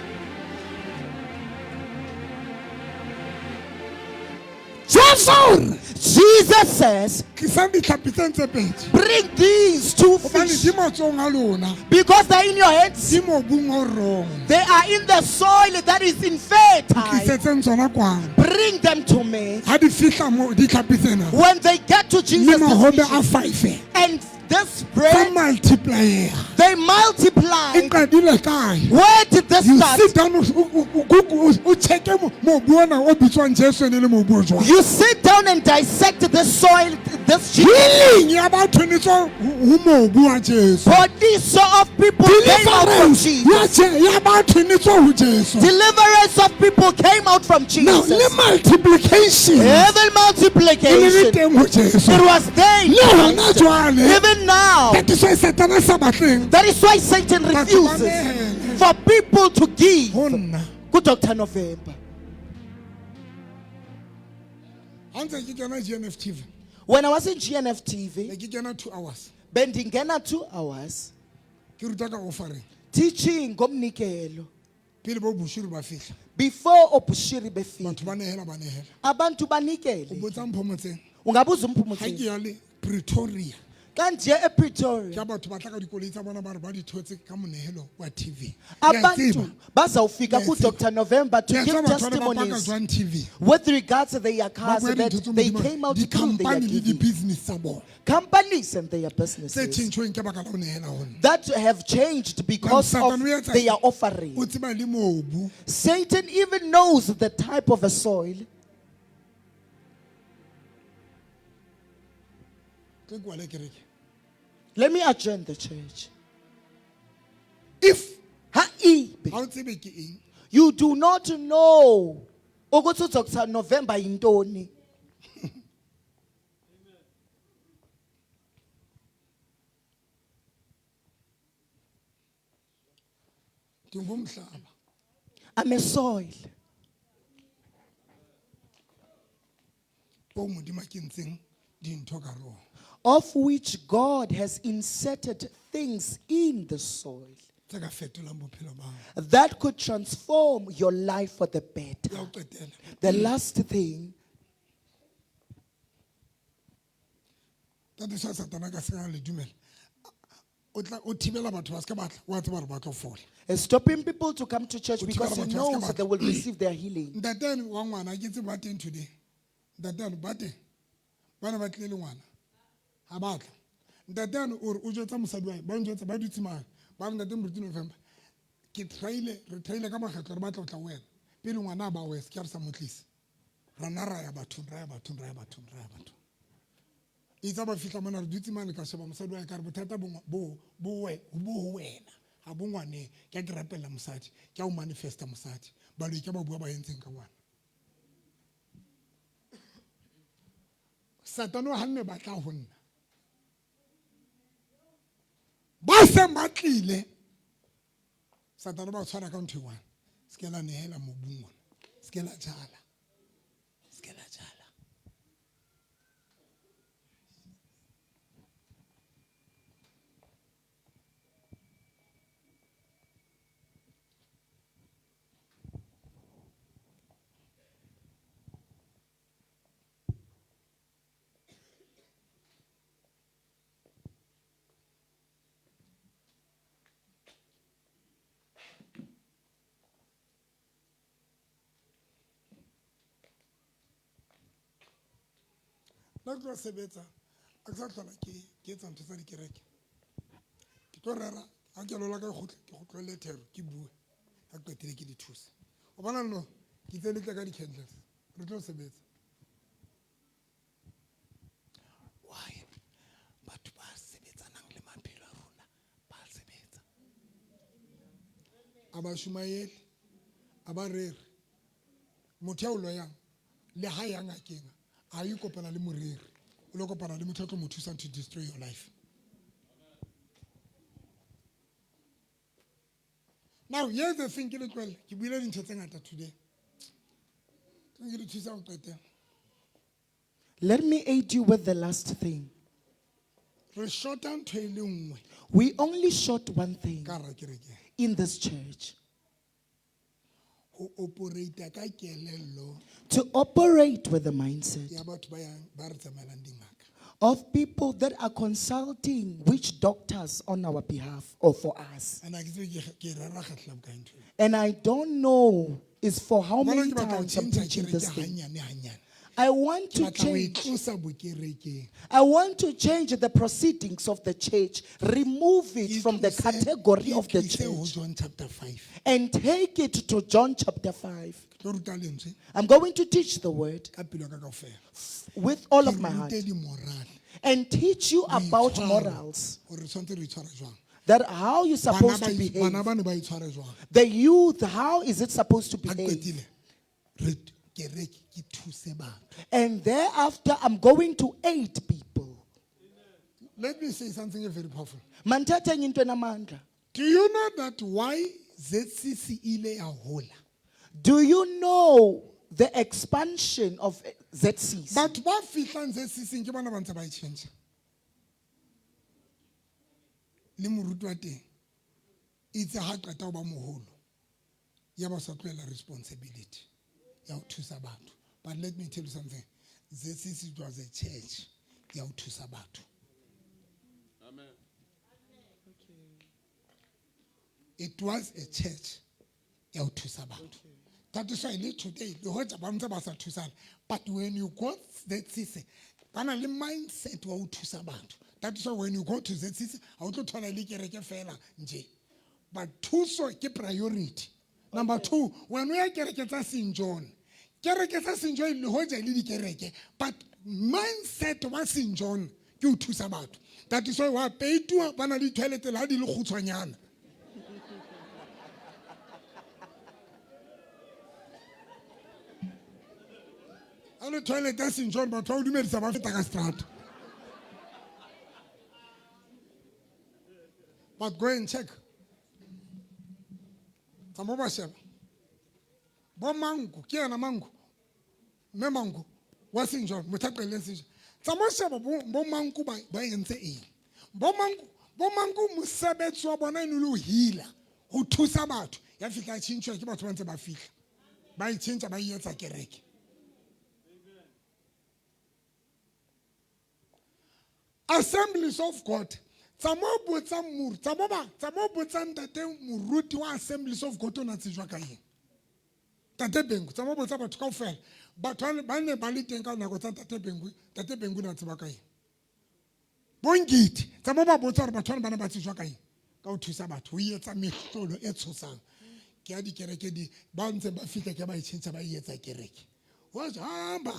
S1: jesu
S4: Jesus says,
S1: tlisang ditlhapi tse ntse pedi
S4: bring these 2
S1: gobane
S4: fish
S1: di matsong a lona
S4: because they're in your hands.
S1: di mobung o rong
S4: They are in the soil that is infertile.
S1: tlisetseng tsona kwano
S4: Bring them to me.
S1: ha di fihla mo ditlhapi tsena
S4: When they get to
S1: le
S4: Jesus,
S1: mahobe
S4: the
S1: a
S4: fishes,
S1: 5
S4: and this
S1: tsa
S4: bread,
S1: multiplier
S4: they multiply.
S1: e qadile kae
S4: Where did they
S1: you
S4: start?
S1: sit down o cheke mobu ona o bitswang jesu ene le mobu o jwang
S4: You sit down and dissect the soil, this
S1: healing ya batho ne tswa ho mobu wa jesu
S4: body so of people came out from
S1: deliverance
S4: Jesus.
S1: ya batho ne tswa ho jesu
S4: Deliverance of people came out from
S1: now
S4: Jesus.
S1: le multiplication
S4: Even
S1: e ne le
S4: multiplication,
S1: teng ho jesu
S4: it was there. in
S1: le hona
S4: Jesus.
S1: jwale
S4: Even now,
S1: that is why satana sa batleng
S4: that is why Satan
S1: batho ba
S4: refuses
S1: nehele
S4: for people to give.
S1: ho nna
S4: Good Dr. November.
S1: ha ntse ke kena GNF TV
S4: When I was in GNF TV,
S1: ne ke kena 2 hours
S4: bendingena 2 hours
S1: ke ruta ka offering
S4: teaching ngomnikelo
S1: pele bo bushiri ba fihla
S4: before obushiri befika.
S1: batho ba nehela
S4: Abantu
S1: o
S4: banikele.
S1: botsa mphomo tsena
S4: Ungabuza
S1: ha
S4: umphumo
S1: ke
S4: uthini?
S1: ya le Pretoria
S4: Kanje ePretoria.
S1: ke batho ba tla ka dikoloi tsa bona ba re ba di thotse ka monehelo wa TV
S4: Abantu bazawufika ku
S1: Yes.
S4: Dr. November to
S1: Ke a
S4: give
S1: tseba batho ba baka
S4: testimonies
S1: jwang TV
S4: with regards to their cars
S1: Ba bua
S4: that
S1: dintho tse
S4: they
S1: modimo.
S4: came out to do their
S1: Di-company le
S4: giving.
S1: di-business tsa bona
S4: Company companies and their businesses that have changed because of their offering. Satan even knows the type of a soil. Let me adjourn the church. If you do not know November intoni, I'm a soil of which God has inserted things in the soil that could transform your life for the better. The last thing, is stopping people to come to church because he knows that they will receive their healing.
S1: Itse ba fitla mona re dutse mane ka sheba mosadi wa ka re bothata bo wena ha bo ngwane ke ke rapella mosadi ke o manifesta mosadi ba lo ke ba bua ba yentseng ka ngwana Satano ha nne batla ho nna ba se matlile Satano ba tshwara ka ntho one se la nehela mobung se la jala Nako sebetsa a tsa tlola ke etsa ntho tsa dikereke ke tlo rera a ke lola ka ke gotlole thero ke bue a qetile ke di thusa o bona no ke tse letle ka di candles re tlo sebetsa why batho ba sebetsanang le maphelo a rona ba sebetsa aba shumaele aba rere motho ya o loyang le ha ya ngakeng are you kopana le moriri o lo kopana le motho o tlo mo thusa to destroy your life now here's the thing ke le tlwele ke buile dintho tse ngata today ke di thusa o qetela
S4: let me aid you with the last thing. We only short one thing in this church. To operate with the mindset of people that are consulting which doctors on our behalf or for us. And I don't know is for how many times I'm teaching this thing. I want to change. I want to change the proceedings of the church, remove it from the category of the church, and take it to John chapter 5. I'm going to teach the word with all of my heart and teach you about morals. That how you're supposed to behave. The youth, how is it supposed to behave? And thereafter, I'm going to aid people.
S1: Let me say something very powerful.
S4: Do
S1: you know that why ZCC ile ahola?
S4: Do you know the expansion of ZCC?
S1: But what fitlan ZCC ke bana bantse ba change. Le moruti wa teng itse ha qeta ho ba moholo ya ba sa tloela responsibility. But let me tell you something. ZCC was a church. Amen. It was a church. That is why today the whole But when you go ZCC, ba na le mindset wa ho thusa batho. That is why when you go to ZCC, ha o tlo thola le kereke fela nje. But thuso ke priority. Number 2, when we are kereke tsa St. John, kereke tsa St. John le hoja le di kereke, but mindset wa St. John ke ho thusa batho. That is why wa peitua ba na le toilet la di le khutshwanyana. Ale toilet ya St. John batho ba dumedisa ba feta ka strata. But go and check. Tamo ba sheba. Bo mangu, ke yana mangu. Me mangu wa St. John, motaqeleng St. John. Tamo sheba bo mangu ba entse eng. Bo mangu mosebetsi wa bona ene le ho hila, ho thusa batho. Ya fika tshintshwa ke batho ba ntse ba fihla. Ba itshintsa ba etsa kereke. Assemblies of God. Tsamo botsa ntate moruti wa Assemblies of God ona tsejwa ka eng. Tate Bengu, tsamo botsa batho kaofela. Batho ba ne ba le teng ka nako tsa Tate Bengu na tseba ka eng. Bongiti, tsamo ba botsa hore batho ba ne ba tsejwa ka eng. Ka ho thusa batho, o etsa mehlolo e tshosang. Ke ya dikereke di ba ntse ba fihla ke ba itshintsa ba etsa kereke. Wa hamba.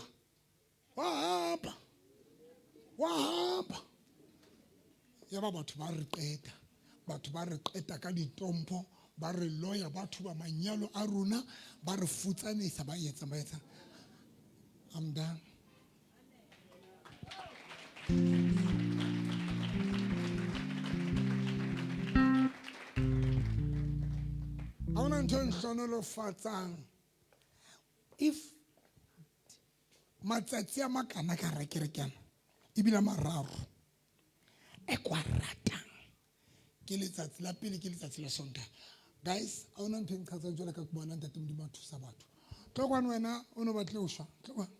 S1: Ya ba batho ba re qeta ka ditompo, ba re lawyer batho ba manyalo a rona, ba re futsanisa ba etsa. I'm done. I want to nhlonolofatsang. If matsatsi a makana ka re kerekana ibila mararo e kwaratang ke letsatsi la pele ke letsatsi la Sontaha. Guys, I want to ntshatsa jwale ka kubona ntate Modimo a thusa batho. Tlokwana wena o no batle ho shwa. Tlokwana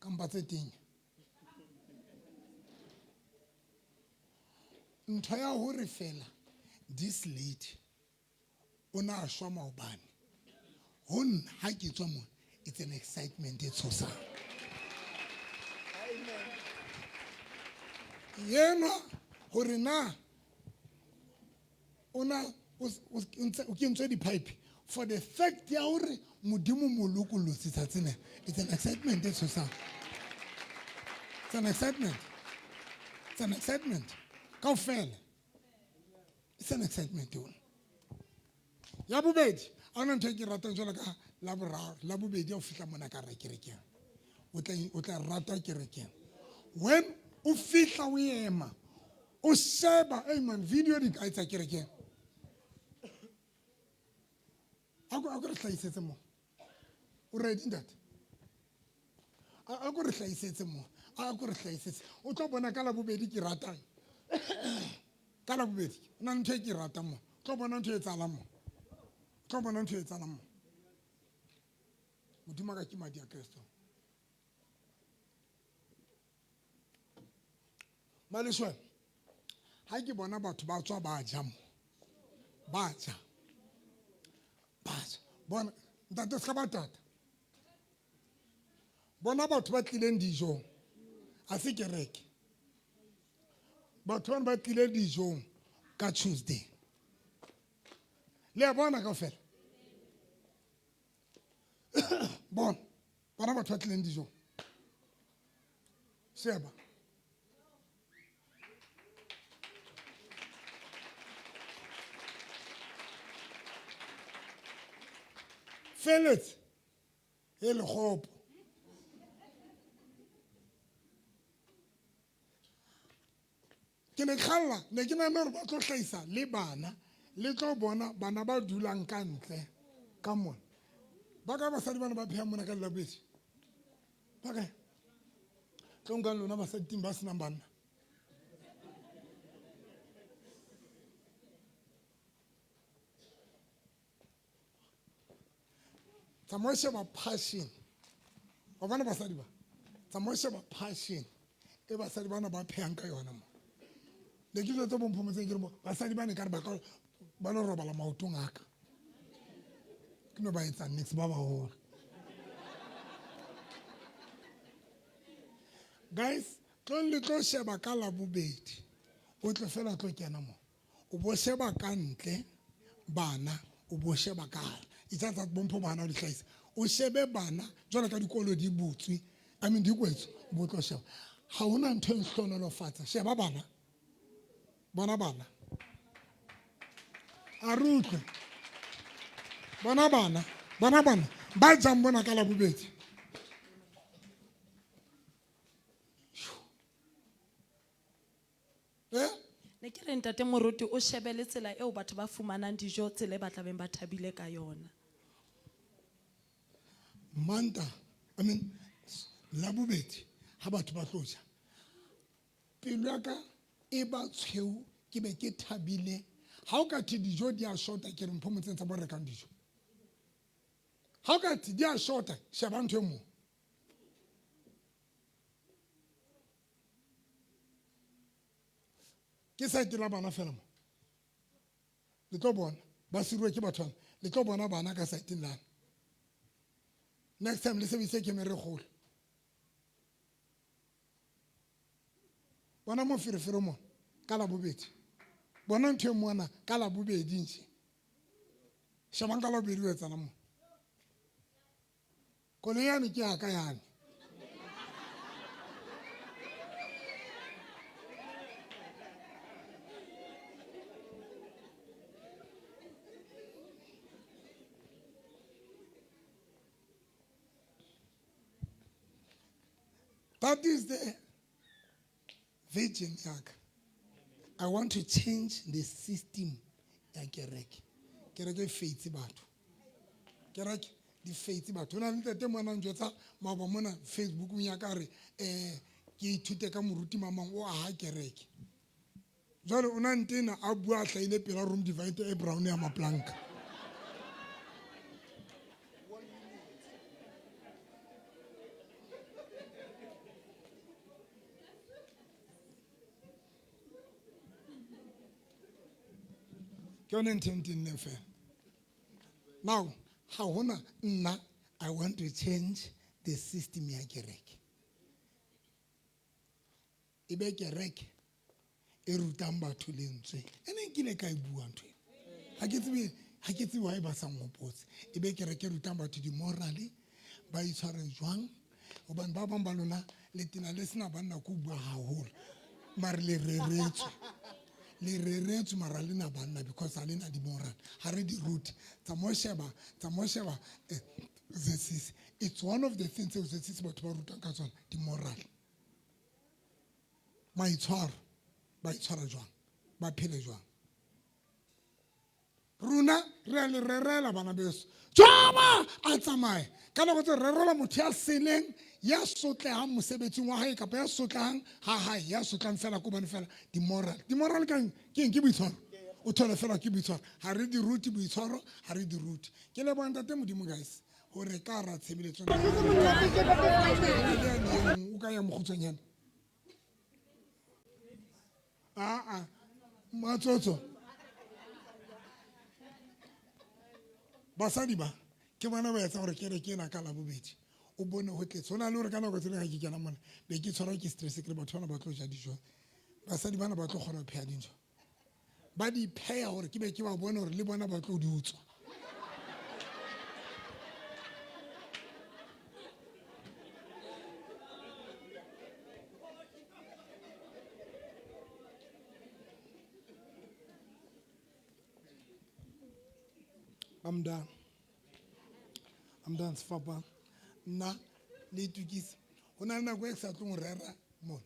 S1: ka mpatse teng. Ntho ya hore fela this lady ona a shwa maobane. Hon ha ke tswa mo, it's an excitement e tshosang. Yena hore na ona o kentswe di-pipe for the fact ya hore Modimo mo lokolositsa tsena, it's an excitement e tshosang. It's an excitement. Kaofela. It's an excitement one. Ya bobedi, a ona ntho e ke ratang jwalo ka la boraro, la bobedi o fihla mona ka re kerekeng. O tla rata kerekeng. When o fihla o ema, o sheba, hey man, video di ka etsa kerekeng. A go re hlaisetse mo. O ready ntate? A go re hlaisetse mo. A go re hlaisetse. O tlo bona ka la bobedi ke ratang. Ka la bobedi, ona ntho e ke ratang mo. Tlo bona ntho e etsahalang mo. Modimo ka ke madi a Kristo. Maleshwa, ha ke bona batho ba tswa ba ja mo. Ba ja. Bona ntate ska batata. Bona batho ba tlileng dijong. A se kereke. Batho ba tlileng dijong ka Tuesday. Le bona kaofela. Bona batho ba tlileng dijong. Sheba. Felix, e le khopo. Ke ne khalla, ne ke nahana hore ba tlo hlahisa le bana, le tlo bona bana ba dulang ka ntle ka mona. Ba ka basadi bana ba pheha mona ka Labesi. Ba ka tlo nka lona basadi ba senang bana. Tsamoshe ba passion. Wa bana basadi ba. Tsamoshe ba passion. E basadi bana ba phehang ka yona mo. Le ke tlo bo mphomo tse ke re mo basadi bana ka re ba lo robala maotong aka. Ke no ba etsa next ba ba hole. Guys, tlo sheba ka la bobedi. O tlo fela tlo kena mo. O bo sheba ka ntle bana, o bo sheba ka hare. Itsa tsa bompho bana o di hlahisa. O shebe bana jwale ka dikolo di butswe. I mean di kwetswe, o bo tlo sheba. Ha hona ntho e hlonolofatsa. Sheba bana. Bona bana. A rutle. Bona bana. Bona bana. Ba jang bona ka la bobedi.
S11: ne ke re ntate moruti o shebele tsela eo batho ba fumanang dijo tsele ba tlabeng ba thabile ka yona.
S1: Manta, I mean, la bobedi ha batho ba tlo ja. Pelo ya ka e ba tshweu ke be ke thabile. Ha o ka thi dijo di a shota ke re mpho motseng tsa bo rekang dijo. Ha o ka thi di a shota sheba ntho e mo. Ke sa itela bana fela mo. Le tlo bona ba sirwe ke batho le tlo bona bana ka sa itilana. Next time le sebise ke mere golo. Bona mo firefiro mo ka la bobedi. Bona ntho e mona ka la bobedi nje. Shebang ka la bobedi o etsana mo. Kole yana ke aka yana. That is the vision, Yak. I want to change the system. Kereke faith batho. Kereke di faith batho. Na ntate mona njotsa maba mona Facebook nya ka re ke ithute ka moruti mamang o a kereke. Jalo una ntena a bua hlaile pela room divide e brown ya maplanka. Now, I want to change the system ya kereke. Ebe kereke e rutang batho lentswe. Ene nkile ka e bua ntwe. Ha ke tsebe why ba sa ngopotse. Ebe kereke rutang batho di morale ba itshware jwang. Hobane ba bang ba lona le tena le sena banna go bua haholo. Mare le reretswe. Le reretswe mara le na banna because a le na di moral. Ha re di root. Tsamosheba it's one of the things that is about rutang ka tsona di moral. Maitshwaro ba itshwara jwang ba phele jwang. Runa re le rerela bana beso tshaba a tsamaye ka nako tse rerela motho ya seleng ya sotlehang mosebetsing wa hae kapa ya sotlehang ha hae ya sotlang fela ko bane fela di moral ka ke eng ke boitshwaro o thole fela ke boitshwaro ha re di root boitshwaro ha re di root ke le bona tate modimo guys hore ka ra tshebeletso o ka ya mogutshwanyana matsotso basadi ba ke bona ba etsa gore kereke ena ka la bobedi o bone ho tletse hona le hore ka nako tsena ga ke kena mona be ke tshwarwa ke stress ke le batho bana ba tlo ja dijo basadi bana ba tlo kgona ho pheha dijo ba di pheha hore ke be ke ba bone hore le bona ba tlo di utswa. I'm done. Sfapa. Na le tukisi. Hona na go eksa tlo rera mona.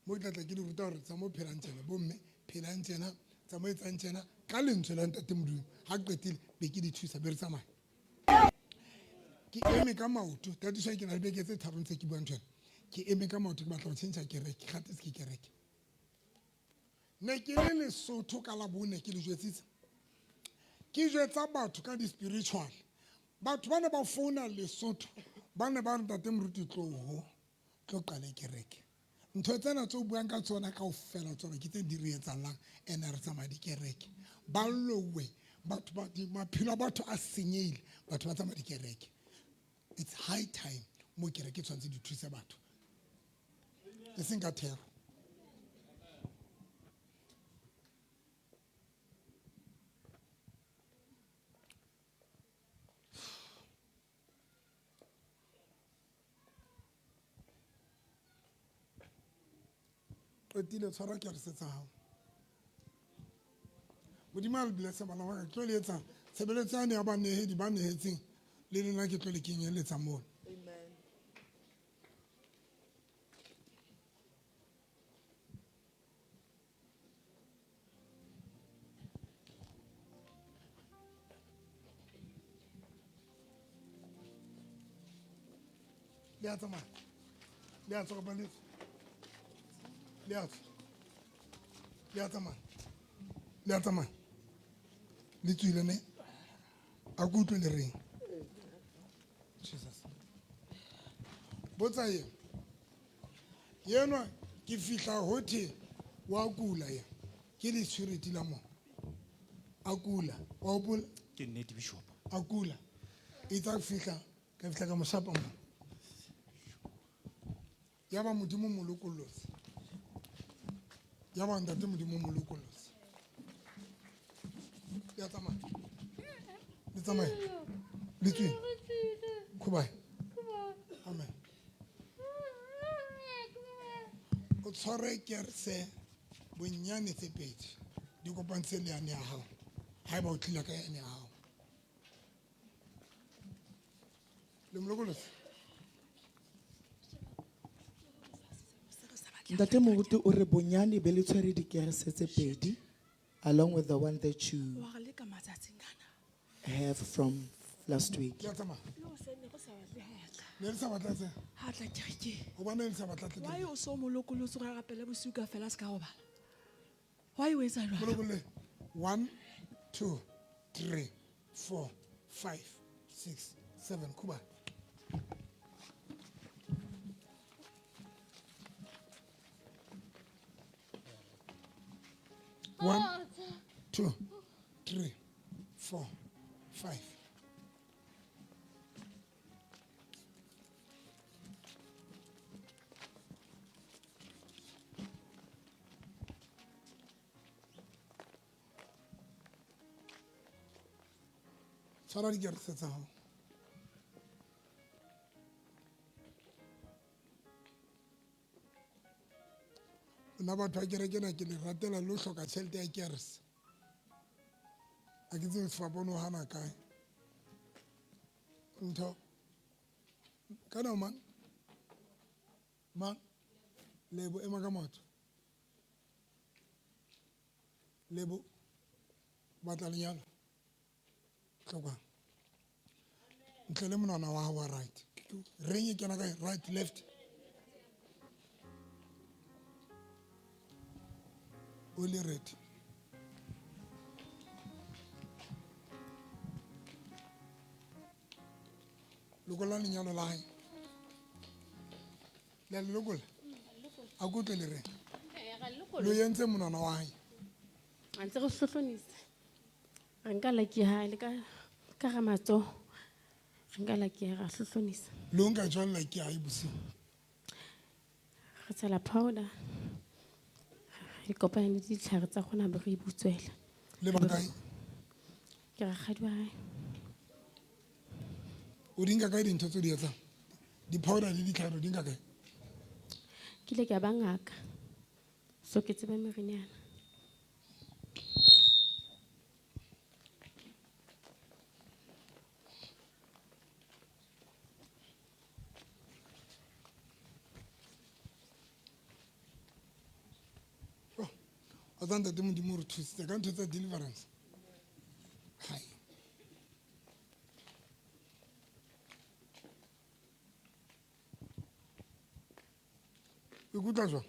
S1: Mo tla tla ke di ruta hore tsa mo phelang tsena bo mme phelang tsena tsa mo etsang tsena ka lentswe la ntate modimo ha qetile be ke di thusa be re tsamaya. Ke eme ka maoto ta di ke na le beke tse tharo ntse ke bua ntwana. Ke eme ka maoto ke batla go tsentsa kereke gate se ke kereke. Ne ke le Lesotho ka la bone ke le jwetsitse. Ke jwetsa batho ka di spiritual batho ba ne ba founa Lesotho ba ne ba re ntate moruti tlo qale kereke ntho tsena tse o buang ka tsona ka ofela tsona ke tse di re etsalang ene re tsamaya di kereke ba lowe batho ba di maphelo a batho a senyehile batho ba tsamaya di kereke. It's high time mo kereke tshwantse di thuse batho e seng ka thero. Qetile tshwara kerese tsa hao. Modimo a le blesse bana ba ka tlo le etsa tshebeletso ya ne ya banehedi ba nehetseng le lena ke tlo le kenyeletsa moo.
S13: Amen.
S1: Le a tsamaya. Le a tswa ka paletse. Le a tswa. Le a tsamaya. Le a tsamaya. Le tswile ne. A ke utlwe le reng. Jesus. Botsa ye. Yenwa ke fihla hothi wa kula ya. Ke le tshwiriti la mo. A kula. Wa hopola.
S5: Ke nnete bishop.
S1: A kula. E tsa fihla ka fihla ka mosapa mo. Ya ba modimo molokolosi. Ya ba ntate modimo molokolosi. Ya tsamaya. Le tsamaya. Le tswile. Khubai. Amen. O tshware kerse bonyane tse pedi. Di kopantshe le yane ya hao. Haeba o tlile ka yane ya hao. Le molokolosi.
S13: Ntate Moruti o re bonyane be le tshwere dikerese tse pedi along with the one that you have from last week.
S1: Ya tsamaya. Ne le sa batla tse. O bona le sa batla tse.
S11: Why o so molokolosi ga rapela bosiu ka fela ska go bala? Why o etsa jwa?
S1: Molokole. 1 2 3 4 5 6 7 Kuba. One, 2, 3, 4, 5. Tshwara dikerese tsa hao. Nna batho ba kerekena ke le ratela le ho hloka tjhelete ya kerese. A ke tsebe sefapano o hana kae. Ntho. Kana mang? Mang? Lebo ema ka motho. Lebo. Batla lenyalo. Tlhoka. Ntle le monwana wa hao wa right. Reng e kena kae? Right, left. Only red. Lokola lenyalo la hae. Le le lokola. A go tle le re. Lo yentse monana wa hae.
S2: A ntse go hlohlonisa. A nka la ke ha le ka ga matso. Nka la ke ga hlohlonisa.
S1: Lo nka jwang la ke hae bosiu.
S2: Re tsela powder. Le kopane le ditlhare tsa gona be go ibutswela.
S1: Le ba kae?
S2: Ke ga gadi wa hae.
S1: O dinga kae dintho tse di etsang? Di powder le ditlhare o dinga kae?
S2: Ke le ke ba ngaka. So ke tsebe merinyana.
S1: A tsa ntate modimo re thusitse ka ntho tsa deliverance. Hai. O ikutlwa jwang?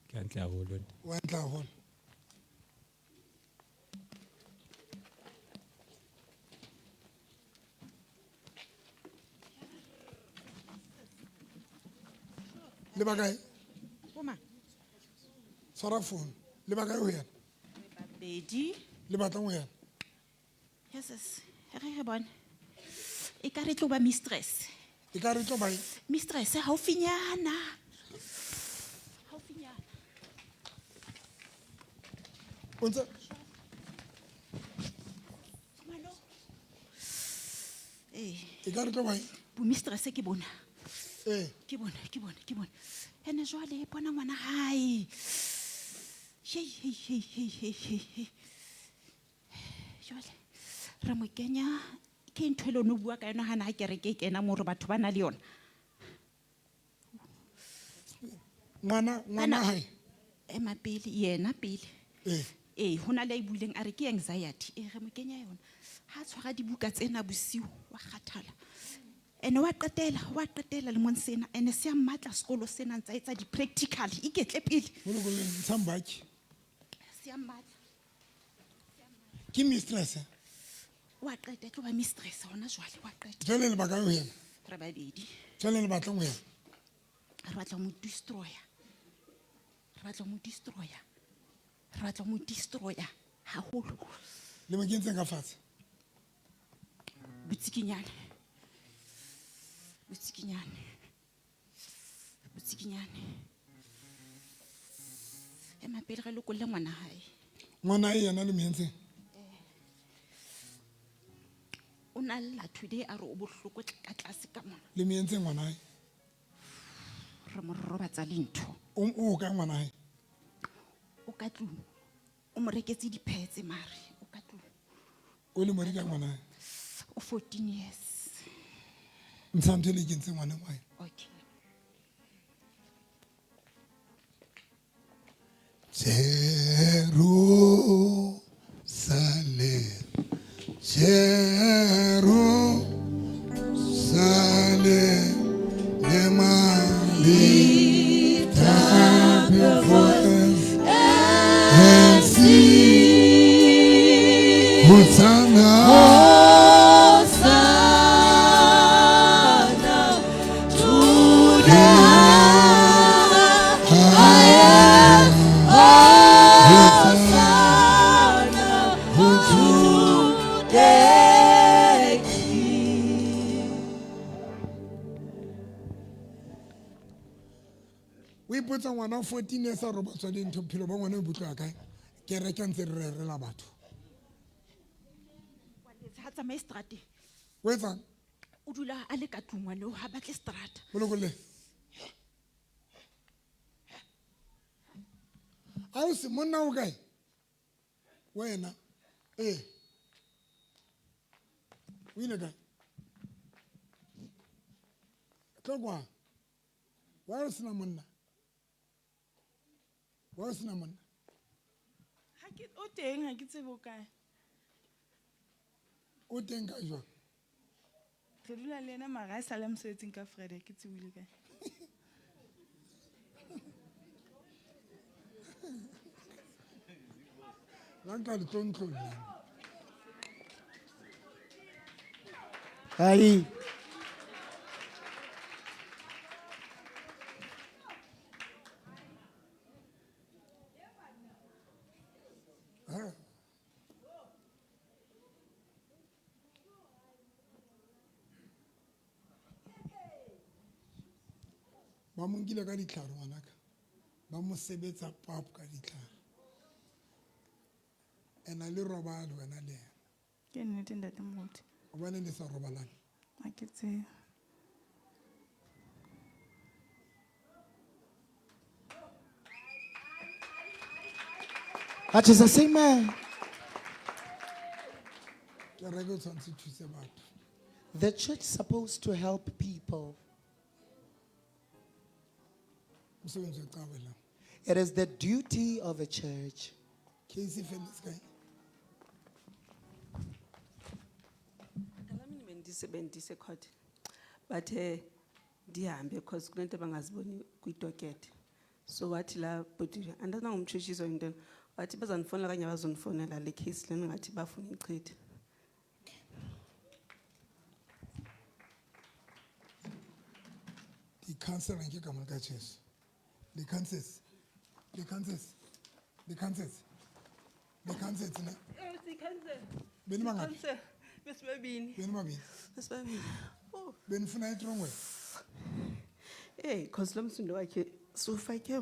S14: Ke hantle haholo.
S1: O hantle haholo. Le ba kae?
S15: Boma.
S1: Tshwara phone. Le ba kae ho yena?
S15: Bedi.
S1: Le batlang ho yena?
S15: Yes. Re bona. E ka re tlo ba mistress.
S1: E ka re tlo ba
S15: mistress haufinyana.
S1: Untse e ka re tlo bai
S15: bomistress ke bona
S1: eh
S15: ke bona ene jwale bona ngwana hae jwale re mo kenya ke ntho e le no bua ka yona hana ha kereke e kena mo re batho ba na le yona
S1: ngwana hae
S15: ema pele yena pele hona le a buleng a re ke anxiety re mo kenya yona ha tshwara dibuka tsena bosiu wa kgathala ene wa qetela le monsena ene se a matla sekolo sena ntsa etsa di practical iketle pele
S1: mo go le ntshambaki
S15: se a matla
S1: ke mistress
S15: wa qeta tlo ba mistress hona jwale wa qeta
S1: jwale le baka yo yena
S15: re babedi
S1: jwale le batla go yena
S15: re batla mo destroyer haholo
S1: le mo kentseng ka fatshe
S15: butsikinyane ema pele re lokolle ngwana hae
S1: ngwana e yena le mentseng
S15: o na lla today a re o bohloko ka tlase ka mona
S1: le mentseng ngwana hae
S15: re mo robatsa le ntho
S1: o ka ngwana hae
S15: o ka tlung o mo reketse diphetse mare o ka tlung
S1: o le mori ka ngwana hae
S15: o 14 years
S1: ntshantse le kentseng ngwana hae
S15: okay
S1: Jerusalem, lift up your voice and sing, Hosanna, Hosanna to the highest, Hosanna to the o ipotsa ngwana 14 years a robatswa le ntho phelo ba ngwana o butlwa kae ke reka ntse re rela batho
S15: ha tsa maestrate
S1: o etsang
S15: o dula a le ka tlung ngwana o ha batle strata
S1: bolokole a o se monna o kae wena o ile kae tlokwa wa o sena monna wa sena monna
S11: ha ke o teng ha ke tsebo kae
S1: o teng ka jwa
S11: re dula le ena mara a sala mosebetsing ka Friday ke tsebile kae
S1: Lanka le tonto
S8: Hai.
S1: ba mo nkile ka ditlhare ngwanaka ba mo sebetsa pap ka ditlhare ena le robalo wena le yena
S11: ke nnete ntate motho
S1: o bane le sa robalane
S11: ha ke tsebe
S8: Jesus, amen. The church is supposed to help people. It is the duty of a church.
S16: But ndihambe because kunento bangaziboni kwidokete so wathi la bhuti andana ngumtshutshizwa into wathi bazanifonela kanye bazonifonela le case lena ngathi bafuna ichithe
S1: cancel nje kama ka Jesu le cancels ne beni mangapi
S16: besibabini
S1: oh benifuna itrongwe
S16: cause lo msindo wakhe sufake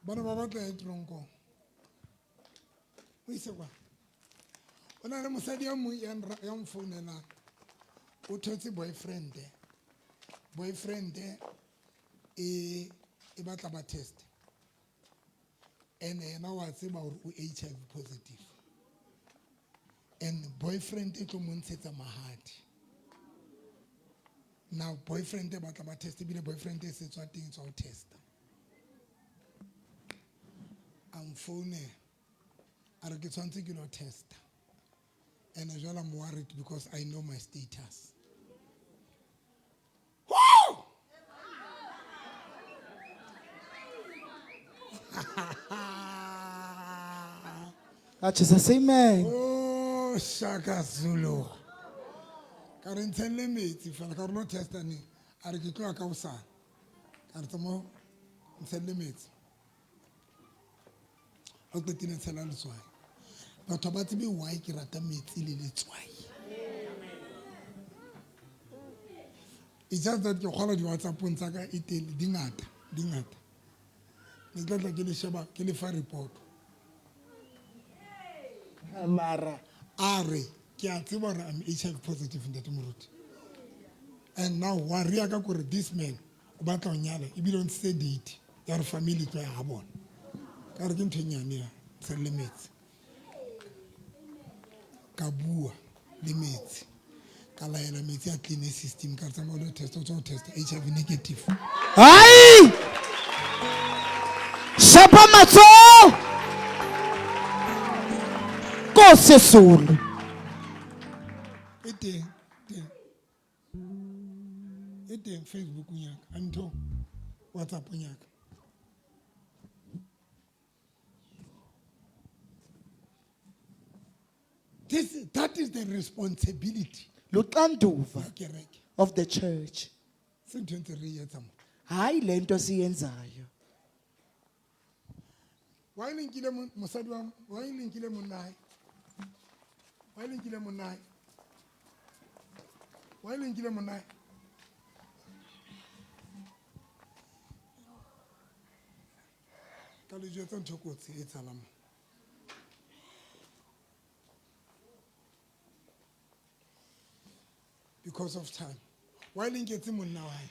S1: bana ba batla ya tronko o ise kwa o na le mosadi ya mfounela o thotse boyfriend e batla ba test and yena wa tseba gore o HIV positive and boyfriend e tlo montshetsa mahadi. Now boyfriend e batla ba test ebile boyfriend e se tswa teng tswa o testa am phone a re ke tshwantse ke lo testa and jwale I'm worried because I know my status. Woo!
S13: Jesus, amen.
S1: Oh, Shaka Zulu. Karen telle metsi fela ka rona testane a re ke tloa ka bosana ka re tsamo ntshelle metsi o qetile tshela letswai batho ba tsebe why ke rata metsi le letswai e just that ke kgola di WhatsApp-ong tsa ka e tele dingata ne tla ke le sheba ke le fa report
S13: Mara
S1: are ke a tseba gore I'm HIV positive ntate moruti and now worry ka gore this man o batla o nyala ebile o ntse date ya re family tlo ya ga bona ka re ke ntho nyane ya tselle metsi ka bua le metsi ka laela metsi a clean system ka tsama lo test o test HIV negative
S4: Hai! Shapa matso! Ko sesulu.
S1: Ete Facebook nyaka anto WhatsApp nyaka that is the responsibility
S13: of the church. Hayi lento siyenzayo.
S1: Why linkile mosadi wa why linkile monai why linkile monai why linkile monai ka le jetsa ntho kotsi e tsalang because of time why linketse monna wa hae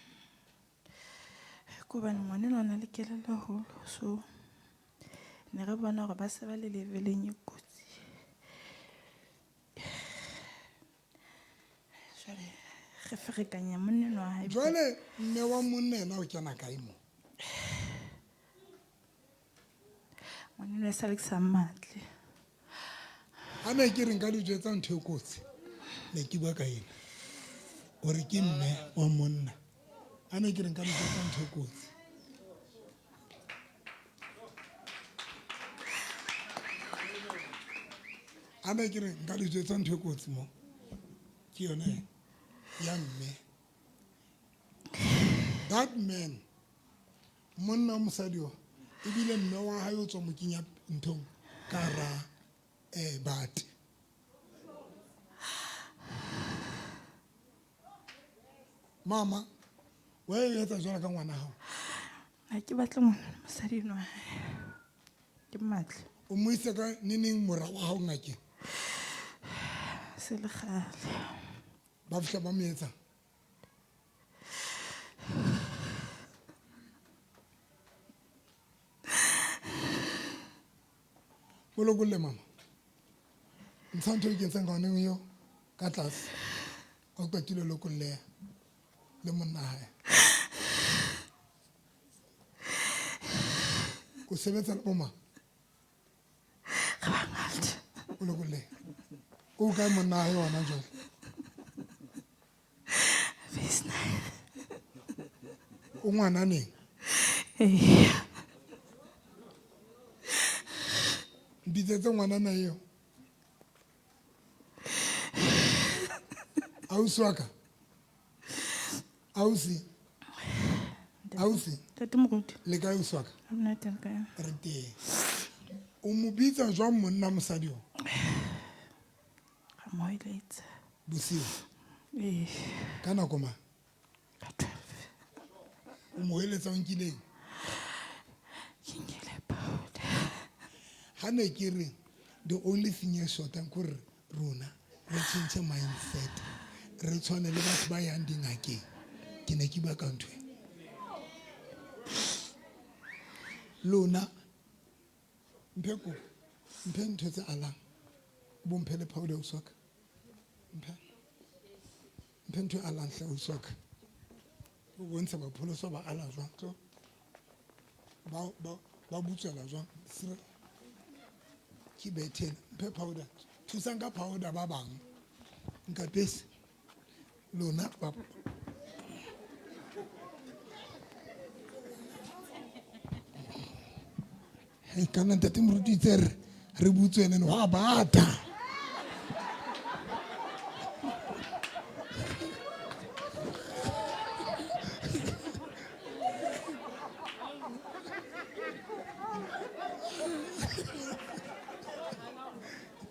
S6: kuba ngwana lona le kelelo holo so ne re bona gore ba se ba le leveleng e kotsi jwale re ferekanya monna wa hae
S1: jwale mme wa monna ena o kena kae mo
S6: monna sa le sa matle
S1: a ne ke reng ka le jetsa ntho e kotsi ne ke bua ka ena gore ke mme wa monna a ne ke reng ka le jetsa ntho e kotsi a ne ke reng ka le jetsa ntho e kotsi mo ke yone ya mme that man monna mosadi wa ebile mme wa hae o tswa mo kenya nthong ka ra bate mama wa e etsa jwala ka ngwana hao
S6: ha ke batla ngwana mosadi no ke matle
S1: o mo isa ka neneng mora wa hao ngakeng
S6: se le gale
S1: ba fihla ba mo etsa bolokolle mama ntsha ntho e kentseng ka one yo ka tlase o qetile lokolleha le monna hae o sebetsa le bomang
S6: ga bangata
S1: bolokolle o ka monna hae ona jwale o ngwana neng bitsetse ngwana na eo ausi wa ka ausi
S6: tate moruti
S1: le kae ausi wa ka
S6: mna teng ka
S1: re teng o mo bitsa jwang monna mosadi o
S6: ga mo iletse
S1: bosiu ka nako mang o mo eletsa o nkileng
S6: ke nkile pa
S1: Hane kiri, the only thing is short and kur runa, re change mindset. Re tshwane le batho ba yang dingakeng. Ke ne ke ba ka ntwe. Lona mpeko mpento tse alang. Bo mphele powder uswaka. Mpento alang hla uswaka. Bo bontsha ba pholoso ba ala jwang tlo. Ba butsela jwang. Sira. Ki bethena mpe powder. Thusanga powder ba bang. Nka pese. Lona papa. Hey, kana ntate moruti itse re butswene wa bata.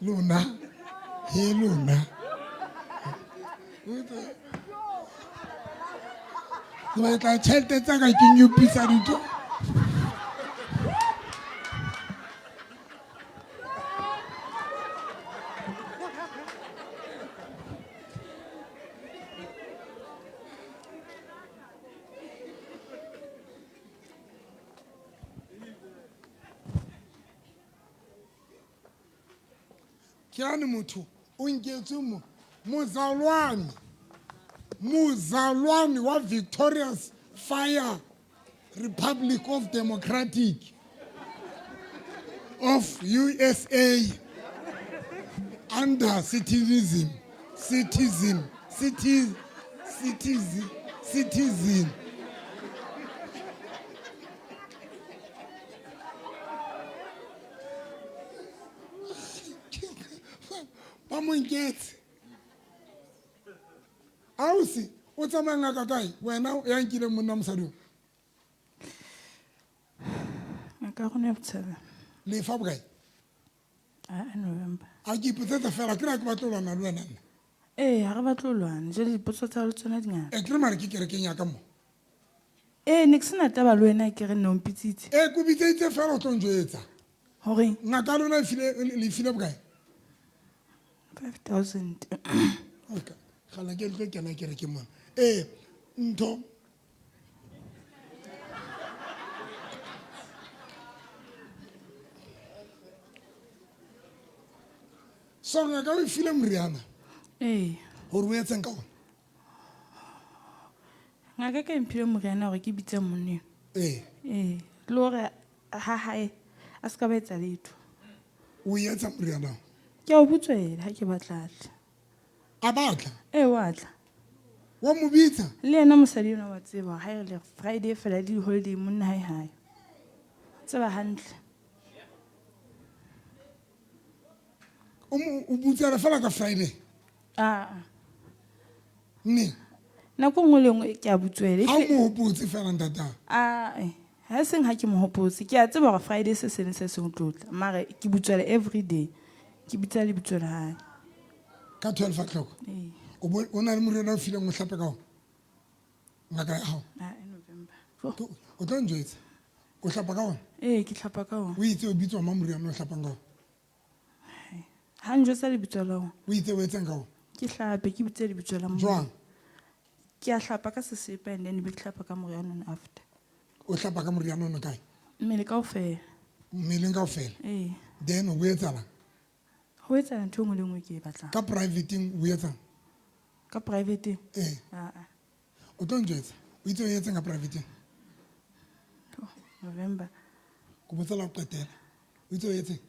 S1: Luna, hey Luna. Vai tla tšhelete tsa ka ke nyupisa dintho. Kiani muthu unketse mo muzalwani wa Victorious Fire Republic of Democratic of USA under citizen. Pamunketse. Ausi, o tsamaya ngaka kae? Wena ya nkile monna mosadi.
S6: Ngaka go ne botsebe.
S1: Le fa bokae?
S6: November.
S1: A ke ipotsetsa fela ke ra ke batlo lwana le wena nna.
S6: Ha re batlo lwana, je dipotso tsa le tsona dingata.
S1: E ke mare ke kerekeng ya ka mo.
S6: Ne ke sena taba le wena ke re no mpitsitse.
S1: Ko bitsitse fela o tlo njwetsa.
S6: Hore
S1: ngaka lona le file bokae?
S6: 5,000.
S1: Okay. Khala ke tlo kena kereke mona. Ntho so ngaka o file moriana. Hore o etseng ka ona?
S6: Ngaka ka mphile moriana hore ke bitse monna. Le hore ha hae a ska ba etsa letho.
S1: O etsa moriana.
S6: Ke o butswela ha ke batla.
S1: A batla?
S6: Wa tla.
S1: Wa mo bitsa?
S6: Le yena mosadi yona wa tseba ha ile Friday fela di holiday monna hae. Tseba hantle.
S1: O butsela fela ka Friday. Ne.
S6: Na go ngwe le ngwe ke a butswela.
S1: Ha mo hopotse fela ntata.
S6: Ha seng ha ke mo hopotse ke a tseba gore Friday se sene se seng tlotla mara ke butswela every day. Ke bitsa le butswela hae.
S1: Ka 12 o'clock. O na le moriana o fileng o hlape ka ona. Ngaka ya hao.
S6: November.
S1: O tlo njwetsa. O hlapa ka ona?
S6: Ke hlapa ka ona.
S1: O itse o bitswa ma moriana o hlapang ka ona.
S6: Ha njwetsa le butswa la ona.
S1: O itse o etseng ka ona?
S6: Ke hlape ke bitse le butswa la mo.
S1: Jwang?
S6: Ke a hlapa ka sesepa and then be ke hlapa ka moriana after.
S1: O hlapa ka moriana ona kae?
S6: Mmele kaofela.
S1: Mmele kaofela. Then o boetsala.
S6: Ho etsa ntho engwe le engwe ke e batlang.
S1: Ka privating o etsa?
S6: Ka privating?
S1: O tlo njwetsa. O itse o etseng ka privating?
S6: November.
S1: Ko botsela o qetela. O itse o etseng?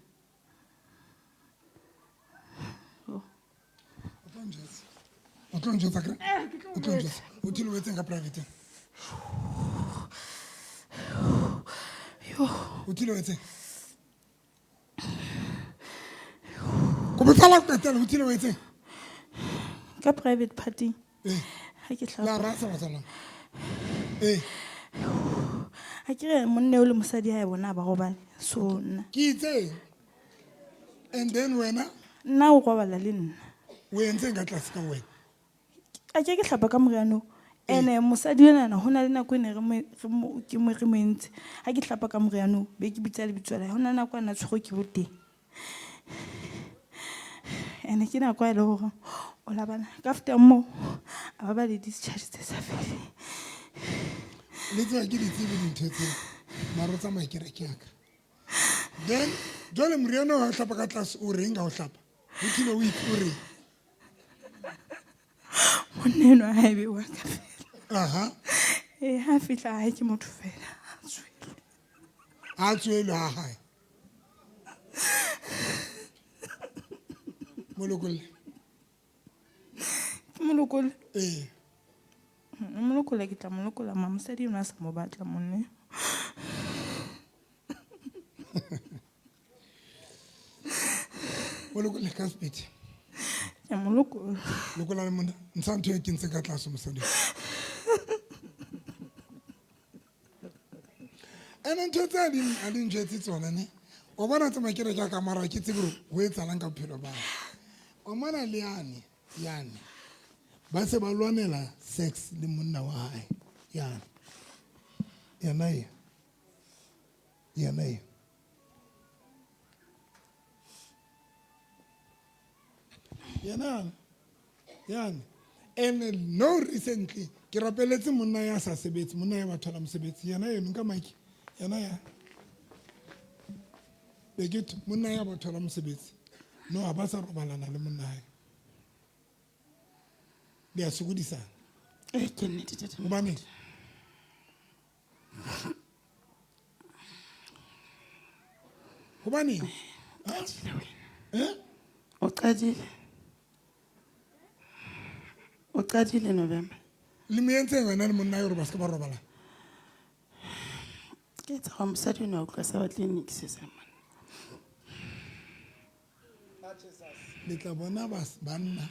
S1: O tlo njwetsa ka? O tlo njwetsa. O tlo o etseng ka privating? O tlo o etseng? Ko botsela o qetela o tlo o etseng?
S6: Ka private party. Ha ke hlapa.
S1: La rasa batsana.
S6: Ha ke re monna o le mosadi ha e bona ba go bana. So nna.
S1: Ke itse. And then wena?
S6: Nna o go bala le nna.
S1: O entseng ka tlase ka wena?
S6: A ke hlapa ka moriano ene mosadi enana go na le nako e ne re mo entse ga ke tlhapa ka moriano be ke bitsa lebitso la go na nako a na tshogo ke boteng ene ke nako a e le gore o labana ka feta mo a ba le discharge tse sa feleng
S1: le tswa ke ditsebe dintho tse maro tsamaya kereke yaka then jwale moriano wa tlhapa ka tlase o reng ga o tlhapa o kile o itse o reng
S6: monna eno a ebe wa ka fela
S1: aha
S6: ha fihla hae ke motho fela
S1: a tswelo ha hae molokole
S6: molokole ke tla molokola ma mosadi eno a sa mo batla monne
S1: molokole ka spiti
S6: ya molokola
S1: lokola le monna ntsha ntho e ke ntse ka tlase mosadi ene ntho tse a di njetse tsona ne o bona tsamaya kereke ya kamara ke tsebe gore go e tsalang ka bophelo ba o mana le yane ba se ba lwanela sex le monna wa hae yena and no recently ke rapeletse monna ya sa sebetse monna ya ba thola mosebetsi yena eno ka maki yena ya begit monna ya ba thola mosebetsi no a ba sa robalana le monna hae di a sokodisana hobaneng
S6: o qadile November
S1: le moentse wena le monna yo re ba se ba robala
S6: ke tsa go mosadi o ne a utlwa sa batle nikisesa
S1: le tla bona banna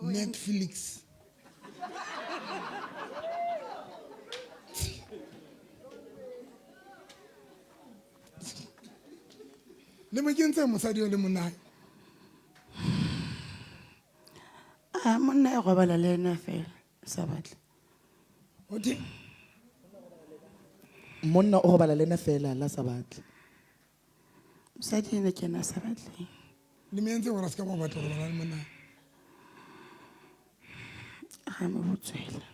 S1: Netflix le mo kentse mosadi yo le monna
S6: monna e robala le ena fela sa batle
S13: monna o robala le ena fela la sa batle
S6: mosadi ene ke ena sa batleng
S1: le moentse gore se ka ba batla robala le monna
S6: ga me botswela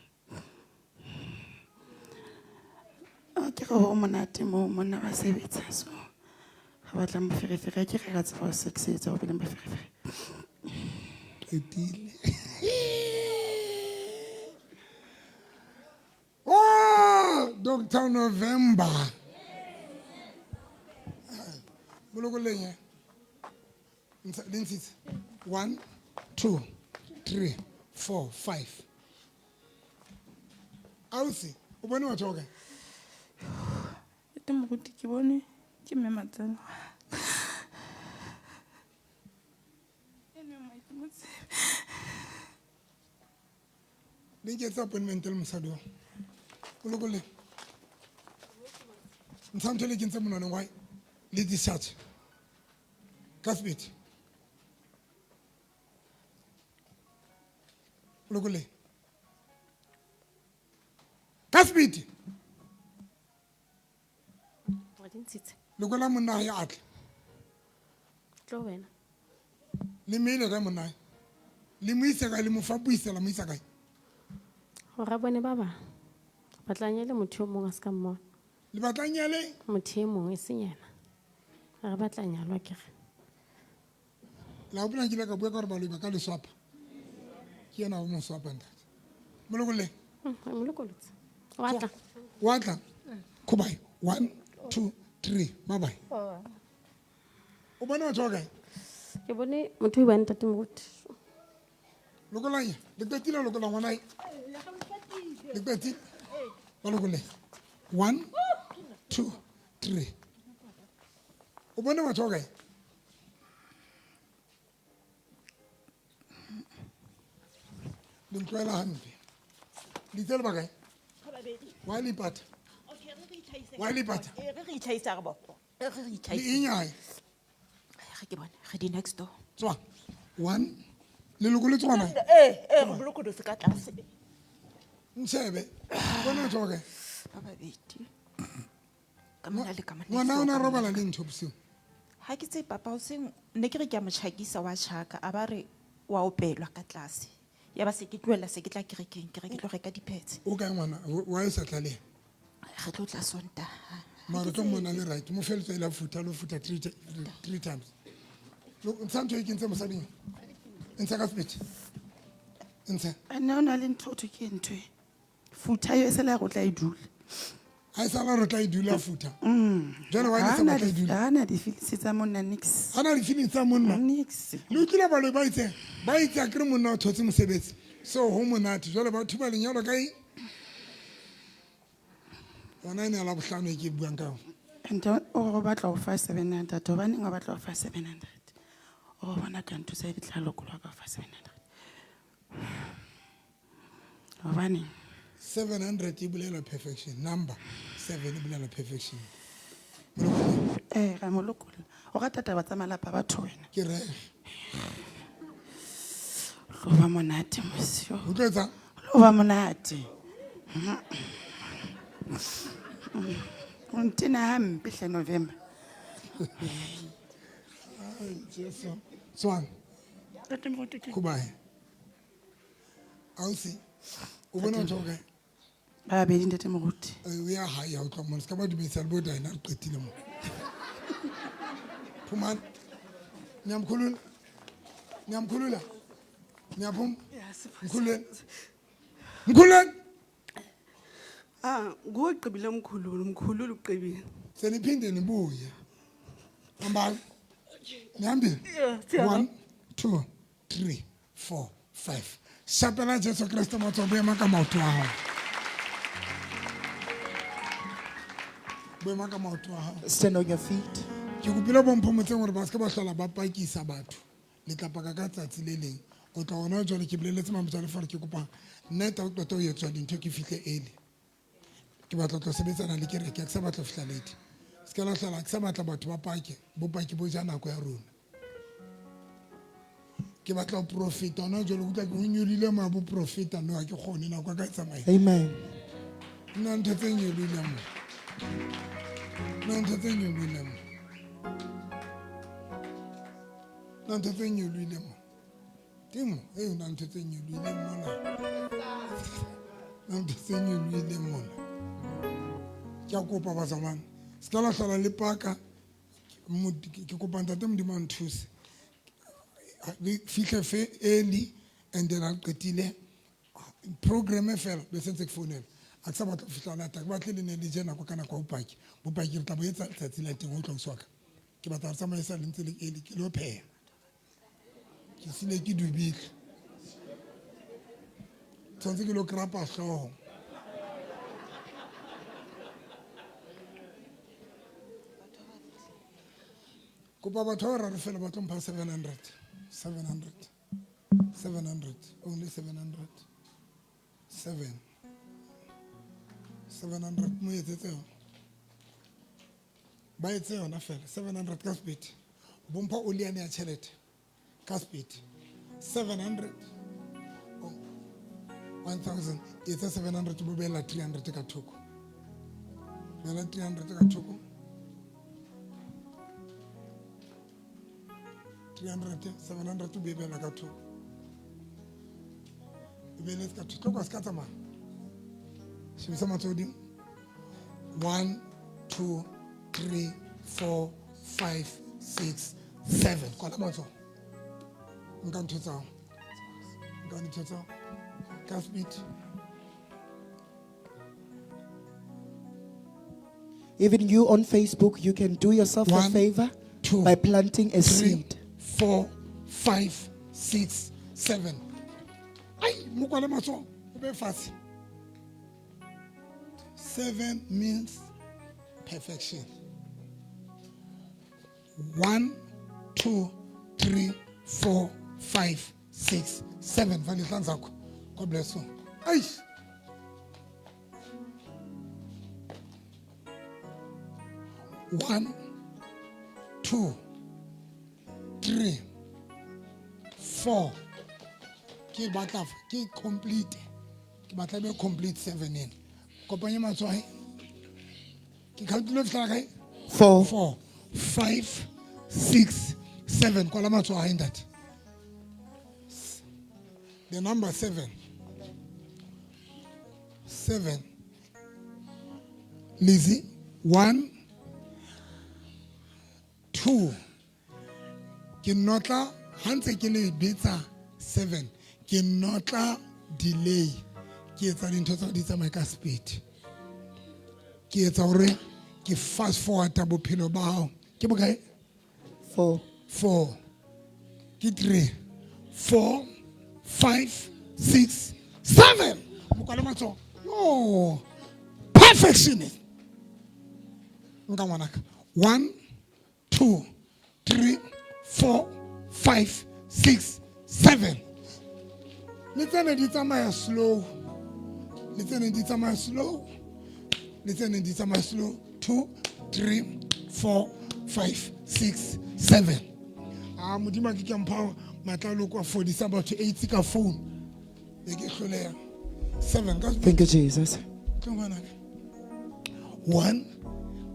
S6: a ke go monate mo monna ba sebetsa so ga batla moferefere ke re ga tseba sex etsa go beleng moferefere
S1: etile oh Dr. November molokoleng Lindsay 1 2 3 4 5 ausi o bone wa tsoga
S6: ete moruti ke bone ke mme Matsalo
S1: le ke tsa appointment le mosadi o molokole ntshantse le ke ntse monane wa le discharge ka speed molokole ka speed lokola monna ya atla
S2: tlo wena
S1: le mele ga monna le mo isa ka le mo fapuisela mo isa kae
S2: gore bone ba ba batlanyele motho o mongwe a se ka mmona
S1: le batlanyele
S2: motho e mongwe e senyana ga re batlanyalwa ke re
S1: la o bona ke ka bua ka gore balobi ba ka le swapa ke yena o mo swapa ntate molokole
S2: molokolotse watla
S1: kubai 1 2 3 bye bye o bona o tswa kae
S2: ke bone motho o bane tate moruti
S1: lokolanya le tatile lokola ngwana le tatile ba lokole 1 2 3 o bona o tswa kae le ntloela hampe le tsele ba kae wa le pata wa le pata le inyae
S15: Ge di next door.
S1: tswa 1 leloko le tswana
S15: Re boloko do se ka tlase.
S1: ntshebe bona tsoke
S15: Ba babedi. Ka mona le ka mona.
S1: ngwana o na robala le ntho bosiu
S15: Ha ke tse papa o seng ne ke re ke a motšhakisa wa tšhaka a ba re wa opelwa ka tlase. Ya ba se ke tloela se ke tla kerekeng ke re ke tlo reka diphetse.
S1: o kae ngwana wa e sa tlaleng
S15: Re tlo tla Sontaga.
S1: mara tlo mona le right mo feletso e la futa lo futa three times lo ntsanto e kentse mosading ntsha ka spit ntsha
S17: ana ona le ntho to ke ntwe futa yo se la go tla idula
S1: ha e sala re tla idula futa jana wa
S17: Hana
S1: le sa tla idula
S17: hana di feelings tsa monna nix
S1: hana di feelings tsa monna
S17: nix
S1: le utlile ba le ba itse a kre monna o thotse mosebetsi so ho monate jwale ba thuba lenyalo kae bona ne ala bohlano e ke buang ka
S17: and o batla o fa 700 ba neng o batla o fa 700 o bona ka ntho sa ditlhalo go ka fa 700 o bane
S1: 700 e bulela perfection number 7 e bulela perfection
S17: ga molokolo o ga tata ba tsa malapa ba thwena
S1: ke re
S17: lo ba monate mosio
S1: o tletsa
S17: lo ba monate Untina hampe hle November.
S1: Jesu. Swan. Kubai. Ausi. O bona ntho kae?
S17: Ba be ntate moruti.
S1: We are high out of months. Ka ba di mesa bo dai na qetile mo. Puman. Nyamkhulula. Nyamkhulula. Nyapum. Mkhulula. Mkhulula.
S16: Ngogqibile umkhululu uqibile.
S1: Seniphinde nibuye. Amba. Nyambile. 1 2 3 4 5. Shapela Jesu Kristo motsobe maka maoto a hao. Bo maka maoto a hao.
S13: Stand on your feet.
S1: Ke kopile bompho motseng gore ba se ba hlola ba pakisa batho. Le tlapaka ka tsatsi le leng. O tla ona jole ke boleletse mamotsa le fore ke kopa neta o tota o yetswa dintho ke fihle ele. Ke batla tlo sebetsana le kereke ke sa batla fihla late se ka la hlola ke sa batla batho ba pake bo paki bo ja nako ya rona ke batla profit ona jole o tla ke unyulile ma bo profit no ha ke khone nako ka tsamaya
S13: Amen.
S1: nna ntho tse nyulile mo nna ntho tse nyulile mo nna ntho tse nyulile mo timo nna ntho tse nyulile mo nna ntho tse nyulile mo ke a kopa ba zamana se ka la hlola le paka ke kopa ntate modimo a nthuse fihle fe early and then a qetile program e fela be sentse ke founela a ke sa batla fihla lata ke batle le ne le jena go kana kwa bopaki re tla bo etsa tsatsi la teng o tlo swaka ke batla re tsamaisa le ntse le early ke lo pheya ke sile ke dubile tshwanetse ke lo krapa hloho kopa batho ba raro fela ba tlo mpha 700 only 700 mo etsetse yona ba etse yona fela 700 ka speed bompha oliane ya tšhelete ka speed 700 1000 etsa 700 bo bela 300 ka thoko bela 300 ka thoko 300 700 to be bela ka thoko bela ka thoko kwa ska tsama shimisa matsodi 1 2 3 4 5 6 7 kwa la matso nka ntotsa ka speed.
S13: Even you on Facebook, you can do yourself a favor by planting a seed.
S1: 4 5 6 7 ai mokwale matso o be fast 7 means perfection 1 2 3 4 5 6 7 vale hlanzakho God bless you ai 1 2 3 4 ke batla ke complete ke batla be complete 7 in kopanya matsoe ke calculate fela kae 4 5 6 7 kwala matsoe ntate the number 7 Lizzie 1 2 ke notla hantse ke le betsa 7 ke notla delay ke etsa dintho tsa di tsamaya ka speed ke etsa hore ke fast forward bophelo ba hao ke bokae 4 ke 3 4 5 6 7 mokwala matso oh perfectionist nka ngwanaka 1 2 3 4 5 6 7 letsene di tsamaya slow 2 3 4 5 6 7 modimo ke ka mpha matla lo kwa 40 sa batho 8 ka phone e ke hloleha 7 ka
S13: Thank you, Jesus.
S1: 1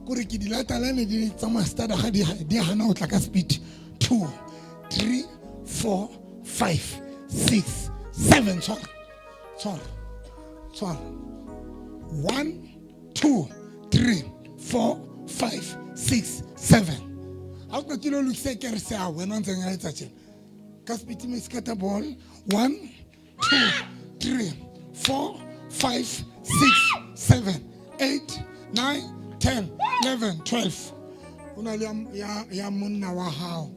S1: kore ke di latalane di tsamaya stada ga di hana o tla ka speed 2 3 4 5 6 7 1 2 3 4 5 6 7 ha o qetile o lokise ke re se a wena ntse nga etsa tjena ka speed me scatter ball 1 2 3 4 5 6 7 8 9 10 11 12 una le ya monna wa hao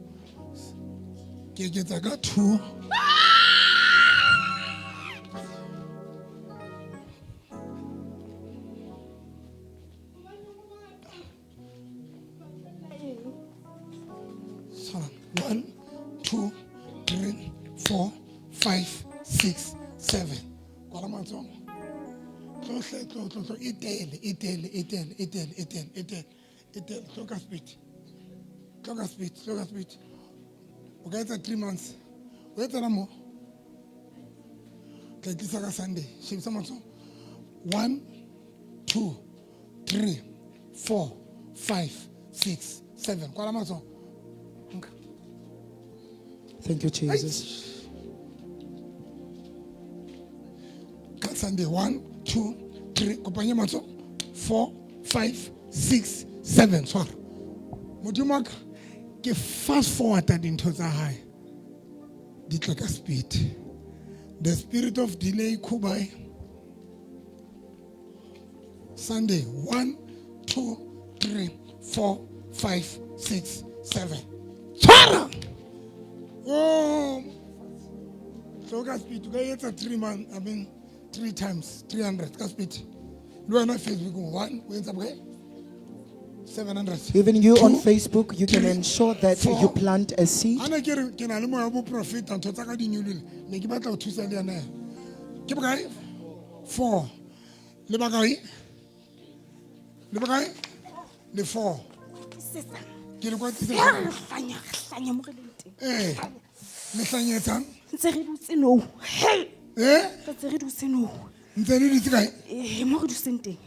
S1: ke ketsa ka 2 1 2 3 4 5 6 7 kwala matsongo tlo itele tloka speed o ka etsa 3 months o etsa na mo tla tlisa ka Sunday shebisa matsongo 1 2 3 4 5 6 7 kwala matsongo.
S13: Thank you, Jesus.
S1: Sunday 1 2 3 kopanya matso 4 5 6 7 swara modimo ke fast forward dintho tsa hae di tla ka speed the spirit of delay kubai Sunday 1 2 3 4 5 6 7 swara oh so ka speed ka etsa 3 months 3 times 300 ka speed lo na Facebook 1 o etsa bokae 700
S13: Even you on Facebook, you can ensure that you plant a seed.
S1: ana ke re ke na le moya bo profit ntho tsa ka di nyulile ne ke batla go thusa le yana ke bokae 4 le bokae le 4 ke le kwa
S7: hlanya mo re leng teng
S1: le hlanyetsang
S7: ntse re dutse no ntse re dutse no
S1: ntse le ditse kae
S7: mo re dutseng teng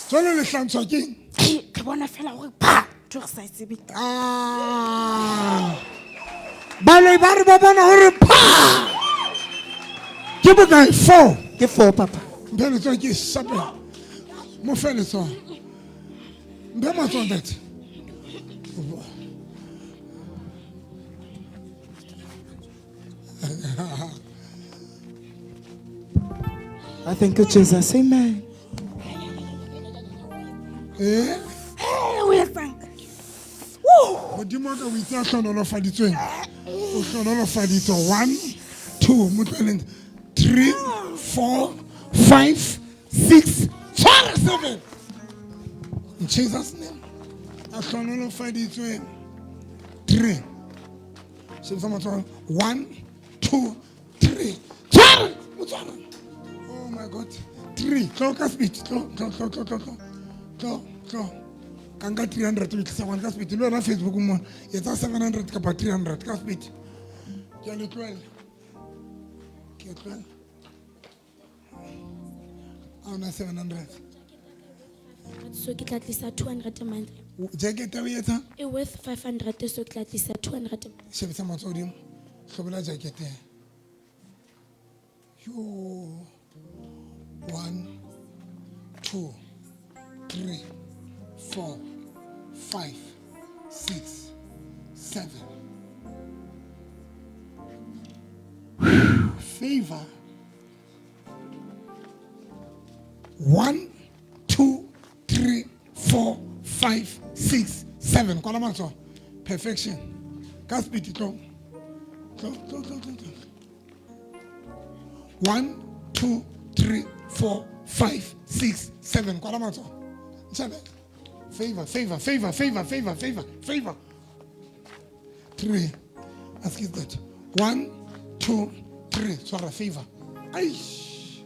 S1: jalo le hlantshwa keng
S7: ke bona fela gore pa tlo re sa itsebe
S1: bale ba re ba bona gore pa ke bokae 4
S13: ke 4 papa
S1: mpele tswa ke shape mo fele tswa mbe matso ntate
S13: I thank you, Jesus. Amen.
S7: o etsang
S1: modimo ka o itse a hlonolofaditsweng o hlonolofaditswe 1 2 mo tleleng 3 4 5 6 7 in Jesus name a hlonolofaditswe 3 shebisa matshwao 1 2 3 tshwara motswara oh my god 3 tlo speed tlo kanka 300 o tlisa one ka speed le wena Facebook mo etsa 700 kapa 300 ka speed ke le 12 ke Auna 700.
S18: So ke tla tlisa 200 a month.
S1: Jacket ya o etsa?
S18: E worth 500 so ke tla tlisa 200 a month.
S1: Shebisa matsoho hodimo. Hlobola jacket e. Yo. 1, 2, 3, 4, 5, 6, 7. Favor. 1, 2, 3, 4, 5, 6, 7. Kwala matsoho. Perfection. Ka speed tlo. 1, 2, 3, 4, 5, 6, 7. Kwala matsoho. Favor. 3. Ask it that. 1, 2, 3. Swara favor. Aish.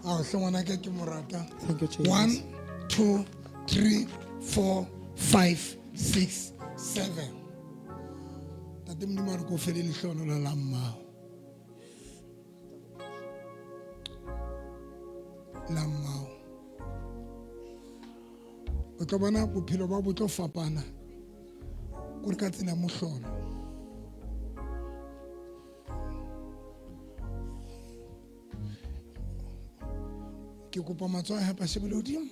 S13: Thank you, Jesus.
S1: 1, 2, 3, 4, 5, 6, 7. Tate Modimo a re ko fele lehlohonolo la mmao. La mmao. O tlo bona bophelo ba bo tlo fapana ko re ka tsela mohlolo. Ke kopa matsoho a hape a shebele hodimo.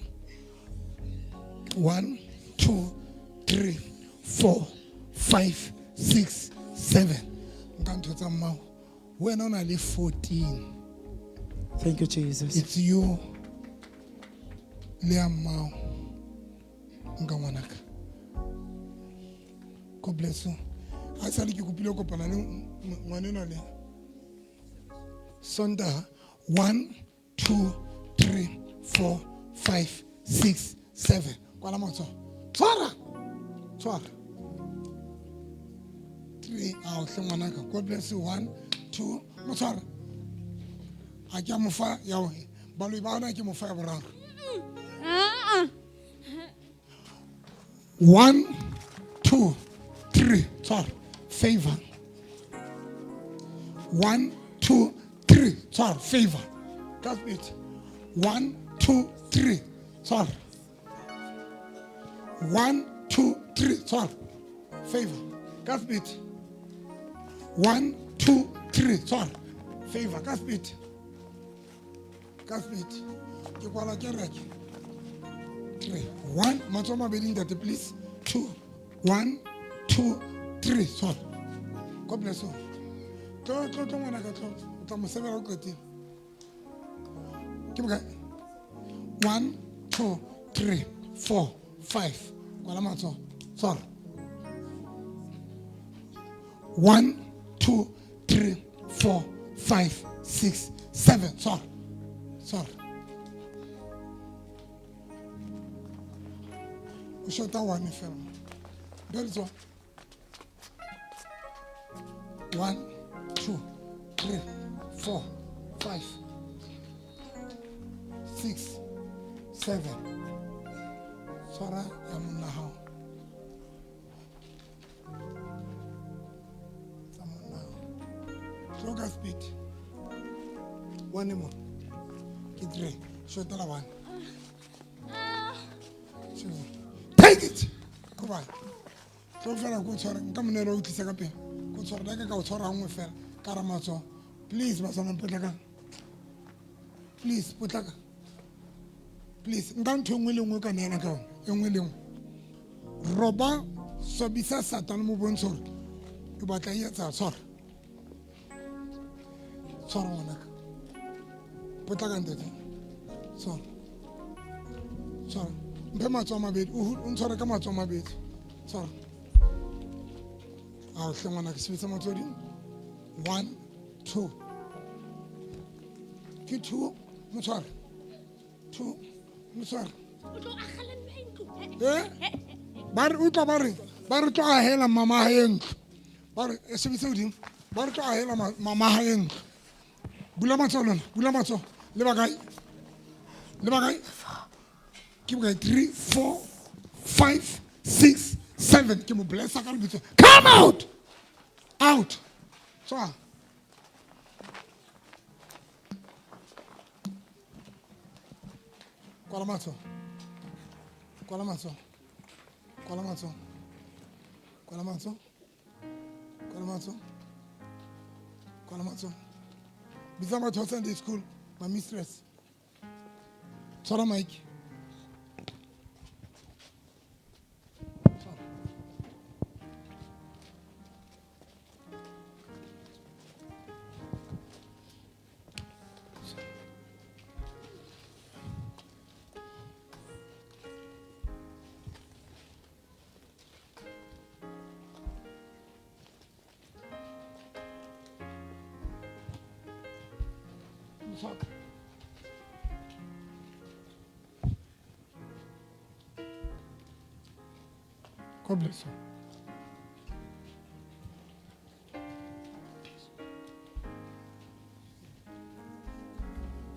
S1: 1, 2, 3, 4, 5, 6, 7. Nka ntho tsa mmao. Wena o na le 14.
S13: Thank you, Jesus.
S1: It's you. Le ya mmao. Nka ngwanaka. God bless you. A sa le ke kopile go kopana le ngwaneno le. Sonda 1, 2, 3, 4, 5, 6, 7. Kwala matsoho. Tshwara. 3. Ao hle ngwanaka. God bless you. 1, 2. Motshwara. A ke a mo fa ya o. Baloi ba ona ke mo fa ya boraro. 1, 2, 3. Tshwara. Favor. 1, 2, 3. Tshwara. Favor. That's it. 1, 2, 3. Sorry. 1, 2, 3. Sorry. Favor. Gasp it. 1, 2, 3. Sorry. Favor. Gasp it. Gasp it. You call a carrot. 3. 1. Matoma bedding that please. 2. 1, 2, 3. Sorry. God bless you. Go. 1, 2, 3, 4, 5. Sorry. 1, 2, 3, 4, 5, 6, 7. Sorry. We shut that one film. That is all. 1, 2, 3, 4, 5, 6, 7. Sora yamunna how. Sloga speed. One more. Kidre. Shut that one. Take it. Come on. So fela go tshwara nka monelo o tlisa ka pele. Go tshwara ka o tshwara ngwe fela. Karamatso. Please basana potlaka. Please potlaka. Please, nka engwe le engwe ka neela ka engwe le engwe. Roba sobisa Satan mo bontsho re o batla etsa tshwara. Tshwara ngwanaka. Potlaka ntete. Tshwara. Mpe matsoho a mabedi. O ntshware ka matsoho a mabedi. Tshwara. A hle ngwanaka sebetsa matsoho ding. 1, 2. Ke 2. Motshware. 2. Motshware. Ba re utlwa ba re tlo ahela mama ha entlo. Ba re sebetsa hodimo. Ba re tlo ahela mama ha entlo. Bula matsoho lona. Bula matsoho. Le ba kae? Ke ba 3, 4, 5, 6, 7. Ke mo blessa ka lebitso. Come out. Out. Tswa. Kwala matso. Kwala matso. Kwala matso. Kwala matso. Kwala matso. Kwala matso. Bitsa batho ba Sunday school, my mistress. Tshwara mic. God bless you.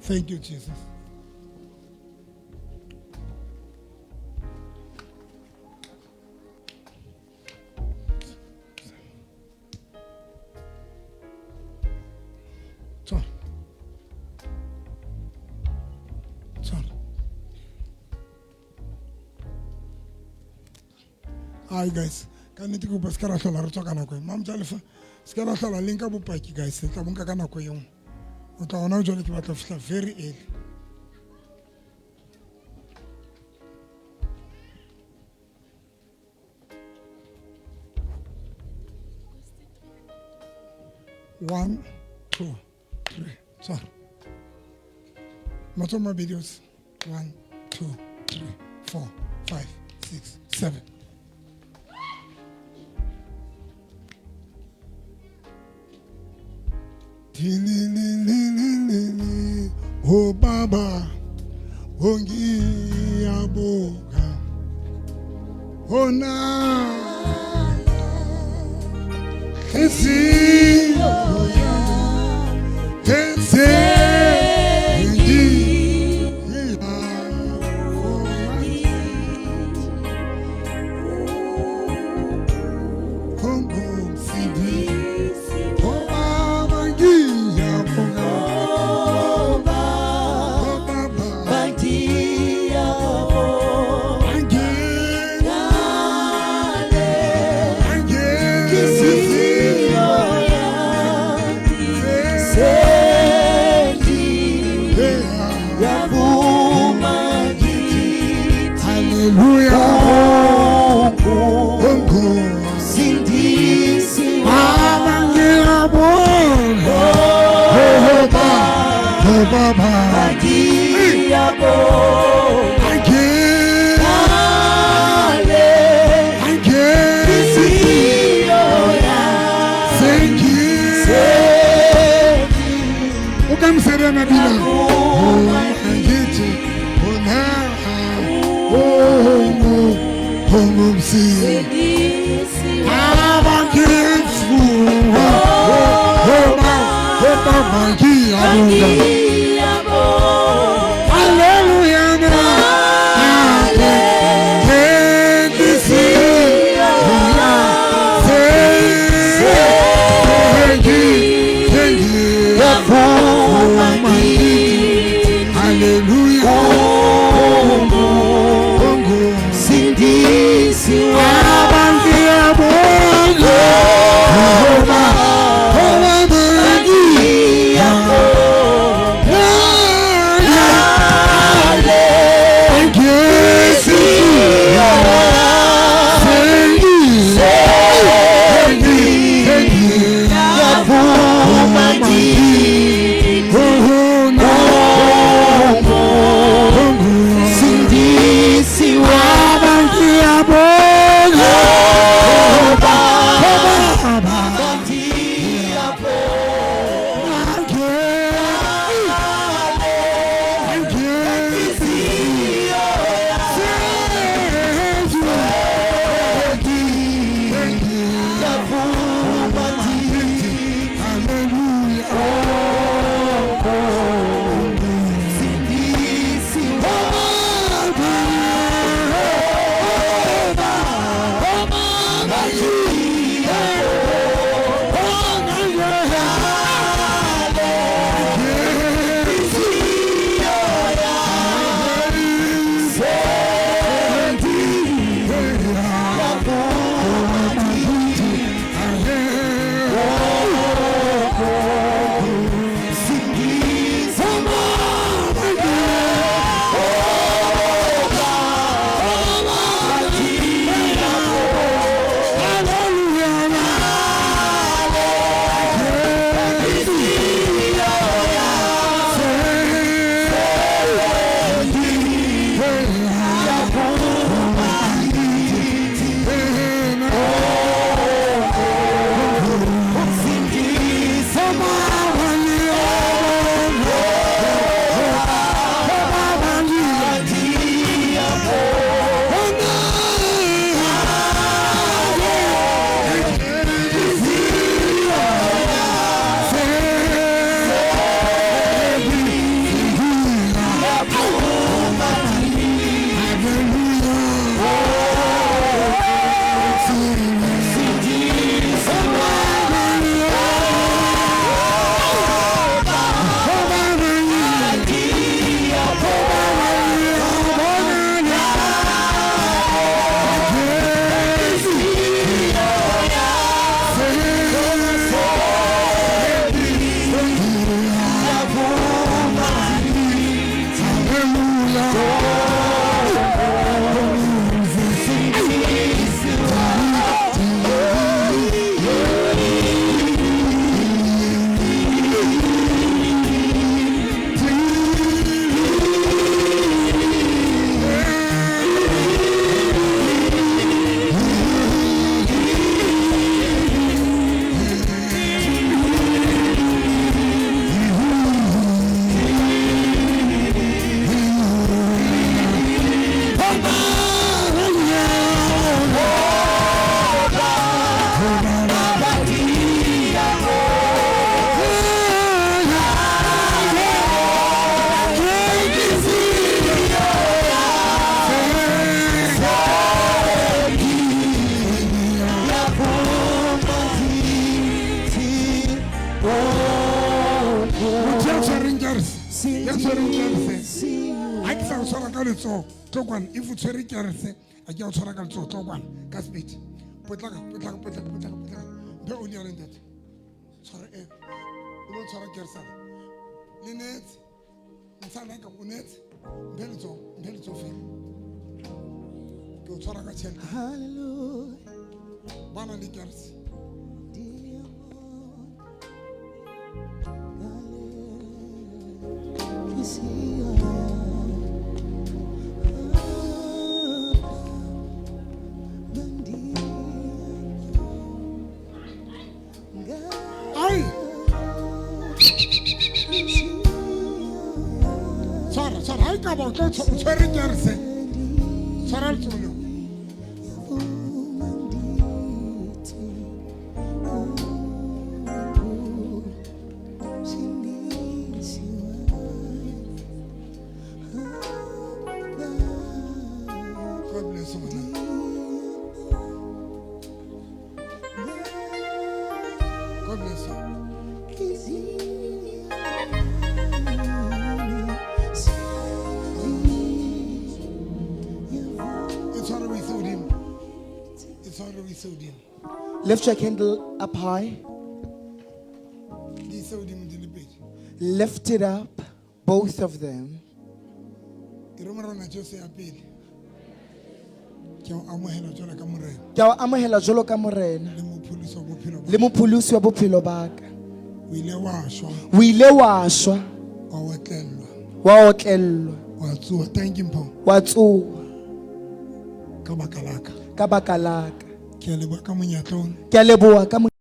S1: Thank you, Jesus. Hi guys, can you take up a scarasol or chocanako? Mam Jalifa, scarasol, link up paki guys, Tabunkanaco young. What I know, Johnny, what of stuff very ill. One, 2, 3, sorry. Matoma videos. 1, 2, 3, 4, 5, 6, 7. Oh Baba, Ongi Aboga, Oh na, Esi, tshwereng kerese ha ke sa o tshwara ka letsogo tlo kwana if o tshwere kerese a ke a o tshwara ka letsogo tlo kwana ka speed potlaka mpe o dialeng tete tshwara e o lo tshwara keresana le netse ntshana ka o netse mpe letsogo fela ke o tshwara ka tšhelete bana le kerese Sorry, I come on, go to Cherry Jersey. Sorry, to you. God bless you. God bless you.
S13: Lift your candle up high. Lift it up, both of them. Ke a amohela jwalo ka morena le mopholosi wa bophelo ba ka. O ile wa shwa wa otlellwa wa tsuwa ka baka la ka. Ke a leboha ka